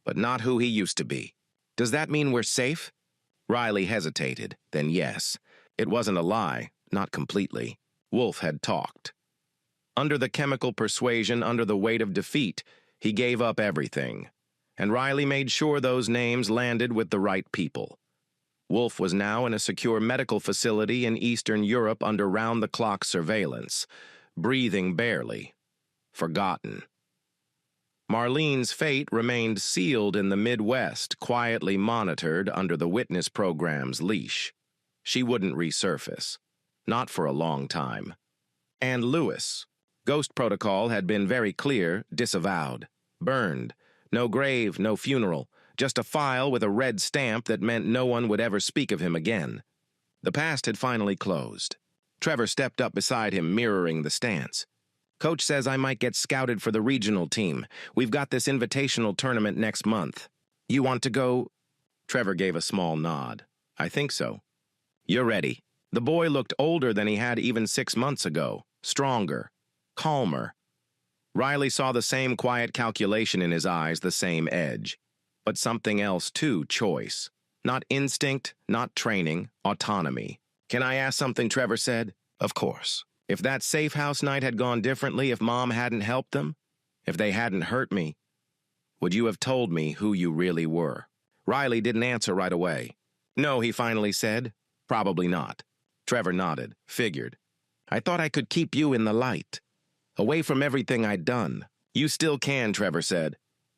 But not who he used to be. "Does that mean we're safe?" Riley hesitated. Then yes. It wasn't a lie. Not completely. Wolf had talked. Under the chemical persuasion, under the weight of defeat, he gave up everything. And Riley made sure those names landed with the right people. Wolf was now in a secure medical facility in Eastern Europe under round-the-clock surveillance, breathing barely. Forgotten. Marlene's fate remained sealed in the Midwest, quietly monitored under the witness program's leash. She wouldn't resurface. Not for a long time. And Lewis. Ghost Protocol had been very clear, disavowed. Burned. No grave, no funeral. Just a file with a red stamp that meant no one would ever speak of him again. The past had finally closed. Trevor stepped up beside him, mirroring the stance. Coach says I might get scouted for the regional team. We've got this invitational tournament next month. You want to go? Trevor gave a small nod. I think so. You're ready. The boy looked older than he had even 6 months ago. Stronger. Calmer. Riley saw the same quiet calculation in his eyes, the same edge. But something else too, choice. Not instinct, not training, autonomy. Can I ask something, Trevor said? Of course. If that safe house night had gone differently, if Mom hadn't helped them, if they hadn't hurt me, would you have told me who you really were? Riley didn't answer right away. No, he finally said. Probably not. Trevor nodded, figured. I thought I could keep you in the light. Away from everything I'd done. You still can, Trevor said.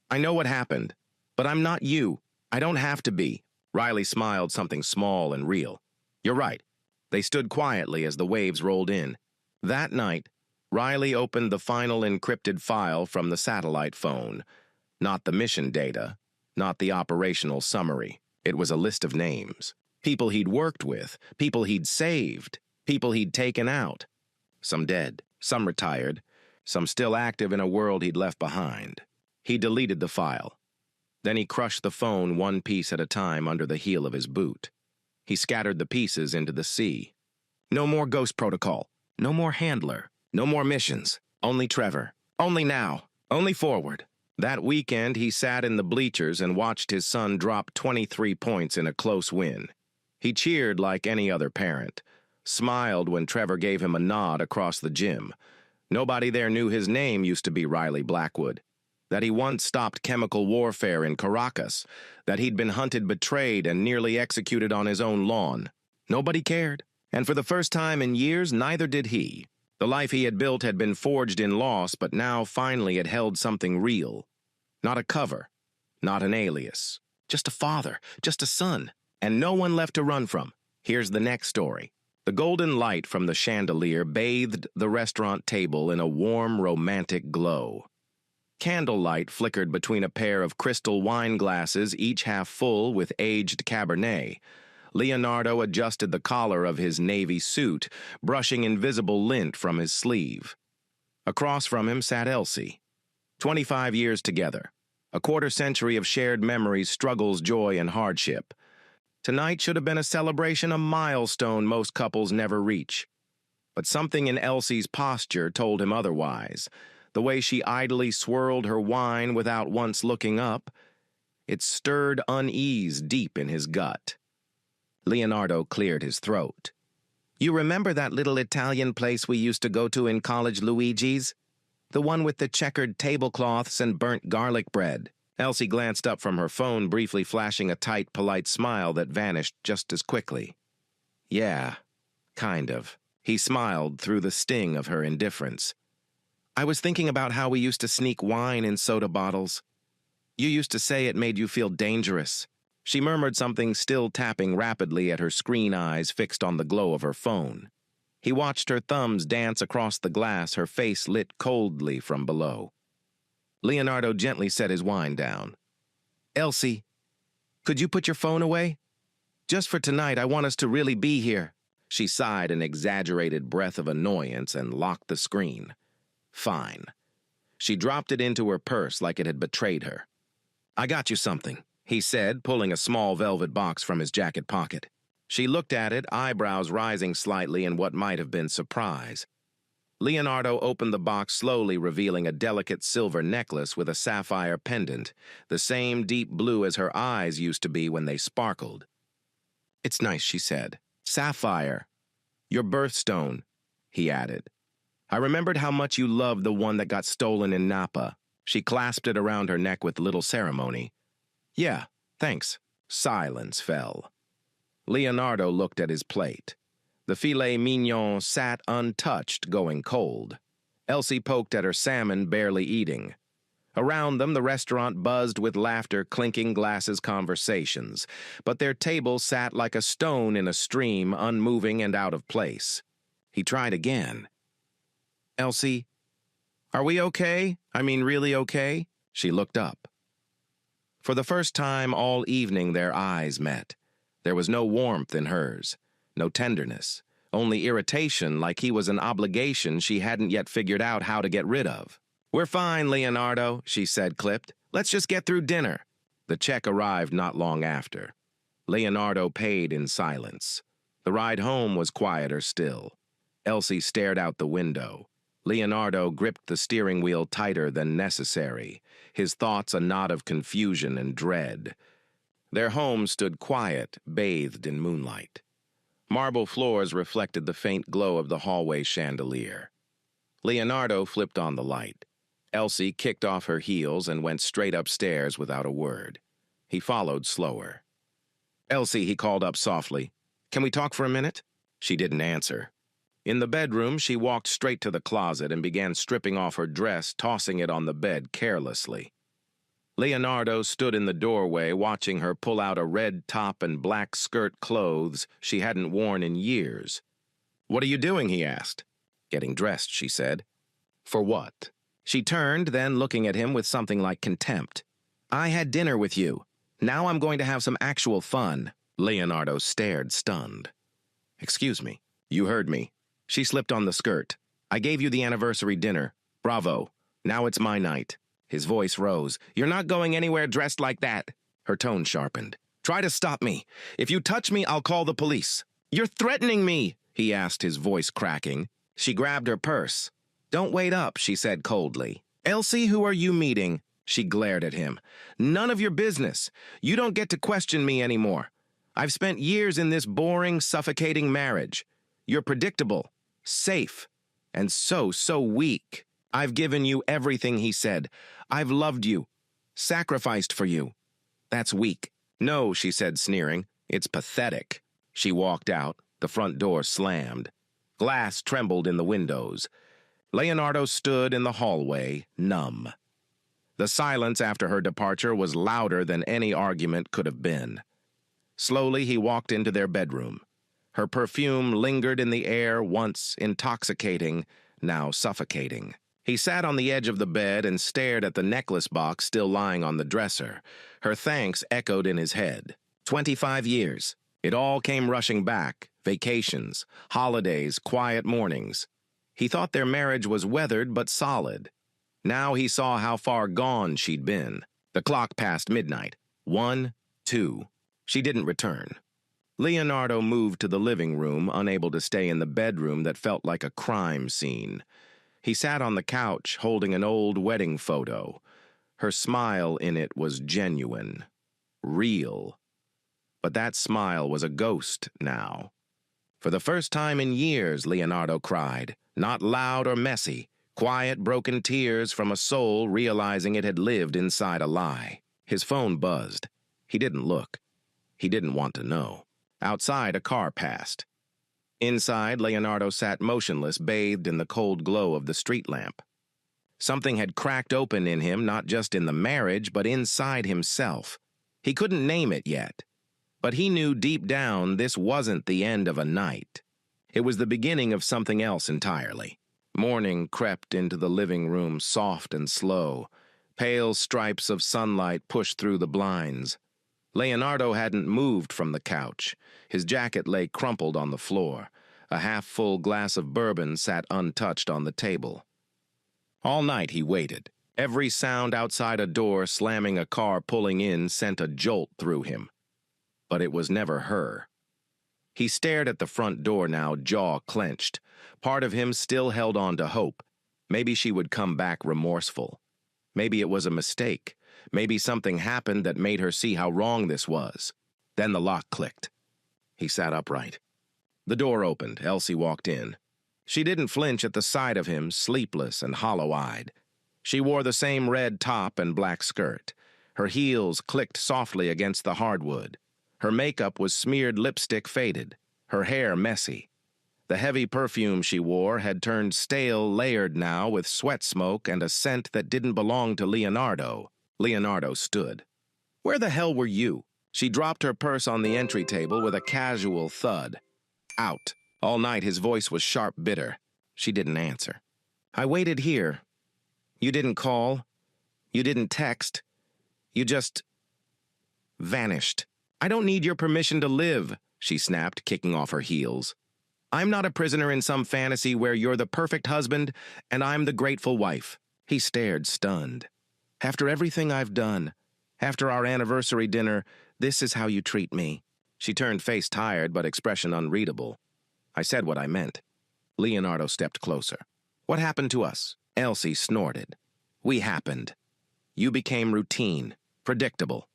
I know what happened, but I'm not you. I don't have to be. Riley smiled, something small and real. You're right. They stood quietly as the waves rolled in. That night, Riley opened the final encrypted file from the satellite phone. Not the mission data, not the operational summary. It was a list of names. People he'd worked with, people he'd saved, people he'd taken out. Some dead, some retired, some still active in a world he'd left behind. He deleted the file. Then he crushed the phone one piece at a time under the heel of his boot. He scattered the pieces into the sea. No more Ghost Protocol. No more Handler. No more missions. Only Trevor. Only now. Only forward. That weekend, he sat in the bleachers and watched his son drop 23 points in a close win. He cheered like any other parent. Smiled when Trevor gave him a nod across the gym. Nobody there knew his name used to be Riley Blackwood. That he once stopped chemical warfare in Caracas. That he'd been hunted, betrayed, and nearly executed on his own lawn. Nobody cared. And for the first time in years, neither did he. The life he had built had been forged in loss, but now finally it held something real. Not a cover. Not an alias. Just a father. Just a son. And no one left to run from. Here's the next story. The golden light from the chandelier bathed the restaurant table in a warm, romantic glow. Candlelight flickered between a pair of crystal wine glasses, each half full with aged Cabernet. Leonardo adjusted the collar of his navy suit, brushing invisible lint from his sleeve. Across from him sat Elsie. 25 years together. A quarter-century of shared memories, struggles, joy, and hardship. Tonight should have been a celebration, a milestone most couples never reach. But something in Elsie's posture told him otherwise. The way she idly swirled her wine without once looking up, it stirred unease deep in his gut. Leonardo cleared his throat. You remember that little Italian place we used to go to in college, Luigi's? The one with the checkered tablecloths and burnt garlic bread. Elsie glanced up from her phone, briefly flashing a tight, polite smile that vanished just as quickly. Yeah, kind of. He smiled through the sting of her indifference. I was thinking about how we used to sneak wine in soda bottles. You used to say it made you feel dangerous. She murmured something, still tapping rapidly at her screen eyes fixed on the glow of her phone. He watched her thumbs dance across the glass, her face lit coldly from below. Leonardo gently set his wine down. Elsie, could you put your phone away? Just for tonight, I want us to really be here. She sighed an exaggerated breath of annoyance and locked the screen. Fine. She dropped it into her purse like it had betrayed her. I got you something, he said, pulling a small velvet box from his jacket pocket. She looked at it, eyebrows rising slightly in what might have been surprise. Leonardo opened the box slowly, revealing a delicate silver necklace with a sapphire pendant, the same deep blue as her eyes used to be when they sparkled. It's nice, she said. Sapphire. Your birthstone, he added. I remembered how much you loved the one that got stolen in Napa. She clasped it around her neck with little ceremony. Yeah, thanks. Silence fell. Leonardo looked at his plate. The filet mignon sat untouched, going cold. Elsie poked at her salmon, barely eating. Around them, the restaurant buzzed with laughter, clinking glasses, conversations, but their table sat like a stone in a stream, unmoving and out of place. He tried again. "Elsie, are we okay? I mean, really okay?" She looked up. For the first time all evening, their eyes met. There was no warmth in hers, no tenderness, only irritation, like he was an obligation she hadn't yet figured out how to get rid of. "We're fine, Leonardo," she said, clipped. "Let's just get through dinner." The check arrived not long after. Leonardo paid in silence. The ride home was quieter still. Elsie stared out the window. Leonardo gripped the steering wheel tighter than necessary, his thoughts a knot of confusion and dread. Their home stood quiet, bathed in moonlight. Marble floors reflected the faint glow of the hallway chandelier. Leonardo flipped on the light. Elsie kicked off her heels and went straight upstairs without a word. He followed slower. "Elsie," he called up softly, "can we talk for a minute?" She didn't answer. In the bedroom, she walked straight to the closet and began stripping off her dress, tossing it on the bed carelessly. Leonardo stood in the doorway, watching her pull out a red top and black skirt, clothes she hadn't worn in years. "What are you doing?" he asked. "Getting dressed," she said. "For what?" She turned, then looking at him with something like contempt. "I had dinner with you. Now I'm going to have some actual fun." Leonardo stared, stunned. "Excuse me. You heard me." She slipped on the skirt. "I gave you the anniversary dinner. Bravo. Now it's my night." His voice rose. "You're not going anywhere dressed like that." Her tone sharpened. "Try to stop me. If you touch me, I'll call the police." "You're threatening me," he asked, his voice cracking. She grabbed her purse. "Don't wait up," she said coldly. "Elsie, who are you meeting?" She glared at him. "None of your business. You don't get to question me anymore. I've spent years in this boring, suffocating marriage. You're predictable, safe, and so weak. I've given you everything," he said. "I've loved you, sacrificed for you. That's weak." "No," she said, sneering. "It's pathetic." She walked out. The front door slammed. Glass trembled in the windows. Leonardo stood in the hallway, numb. The silence after her departure was louder than any argument could have been. Slowly, he walked into their bedroom. Her perfume lingered in the air, once intoxicating, now suffocating. He sat on the edge of the bed and stared at the necklace box still lying on the dresser. Her thanks echoed in his head. 25 years. It all came rushing back. Vacations, holidays, quiet mornings. He thought their marriage was weathered but solid. Now he saw how far gone she'd been. The clock passed midnight. 1, 2. She didn't return. Leonardo moved to the living room, unable to stay in the bedroom that felt like a crime scene. He sat on the couch, holding an old wedding photo. Her smile in it was genuine, real. But that smile was a ghost now. For the first time in years, Leonardo cried, not loud or messy, quiet, broken tears from a soul realizing it had lived inside a lie. His phone buzzed. He didn't look. He didn't want to know. Outside, a car passed. Inside, Leonardo sat motionless, bathed in the cold glow of the street lamp. Something had cracked open in him, not just in the marriage, but inside himself. He couldn't name it yet. But he knew deep down this wasn't the end of a night. It was the beginning of something else entirely. Morning crept into the living room, soft and slow. Pale stripes of sunlight pushed through the blinds. Leonardo hadn't moved from the couch. His jacket lay crumpled on the floor. A half-full glass of bourbon sat untouched on the table. All night he waited. Every sound outside a door, slamming a car pulling in, sent a jolt through him. But it was never her. He stared at the front door now, jaw clenched. Part of him still held on to hope. Maybe she would come back remorseful. Maybe it was a mistake. Maybe something happened that made her see how wrong this was. Then the lock clicked. He sat upright. The door opened. Elsie walked in. She didn't flinch at the sight of him, sleepless and hollow-eyed. She wore the same red top and black skirt. Her heels clicked softly against the hardwood. Her makeup was smeared lipstick faded, her hair messy. The heavy perfume she wore had turned stale, layered now with sweat smoke and a scent that didn't belong to Leonardo. Leonardo stood. "Where the hell were you?" She dropped her purse on the entry table with a casual thud. "Out." All night his voice was sharp, bitter. She didn't answer. "I waited here. You didn't call. You didn't text. You just vanished. I don't need your permission to live," she snapped, kicking off her heels. "I'm not a prisoner in some fantasy where you're the perfect husband and I'm the grateful wife." He stared, stunned. "After everything I've done, after our anniversary dinner, this is how you treat me." She turned, face tired but expression unreadable. "I said what I meant." Leonardo stepped closer. "What happened to us?" Elsie snorted. "We happened. You became routine, predictable.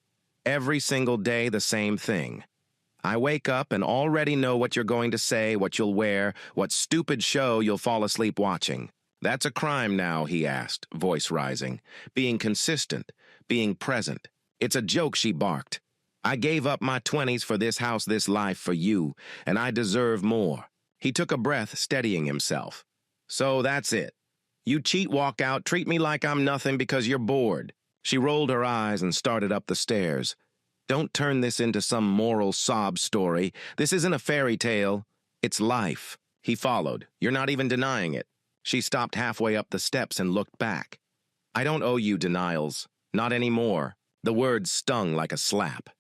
Every single day the same thing. I wake up and already know what you're going to say, what you'll wear, what stupid show you'll fall asleep watching." "That's a crime now," he asked, voice rising. "Being consistent, being present. It's a joke," she barked. "I gave up my 20s for this house, this life, for you, and I deserve more." He took a breath, steadying himself. "So that's it. You cheat, walk out, treat me like I'm nothing because you're bored." She rolled her eyes and started up the stairs. "Don't turn this into some moral sob story. This isn't a fairy tale. It's life." He followed. "You're not even denying it." She stopped halfway up the steps and looked back. "I don't owe you denials. Not anymore." The words stung like a slap.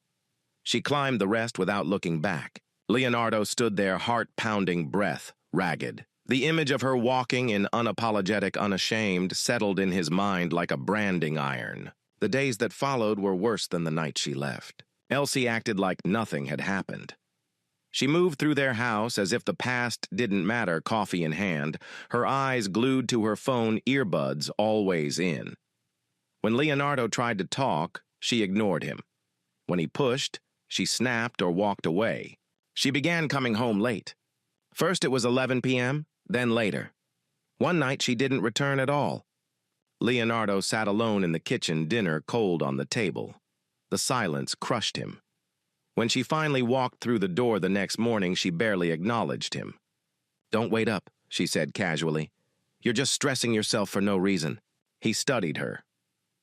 She climbed the rest without looking back. Leonardo stood there, heart-pounding, breath ragged. The image of her walking in unapologetic, unashamed settled in his mind like a branding iron. The days that followed were worse than the night she left. Elsie acted like nothing had happened. She moved through their house as if the past didn't matter, coffee in hand, her eyes glued to her phone, earbuds always in. When Leonardo tried to talk, she ignored him. When he pushed, she snapped or walked away. She began coming home late. First it was 11 p.m., then later. One night she didn't return at all. Leonardo sat alone in the kitchen, dinner cold on the table. The silence crushed him. When she finally walked through the door the next morning, she barely acknowledged him. "Don't wait up," she said casually. "You're just stressing yourself for no reason." He studied her.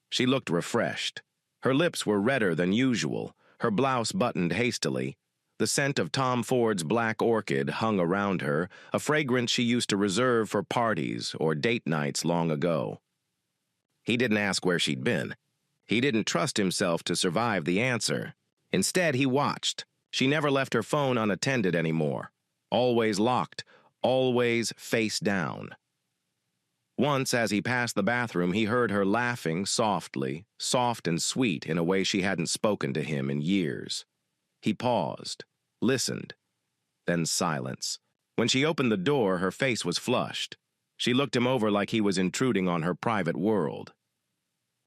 She looked refreshed. Her lips were redder than usual, her blouse buttoned hastily. The scent of Tom Ford's Black Orchid hung around her, a fragrance she used to reserve for parties or date nights long ago. He didn't ask where she'd been. He didn't trust himself to survive the answer. Instead, he watched. She never left her phone unattended anymore. Always locked, always face down. Once, as he passed the bathroom, he heard her laughing softly, soft and sweet in a way she hadn't spoken to him in years. He paused, listened, then silence. When she opened the door, her face was flushed. She looked him over like he was intruding on her private world.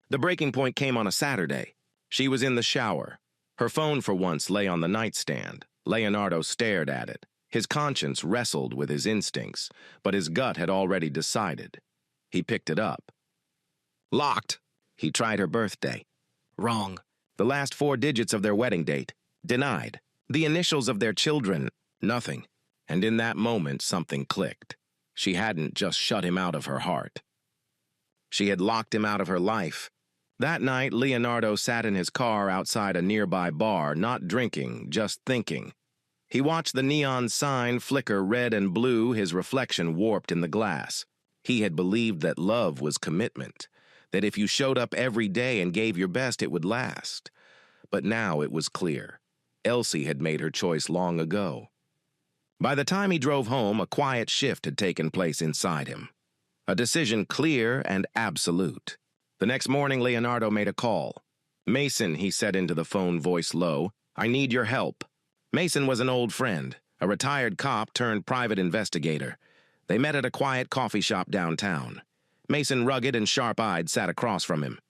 The breaking point came on a Saturday. She was in the shower. Her phone for once lay on the nightstand. Leonardo stared at it. His conscience wrestled with his instincts, but his gut had already decided. He picked it up. Locked. He tried her birthday. Wrong. The last 4 digits of their wedding date. Denied. The initials of their children. Nothing. And in that moment, something clicked. She hadn't just shut him out of her heart. She had locked him out of her life. That night, Leonardo sat in his car outside a nearby bar, not drinking, just thinking. He watched the neon sign flicker red and blue, his reflection warped in the glass. He had believed that love was commitment, that if you showed up every day and gave your best, it would last. But now it was clear. Elsie had made her choice long ago. By the time he drove home, a quiet shift had taken place inside him. A decision clear and absolute. The next morning, Leonardo made a call. "Mason," he said into the phone, voice low, "I need your help." Mason was an old friend, a retired cop turned private investigator. They met at a quiet coffee shop downtown. Mason, rugged and sharp-eyed, sat across from him.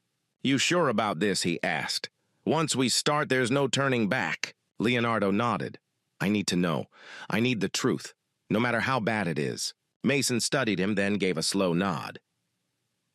"You sure about this?" he asked. "Once we start, there's no turning back." Leonardo nodded. "I need to know. I need the truth, no matter how bad it is." Mason studied him, then gave a slow nod.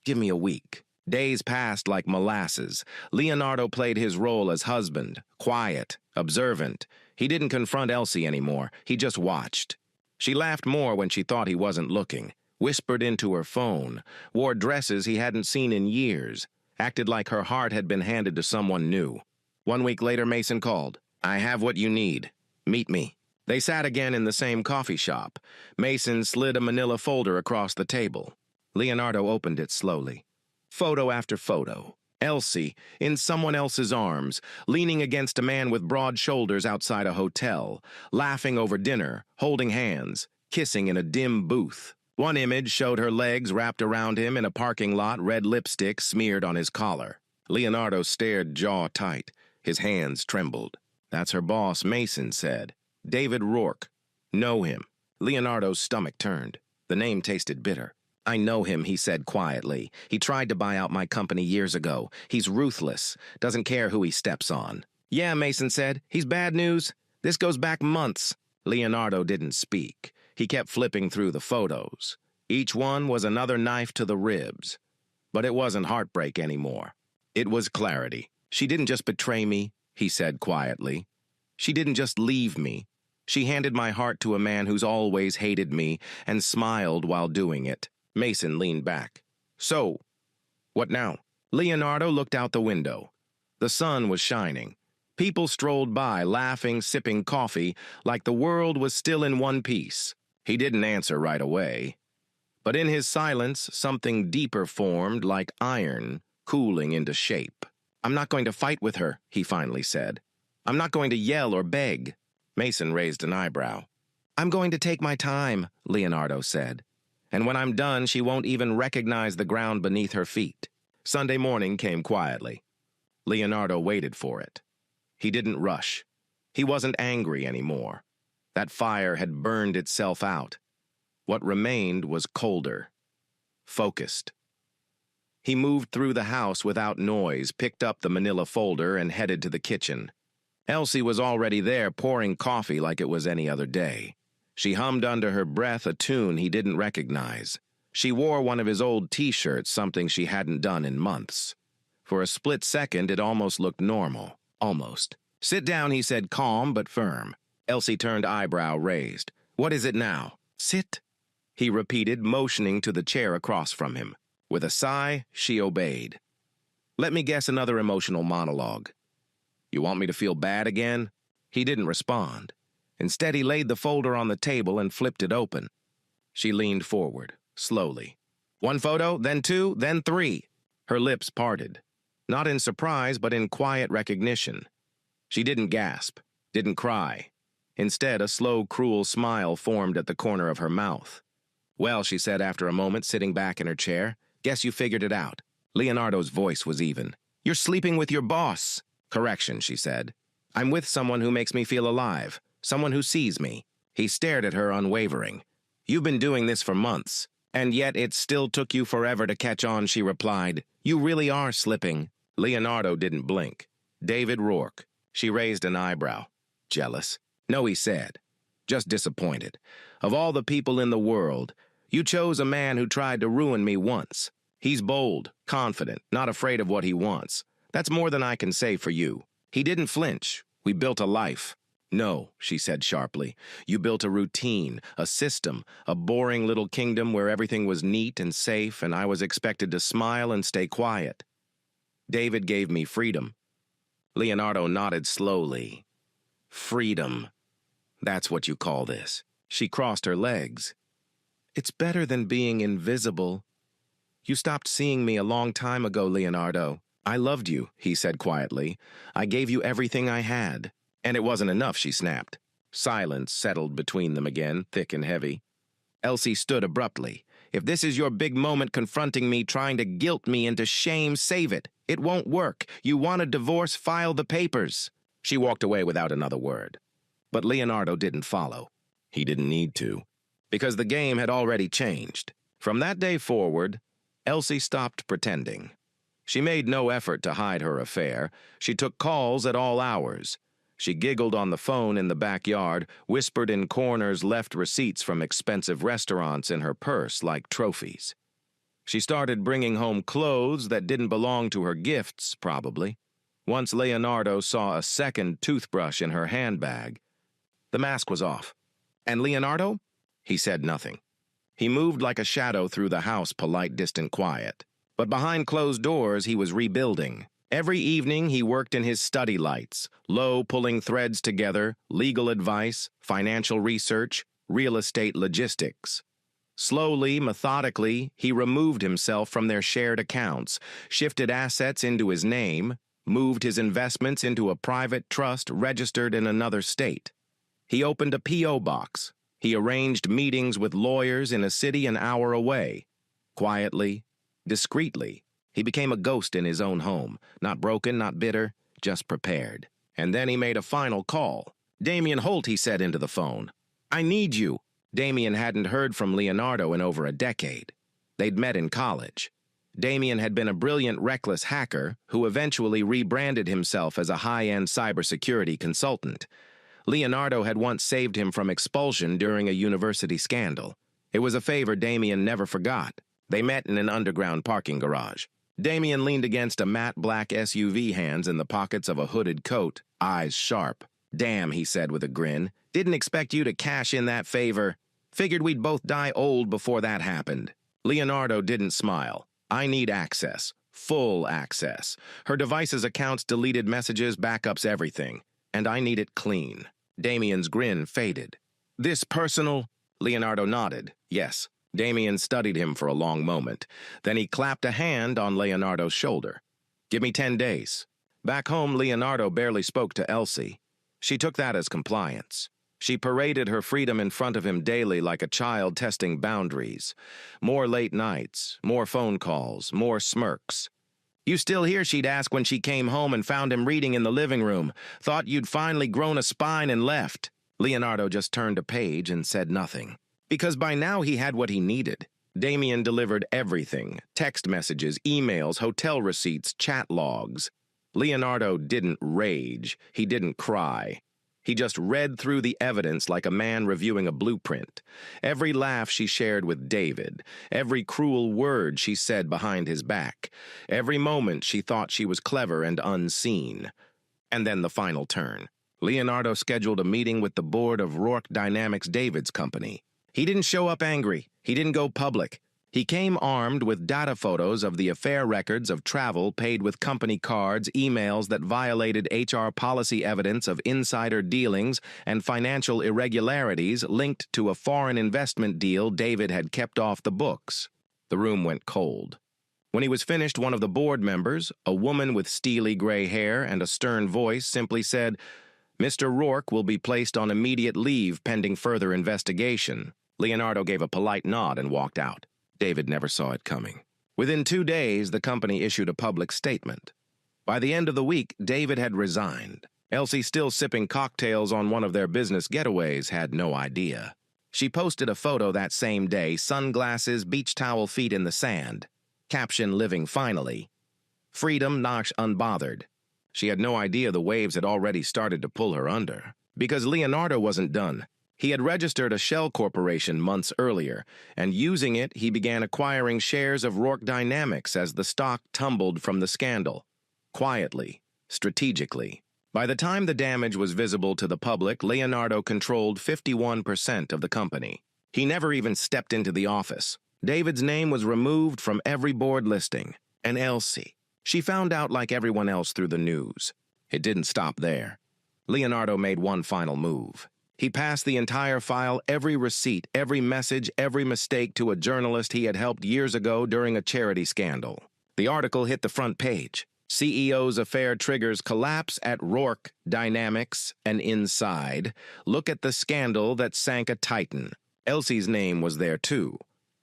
"Give me a week." Days passed like molasses. Leonardo played his role as husband, quiet, observant. He didn't confront Elsie anymore. He just watched. She laughed more when she thought he wasn't looking, whispered into her phone, wore dresses he hadn't seen in years, acted like her heart had been handed to someone new. 1 week later, Mason called. "I have what you need. Meet me." They sat again in the same coffee shop. Mason slid a manila folder across the table. Leonardo opened it slowly. Photo after photo. Elsie, in someone else's arms, leaning against a man with broad shoulders outside a hotel, laughing over dinner, holding hands, kissing in a dim booth. One image showed her legs wrapped around him in a parking lot, red lipstick smeared on his collar. Leonardo stared jaw tight. His hands trembled. "That's her boss," Mason said. "David Rourke. Know him." Leonardo's stomach turned. The name tasted bitter. "I know him," he said quietly. "He tried to buy out my company years ago. He's ruthless. Doesn't care who he steps on." "Yeah," Mason said. "He's bad news. This goes back months." Leonardo didn't speak. He kept flipping through the photos. Each one was another knife to the ribs. But it wasn't heartbreak anymore. It was clarity. "She didn't just betray me," he said quietly. "She didn't just leave me. She handed my heart to a man who's always hated me and smiled while doing it." Mason leaned back. "So, what now?" Leonardo looked out the window. The sun was shining. People strolled by, laughing, sipping coffee, like the world was still in one piece. He didn't answer right away. But in his silence, something deeper formed, like iron, cooling into shape. "I'm not going to fight with her," he finally said. "I'm not going to yell or beg." Mason raised an eyebrow. "I'm going to take my time," Leonardo said. "And when I'm done, she won't even recognize the ground beneath her feet." Sunday morning came quietly. Leonardo waited for it. He didn't rush. He wasn't angry anymore. That fire had burned itself out. What remained was colder, focused. He moved through the house without noise, picked up the manila folder, and headed to the kitchen. Elsie was already there, pouring coffee like it was any other day. She hummed under her breath a tune he didn't recognize. She wore one of his old T-shirts, something she hadn't done in months. For a split second, it almost looked normal. Almost. "Sit down," he said, calm but firm. Elsie turned, eyebrow raised. "What is it now?" "Sit," he repeated, motioning to the chair across from him. With a sigh, she obeyed. "Let me guess another emotional monologue. You want me to feel bad again?" He didn't respond. Instead, he laid the folder on the table and flipped it open. She leaned forward, slowly. "1 photo, then 2, then 3. Her lips parted. Not in surprise, but in quiet recognition. She didn't gasp, didn't cry. Instead, a slow, cruel smile formed at the corner of her mouth. "Well," she said after a moment, sitting back in her chair, "guess you figured it out." Leonardo's voice was even. "You're sleeping with your boss." "Correction," she said. "I'm with someone who makes me feel alive. Someone who sees me." He stared at her, unwavering. "You've been doing this for months, and yet it still took you forever to catch on," she replied. "You really are slipping." Leonardo didn't blink. "David Rourke." She raised an eyebrow. "Jealous?" "No," he said. "Just disappointed. Of all the people in the world, you chose a man who tried to ruin me once. He's bold, confident, not afraid of what he wants. That's more than I can say for you. He didn't flinch. We built a life." "No," she said sharply. "You built a routine, a system, a boring little kingdom where everything was neat and safe, and I was expected to smile and stay quiet. David gave me freedom." Leonardo nodded slowly. "Freedom. That's what you call this." She crossed her legs. "It's better than being invisible. You stopped seeing me a long time ago, Leonardo. I loved you," he said quietly. "I gave you everything I had." "And it wasn't enough," she snapped. Silence settled between them again, thick and heavy. Elsie stood abruptly. "If this is your big moment confronting me, trying to guilt me into shame, save it. It won't work. You want a divorce, file the papers." She walked away without another word. But Leonardo didn't follow. He didn't need to, because the game had already changed. From that day forward, Elsie stopped pretending. She made no effort to hide her affair. She took calls at all hours. She giggled on the phone in the backyard, whispered in corners, left receipts from expensive restaurants in her purse like trophies. She started bringing home clothes that didn't belong to her, gifts, probably. Once Leonardo saw a second toothbrush in her handbag. The mask was off. And Leonardo? He said nothing. He moved like a shadow through the house, polite, distant, quiet. But behind closed doors, he was rebuilding. Every evening, he worked in his study lights, low, pulling threads together, legal advice, financial research, real estate logistics. Slowly, methodically, he removed himself from their shared accounts, shifted assets into his name, moved his investments into a private trust registered in another state. He opened a P.O. box. He arranged meetings with lawyers in a city an hour away. Quietly, discreetly, he became a ghost in his own home, not broken, not bitter, just prepared. And then he made a final call. "Damien Holt," he said into the phone. "I need you." Damien hadn't heard from Leonardo in over a decade. They'd met in college. Damien had been a brilliant, reckless hacker who eventually rebranded himself as a high-end cybersecurity consultant. Leonardo had once saved him from expulsion during a university scandal. It was a favor Damien never forgot. They met in an underground parking garage. Damien leaned against a matte black SUV, hands in the pockets of a hooded coat, eyes sharp. "Damn," he said with a grin. "Didn't expect you to cash in that favor. Figured we'd both die old before that happened." Leonardo didn't smile. "I need access. Full access. Her device's accounts, deleted messages, backups, everything. And I need it clean." Damien's grin faded. "This personal?" Leonardo nodded. Yes. Damien studied him for a long moment. Then he clapped a hand on Leonardo's shoulder. "Give me 10 days. Back home, Leonardo barely spoke to Elsie. She took that as compliance. She paraded her freedom in front of him daily like a child testing boundaries. More late nights, more phone calls, more smirks. "You still here?" she'd ask when she came home and found him reading in the living room. "Thought you'd finally grown a spine and left." Leonardo just turned a page and said nothing. Because by now he had what he needed. Damien delivered everything: text messages, emails, hotel receipts, chat logs. Leonardo didn't rage. He didn't cry. He just read through the evidence like a man reviewing a blueprint. Every laugh she shared with David, every cruel word she said behind his back, every moment she thought she was clever and unseen. And then the final turn. Leonardo scheduled a meeting with the board of Rourke Dynamics, David's company. He didn't show up angry. He didn't go public. He came armed with data photos of the affair records of travel paid with company cards, emails that violated HR policy, evidence of insider dealings, and financial irregularities linked to a foreign investment deal David had kept off the books. The room went cold. When he was finished, one of the board members, a woman with steely gray hair and a stern voice, simply said, "Mr. Rourke will be placed on immediate leave pending further investigation." Leonardo gave a polite nod and walked out. David never saw it coming. Within 2 days, the company issued a public statement. By the end of the week, David had resigned. Elsie, still sipping cocktails on one of their business getaways, had no idea. She posted a photo that same day, sunglasses, beach towel, feet in the sand. Caption, "Living finally. Freedom, Nosh unbothered." She had no idea the waves had already started to pull her under. Because Leonardo wasn't done. He had registered a shell corporation months earlier, and using it, he began acquiring shares of Rourke Dynamics as the stock tumbled from the scandal. Quietly, strategically. By the time the damage was visible to the public, Leonardo controlled 51% of the company. He never even stepped into the office. David's name was removed from every board listing. And Elsie. She found out like everyone else through the news. It didn't stop there. Leonardo made one final move. He passed the entire file, every receipt, every message, every mistake to a journalist he had helped years ago during a charity scandal. The article hit the front page. CEO's affair triggers collapse at Rourke Dynamics, and inside, look at the scandal that sank a titan. Elsie's name was there too,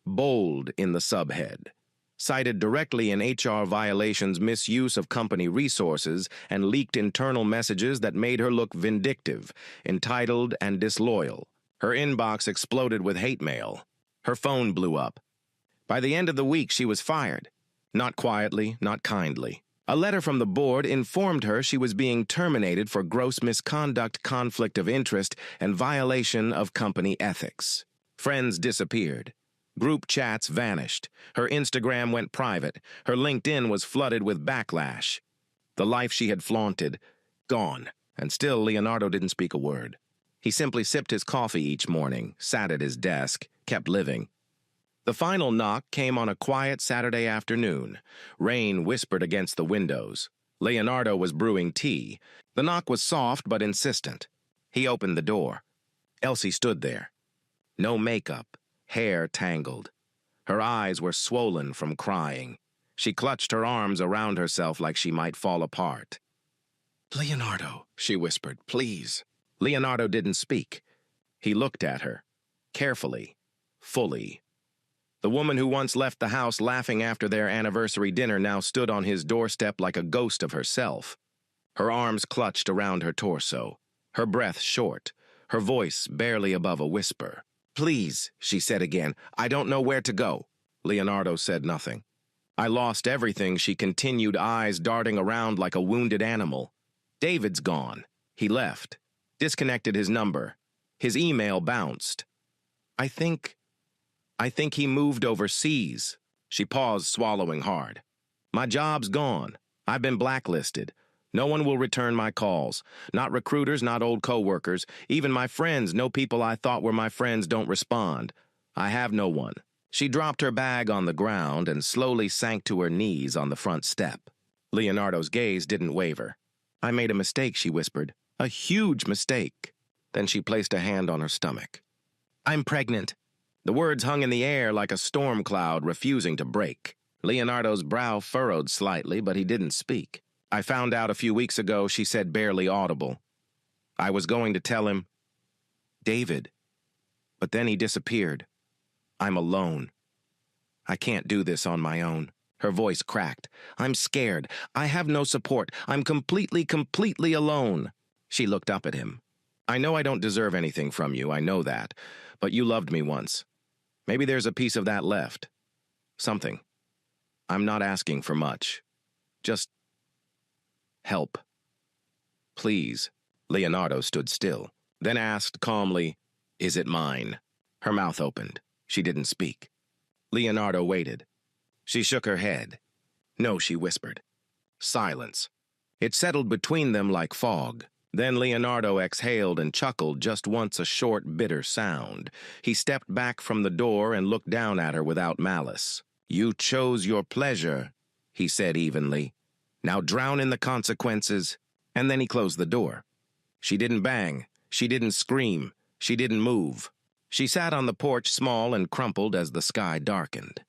bold in the subhead. Cited directly in HR violations, misuse of company resources, and leaked internal messages that made her look vindictive, entitled, and disloyal. Her inbox exploded with hate mail. Her phone blew up. By the end of the week, she was fired. Not quietly, not kindly. A letter from the board informed her she was being terminated for gross misconduct, conflict of interest, and violation of company ethics. Friends disappeared. Group chats vanished. Her Instagram went private. Her LinkedIn was flooded with backlash. The life she had flaunted, gone. And still Leonardo didn't speak a word. He simply sipped his coffee each morning, sat at his desk, kept living. The final knock came on a quiet Saturday afternoon. Rain whispered against the windows. Leonardo was brewing tea. The knock was soft but insistent. He opened the door. Elsie stood there. No makeup, hair tangled. Her eyes were swollen from crying. She clutched her arms around herself like she might fall apart. "Leonardo," she whispered, "please." Leonardo didn't speak. He looked at her, carefully, fully. The woman who once left the house laughing after their anniversary dinner now stood on his doorstep like a ghost of herself. Her arms clutched around her torso, her breath short, her voice barely above a whisper. "Please," she said again, "I don't know where to go." Leonardo said nothing. "I lost everything," she continued, eyes darting around like a wounded animal. "David's gone. He left. Disconnected his number. His email bounced. I think he moved overseas." She paused, swallowing hard. "My job's gone. I've been blacklisted. No one will return my calls. Not recruiters, not old coworkers. Even my friends, no people I thought were my friends, don't respond. I have no one." She dropped her bag on the ground and slowly sank to her knees on the front step. Leonardo's gaze didn't waver. "I made a mistake," she whispered. "A huge mistake." Then she placed a hand on her stomach. "I'm pregnant." The words hung in the air like a storm cloud refusing to break. Leonardo's brow furrowed slightly, but he didn't speak. "I found out a few weeks ago," she said, barely audible. "I was going to tell him, David, but then he disappeared. I'm alone. I can't do this on my own." Her voice cracked. "I'm scared. I have no support. I'm completely alone." She looked up at him. "I know I don't deserve anything from you, I know that, but you loved me once. Maybe there's a piece of that left. Something. I'm not asking for much. Just help. Please." Leonardo stood still, then asked calmly, "Is it mine?" Her mouth opened. She didn't speak. Leonardo waited. She shook her head. "No," she whispered. Silence. It settled between them like fog. Then Leonardo exhaled and chuckled just once, a short, bitter sound. He stepped back from the door and looked down at her without malice. "You chose your pleasure," he said evenly. "Now drown in the consequences." And then he closed the door. She didn't bang. She didn't scream. She didn't move. She sat on the porch, small and crumpled as the sky darkened.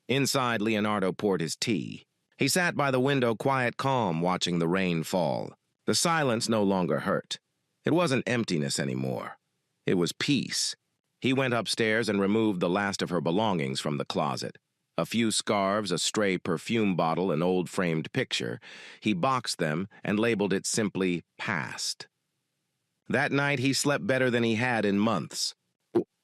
Inside, Leonardo poured his tea. He sat by the window, quiet, calm, watching the rain fall. The silence no longer hurt. It wasn't emptiness anymore. It was peace. He went upstairs and removed the last of her belongings from the closet. A few scarves, a stray perfume bottle, an old framed picture. He boxed them and labeled it simply "Past." That night he slept better than he had in months.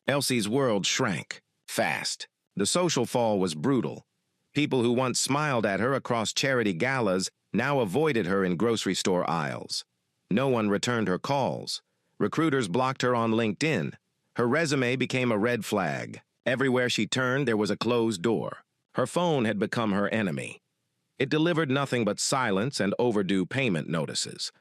Elsie's world shrank, fast. The social fall was brutal. People who once smiled at her across charity galas now avoided her in grocery store aisles. No one returned her calls. Recruiters blocked her on LinkedIn. Her resume became a red flag. Everywhere she turned, there was a closed door. Her phone had become her enemy. It delivered nothing but silence and overdue payment notices.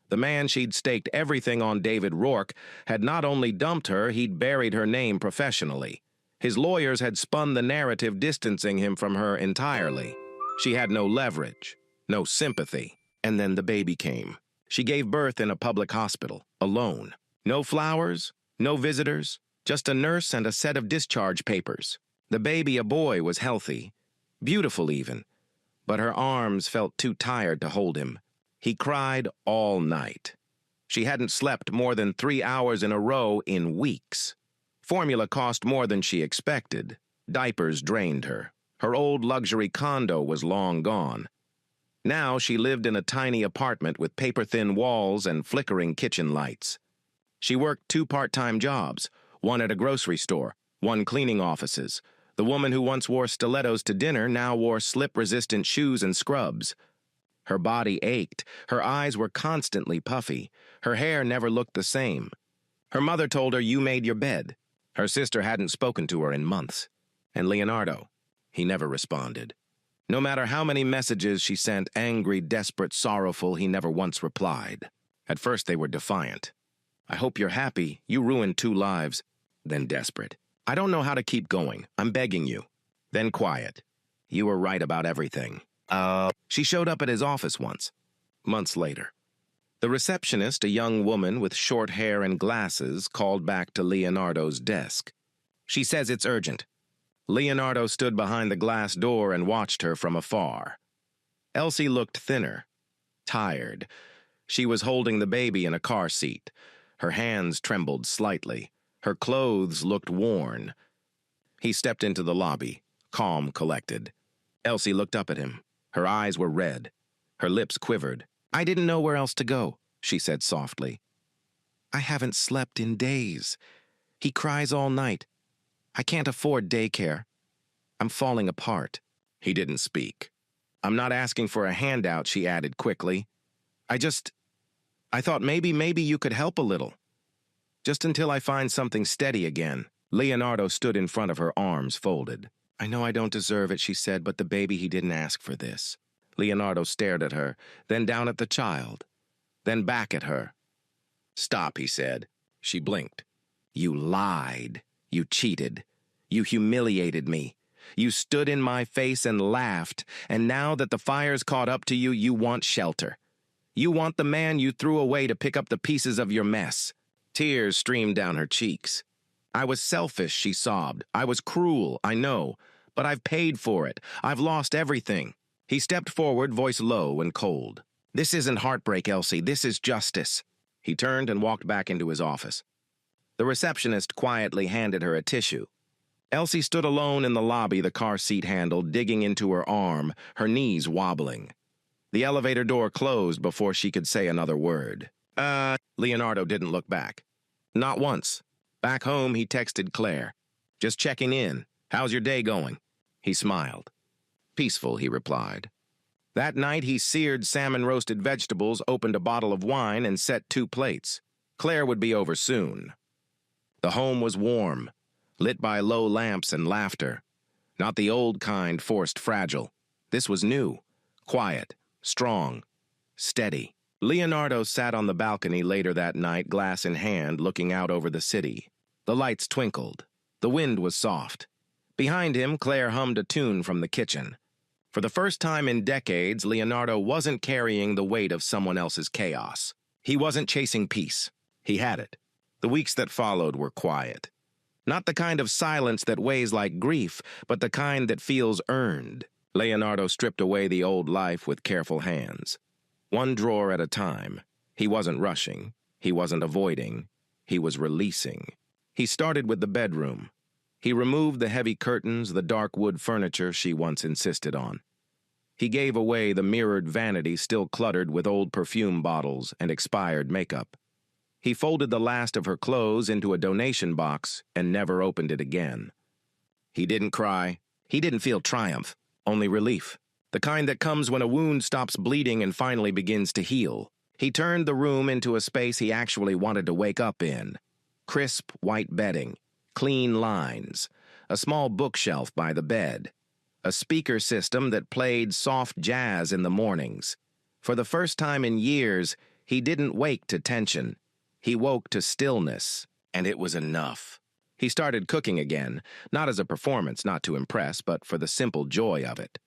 The man she'd staked everything on, David Rourke, had not only dumped her, he'd buried her name professionally. His lawyers had spun the narrative distancing him from her entirely. She had no leverage, no sympathy. And then the baby came. She gave birth in a public hospital, alone. No flowers, no visitors, just a nurse and a set of discharge papers. The baby, a boy, was healthy, beautiful even, but her arms felt too tired to hold him. He cried all night. She hadn't slept more than 3 hours in a row in weeks. Formula cost more than she expected. Diapers drained her. Her old luxury condo was long gone. Now she lived in a tiny apartment with paper-thin walls and flickering kitchen lights. She worked 2 part-time jobs, one at a grocery store, one cleaning offices. The woman who once wore stilettos to dinner now wore slip-resistant shoes and scrubs. Her body ached. Her eyes were constantly puffy. Her hair never looked the same. Her mother told her, "You made your bed." Her sister hadn't spoken to her in months. And Leonardo, he never responded. No matter how many messages she sent, angry, desperate, sorrowful, he never once replied. At first they were defiant. I hope you're happy. You ruined 2 lives. Then desperate. I don't know how to keep going. I'm begging you. Then quiet. You were right about everything. She showed up at his office once. Months later. The receptionist, a young woman with short hair and glasses, called back to Leonardo's desk. She says it's urgent. Leonardo stood behind the glass door and watched her from afar. Elsie looked thinner, tired. She was holding the baby in a car seat. Her hands trembled slightly. Her clothes looked worn. He stepped into the lobby, calm, collected. Elsie looked up at him. Her eyes were red. Her lips quivered. I didn't know where else to go, she said softly. I haven't slept in days. He cries all night. I can't afford daycare. I'm falling apart. He didn't speak. I'm not asking for a handout, she added quickly. I thought maybe you could help a little. Just until I find something steady again. Leonardo stood in front of her, arms folded. I know I don't deserve it, she said, but the baby, he didn't ask for this. Leonardo stared at her, then down at the child, then back at her. Stop, he said. She blinked. You lied. You cheated. You humiliated me. You stood in my face and laughed, and now that the fire's caught up to you, you want shelter. You want the man you threw away to pick up the pieces of your mess. Tears streamed down her cheeks. I was selfish, she sobbed. I was cruel, I know, but I've paid for it. I've lost everything. He stepped forward, voice low and cold. This isn't heartbreak, Elsie. This is justice. He turned and walked back into his office. The receptionist quietly handed her a tissue. Elsie stood alone in the lobby, the car seat handle digging into her arm, her knees wobbling. The elevator door closed before she could say another word. Leonardo didn't look back. Not once. Back home, he texted Claire. Just checking in. How's your day going? He smiled. Peaceful, he replied. That night, he seared salmon-roasted vegetables, opened a bottle of wine, and set 2 plates. Claire would be over soon. The home was warm, lit by low lamps and laughter. Not the old kind, forced fragile. This was new, quiet, strong, steady. Leonardo sat on the balcony later that night, glass in hand, looking out over the city. The lights twinkled. The wind was soft. Behind him, Claire hummed a tune from the kitchen. For the first time in decades, Leonardo wasn't carrying the weight of someone else's chaos. He wasn't chasing peace. He had it. The weeks that followed were quiet. Not the kind of silence that weighs like grief, but the kind that feels earned. Leonardo stripped away the old life with careful hands. One drawer at a time. He wasn't rushing. He wasn't avoiding. He was releasing. He started with the bedroom. He removed the heavy curtains, the dark wood furniture she once insisted on. He gave away the mirrored vanity still cluttered with old perfume bottles and expired makeup. He folded the last of her clothes into a donation box and never opened it again. He didn't cry. He didn't feel triumph, only relief. The kind that comes when a wound stops bleeding and finally begins to heal. He turned the room into a space he actually wanted to wake up in. Crisp white bedding, clean lines, a small bookshelf by the bed, a speaker system that played soft jazz in the mornings. For the first time in years, he didn't wake to tension. He woke to stillness, and it was enough. He started cooking again, not as a performance, not to impress, but for the simple joy of it.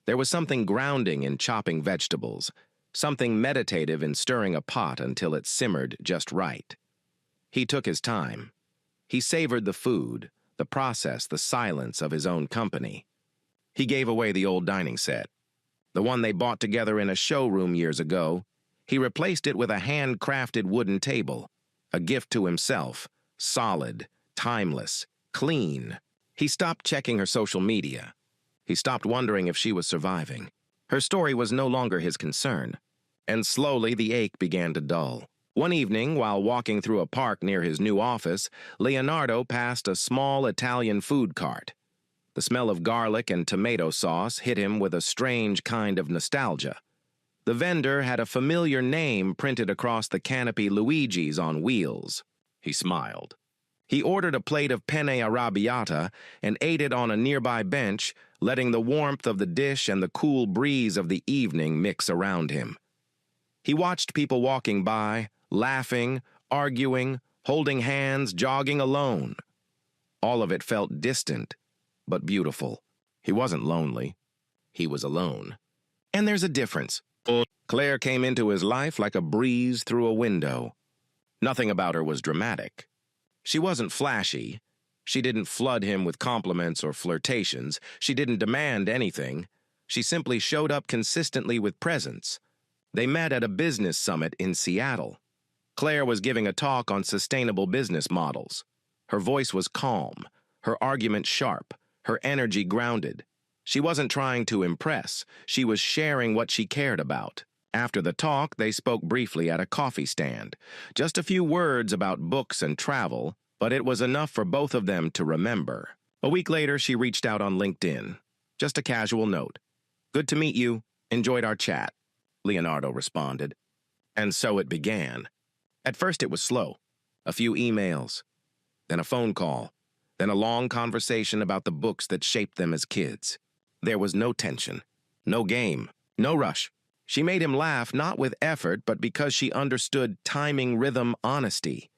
There was something grounding in chopping vegetables, something meditative in stirring a pot until it simmered just right. He took his time. He savored the food, the process, the silence of his own company. He gave away the old dining set, the one they bought together in a showroom years ago. He replaced it with a handcrafted wooden table, a gift to himself, solid, timeless, clean. He stopped checking her social media. He stopped wondering if she was surviving. Her story was no longer his concern, and slowly the ache began to dull. One evening, while walking through a park near his new office, Leonardo passed a small Italian food cart. The smell of garlic and tomato sauce hit him with a strange kind of nostalgia. The vendor had a familiar name printed across the canopy, Luigi's on wheels. He smiled. He ordered a plate of penne arrabbiata and ate it on a nearby bench, letting the warmth of the dish and the cool breeze of the evening mix around him. He watched people walking by, laughing, arguing, holding hands, jogging alone. All of it felt distant, but beautiful. He wasn't lonely. He was alone. And there's a difference. Claire came into his life like a breeze through a window. Nothing about her was dramatic. She wasn't flashy. She didn't flood him with compliments or flirtations. She didn't demand anything. She simply showed up consistently with presence. They met at a business summit in Seattle. Claire was giving a talk on sustainable business models. Her voice was calm, her argument sharp, her energy grounded. She wasn't trying to impress. She was sharing what she cared about. After the talk, they spoke briefly at a coffee stand. Just a few words about books and travel, but it was enough for both of them to remember. A week later, she reached out on LinkedIn. Just a casual note. "Good to meet you. Enjoyed our chat," Leonardo responded. And so it began. At first it was slow. A few emails, then a phone call, then a long conversation about the books that shaped them as kids. There was no tension, no game, no rush. She made him laugh not with effort, but because she understood timing, rhythm, honesty.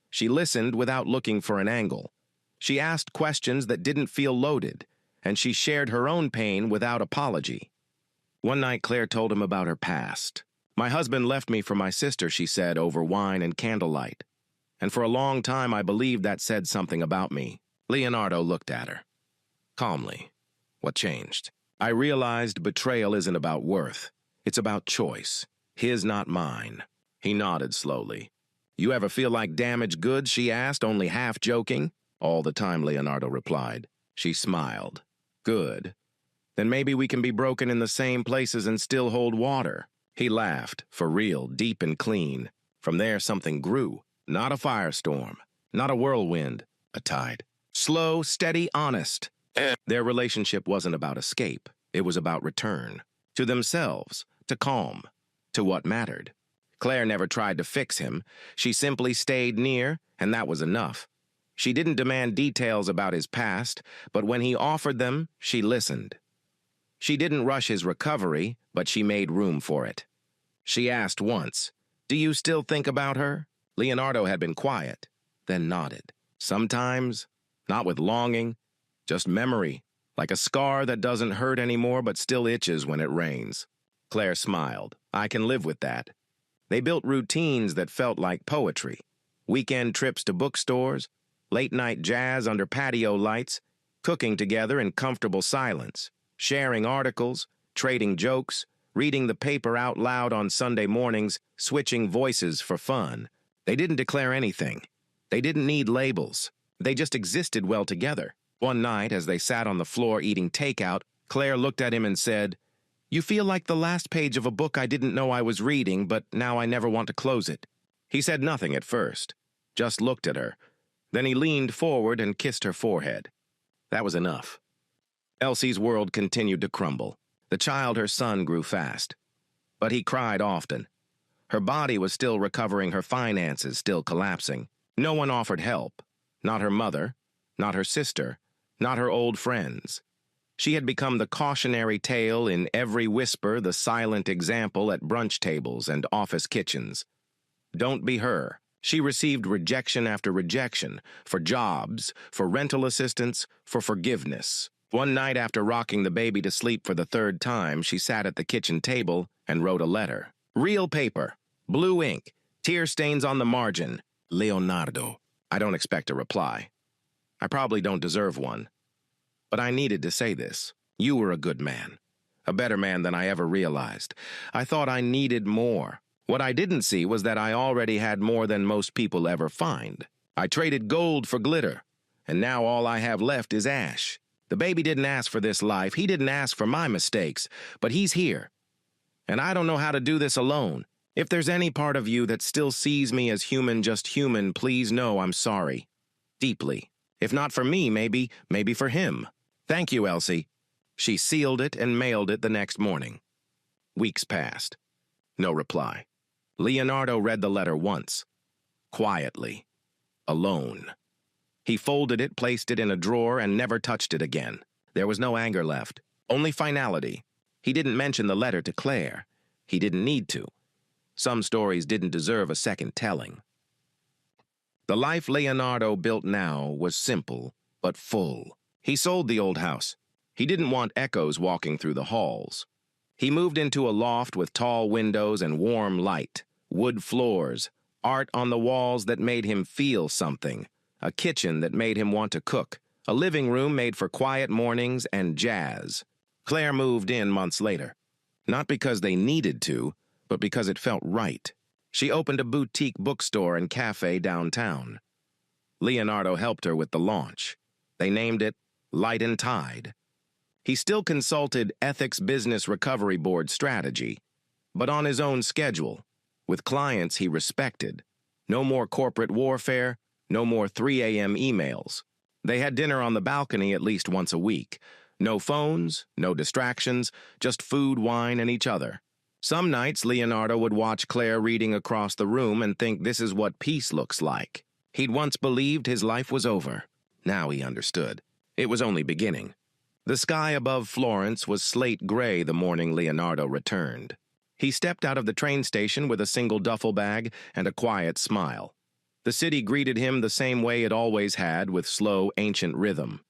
She listened without looking for an angle. She asked questions that didn't feel loaded, and she shared her own pain without apology. One night, Claire told him about her past. "My husband left me for my sister," she said, over wine and candlelight. "And for a long time, I believed that said something about me." Leonardo looked at her. Calmly. "What changed?" "I realized betrayal isn't about worth. It's about choice. His, not mine." He nodded slowly. "You ever feel like damaged goods?" she asked, only half joking. "All the time," Leonardo replied. She smiled. "Good. Then maybe we can be broken in the same places and still hold water." He laughed, for real, deep and clean. From there, something grew. Not a firestorm, not a whirlwind, a tide. Slow, steady, honest. Their relationship wasn't about escape. It was about return. To themselves, to calm, to what mattered. Claire never tried to fix him. She simply stayed near, and that was enough. She didn't demand details about his past, but when he offered them, she listened. She didn't rush his recovery, but she made room for it. She asked once, "Do you still think about her?" Leonardo had been quiet, then nodded. "Sometimes, not with longing, just memory, like a scar that doesn't hurt anymore but still itches when it rains." Claire smiled. "I can live with that." They built routines that felt like poetry. Weekend trips to bookstores, late-night jazz under patio lights, cooking together in comfortable silence, sharing articles, trading jokes, reading the paper out loud on Sunday mornings, switching voices for fun. They didn't declare anything. They didn't need labels. They just existed well together. One night, as they sat on the floor eating takeout, Claire looked at him and said, "You feel like the last page of a book I didn't know I was reading, but now I never want to close it." He said nothing at first, just looked at her. Then he leaned forward and kissed her forehead. That was enough. Elsie's world continued to crumble. The child, her son, grew fast. But he cried often. Her body was still recovering, her finances still collapsing. No one offered help. Not her mother, not her sister, not her old friends. She had become the cautionary tale in every whisper, the silent example at brunch tables and office kitchens. Don't be her. She received rejection after rejection, for jobs, for rental assistance, for forgiveness. One night after rocking the baby to sleep for the third time, she sat at the kitchen table and wrote a letter. Real paper, blue ink, tear stains on the margin. Leonardo. I don't expect a reply. I probably don't deserve one. But I needed to say this. You were a good man. A better man than I ever realized. I thought I needed more. What I didn't see was that I already had more than most people ever find. I traded gold for glitter, and now all I have left is ash. The baby didn't ask for this life. He didn't ask for my mistakes, but he's here. And I don't know how to do this alone. If there's any part of you that still sees me as human, just human, please know I'm sorry. Deeply. If not for me, maybe for him. Thank you, Elsie. She sealed it and mailed it the next morning. Weeks passed. No reply. Leonardo read the letter once. Quietly. Alone. He folded it, placed it in a drawer, and never touched it again. There was no anger left. Only finality. He didn't mention the letter to Claire. He didn't need to. Some stories didn't deserve a second telling. The life Leonardo built now was simple, but full. He sold the old house. He didn't want echoes walking through the halls. He moved into a loft with tall windows and warm light, wood floors, art on the walls that made him feel something, a kitchen that made him want to cook, a living room made for quiet mornings and jazz. Claire moved in months later, not because they needed to, but because it felt right. She opened a boutique bookstore and cafe downtown. Leonardo helped her with the launch. They named it Light and Tide. He still consulted Ethics Business Recovery Board strategy, but on his own schedule, with clients he respected. No more corporate warfare, no more 3 a.m. emails. They had dinner on the balcony at least once a week. No phones, no distractions, just food, wine, and each other. Some nights, Leonardo would watch Claire reading across the room and think this is what peace looks like. He'd once believed his life was over. Now he understood. It was only beginning. The sky above Florence was slate gray the morning Leonardo returned. He stepped out of the train station with a single duffel bag and a quiet smile. The city greeted him the same way it always had, with slow, ancient rhythm.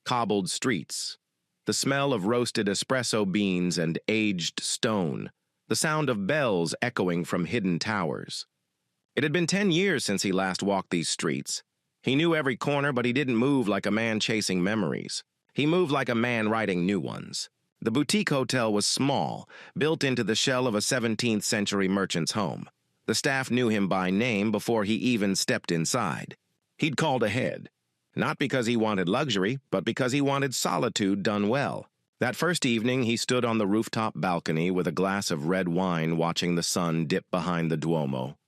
Cobbled streets, the smell of roasted espresso beans and aged stone, the sound of bells echoing from hidden towers. It had been 10 years since he last walked these streets. He knew every corner, but he didn't move like a man chasing memories. He moved like a man writing new ones. The boutique hotel was small, built into the shell of a 17th century merchant's home. The staff knew him by name before he even stepped inside. He'd called ahead, not because he wanted luxury, but because he wanted solitude done well. That first evening, he stood on the rooftop balcony with a glass of red wine watching the sun dip behind the Duomo.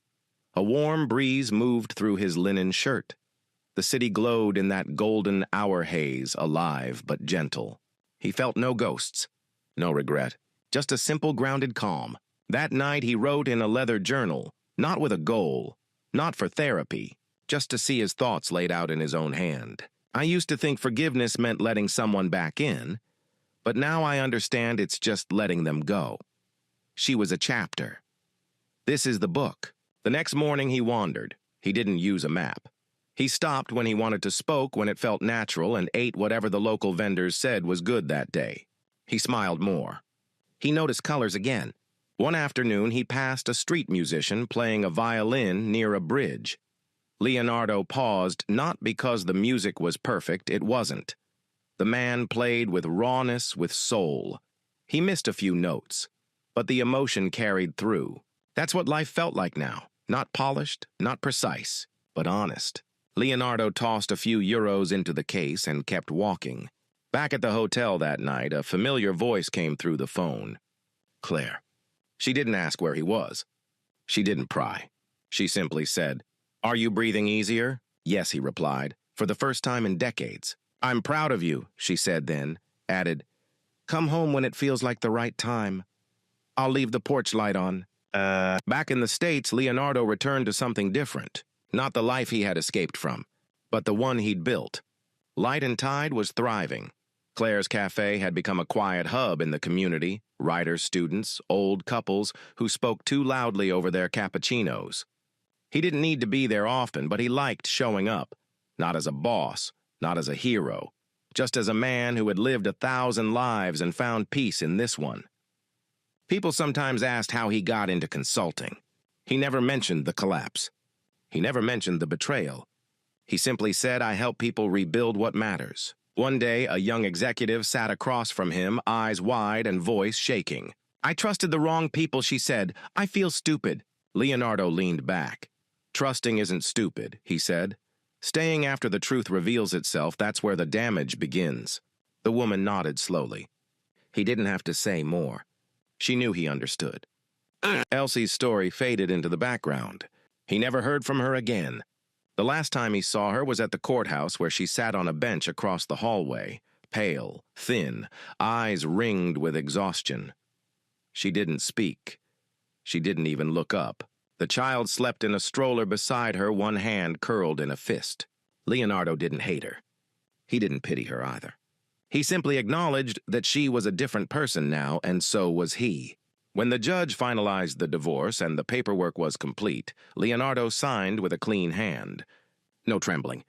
A warm breeze moved through his linen shirt. The city glowed in that golden hour haze, alive but gentle. He felt no ghosts, no regret, just a simple grounded calm. That night he wrote in a leather journal, not with a goal, not for therapy, just to see his thoughts laid out in his own hand. I used to think forgiveness meant letting someone back in, but now I understand it's just letting them go. She was a chapter. This is the book. The next morning he wandered. He didn't use a map. He stopped when he wanted to, spoke when it felt natural, and ate whatever the local vendors said was good that day. He smiled more. He noticed colors again. One afternoon, he passed a street musician playing a violin near a bridge. Leonardo paused, not because the music was perfect, it wasn't. The man played with rawness, with soul. He missed a few notes, but the emotion carried through. That's what life felt like now. Not polished, not precise, but honest. Leonardo tossed a few euros into the case and kept walking. Back at the hotel that night, a familiar voice came through the phone. Claire. She didn't ask where he was. She didn't pry. She simply said, "Are you breathing easier?" "Yes," he replied, for the first time in decades. "I'm proud of you," she said then, added, "Come home when it feels like the right time. I'll leave the porch light on." Back in the States, Leonardo returned to something different. Not the life he had escaped from, but the one he'd built. Light and Tide was thriving. Claire's Cafe had become a quiet hub in the community, writers, students, old couples who spoke too loudly over their cappuccinos. He didn't need to be there often, but he liked showing up, not as a boss, not as a hero, just as a man who had lived 1,000 lives and found peace in this one. People sometimes asked how he got into consulting. He never mentioned the collapse. He never mentioned the betrayal. He simply said, "I help people rebuild what matters." One day, a young executive sat across from him, eyes wide and voice shaking. "I trusted the wrong people," she said. "I feel stupid." Leonardo leaned back. "Trusting isn't stupid," he said. "Staying after the truth reveals itself, that's where the damage begins." The woman nodded slowly. He didn't have to say more. She knew he understood. Elsie's story faded into the background. He never heard from her again. The last time he saw her was at the courthouse, where she sat on a bench across the hallway, pale, thin, eyes ringed with exhaustion. She didn't speak. She didn't even look up. The child slept in a stroller beside her, one hand curled in a fist. Leonardo didn't hate her. He didn't pity her either. He simply acknowledged that she was a different person now, and so was he. When the judge finalized the divorce and the paperwork was complete, Leonardo signed with a clean hand. No trembling.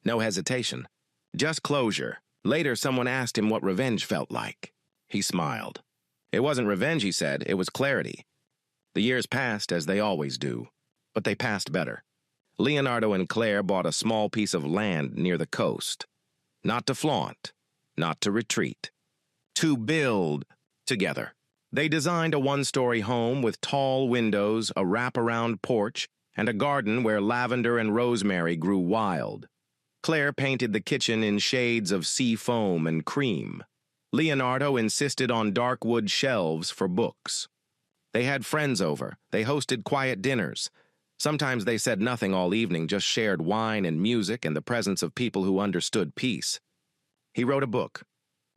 No hesitation. Just closure. Later, someone asked him what revenge felt like. He smiled. It wasn't revenge, he said. It was clarity. The years passed, as they always do. But they passed better. Leonardo and Claire bought a small piece of land near the coast. Not to flaunt. Not to retreat. To build together. They designed a one-story home with tall windows, a wraparound porch, and a garden where lavender and rosemary grew wild. Claire painted the kitchen in shades of sea foam and cream. Leonardo insisted on dark wood shelves for books. They had friends over. They hosted quiet dinners. Sometimes they said nothing all evening, just shared wine and music and the presence of people who understood peace. He wrote a book,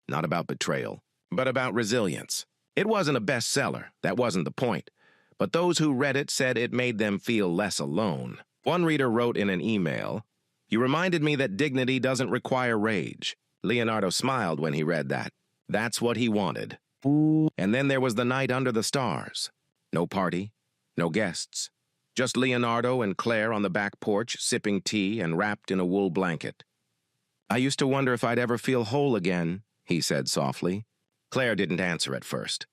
not about betrayal, but about resilience. It wasn't a bestseller, that wasn't the point, but those who read it said it made them feel less alone. One reader wrote in an email, "You reminded me that dignity doesn't require rage." Leonardo smiled when he read that. That's what he wanted. And then there was the night under the stars. No party, no guests. Just Leonardo and Claire on the back porch, sipping tea and wrapped in a wool blanket. "I used to wonder if I'd ever feel whole again," he said softly. Claire didn't answer at first.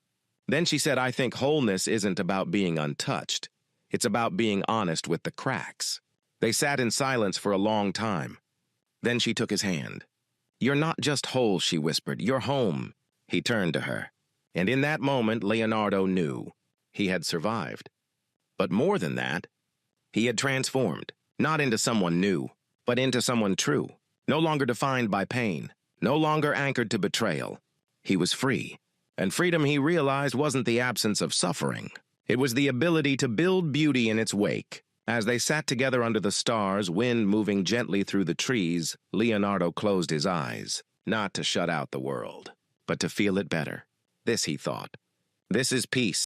Then she said, "I think wholeness isn't about being untouched. It's about being honest with the cracks." They sat in silence for a long time. Then she took his hand. "You're not just whole," she whispered. "You're home." He turned to her. And in that moment, Leonardo knew. He had survived. But more than that, he had transformed, not into someone new, but into someone true, no longer defined by pain, no longer anchored to betrayal. He was free, and freedom, he realized, wasn't the absence of suffering. It was the ability to build beauty in its wake. As they sat together under the stars, wind moving gently through the trees, Leonardo closed his eyes, not to shut out the world, but to feel it better. This, he thought. This is peace.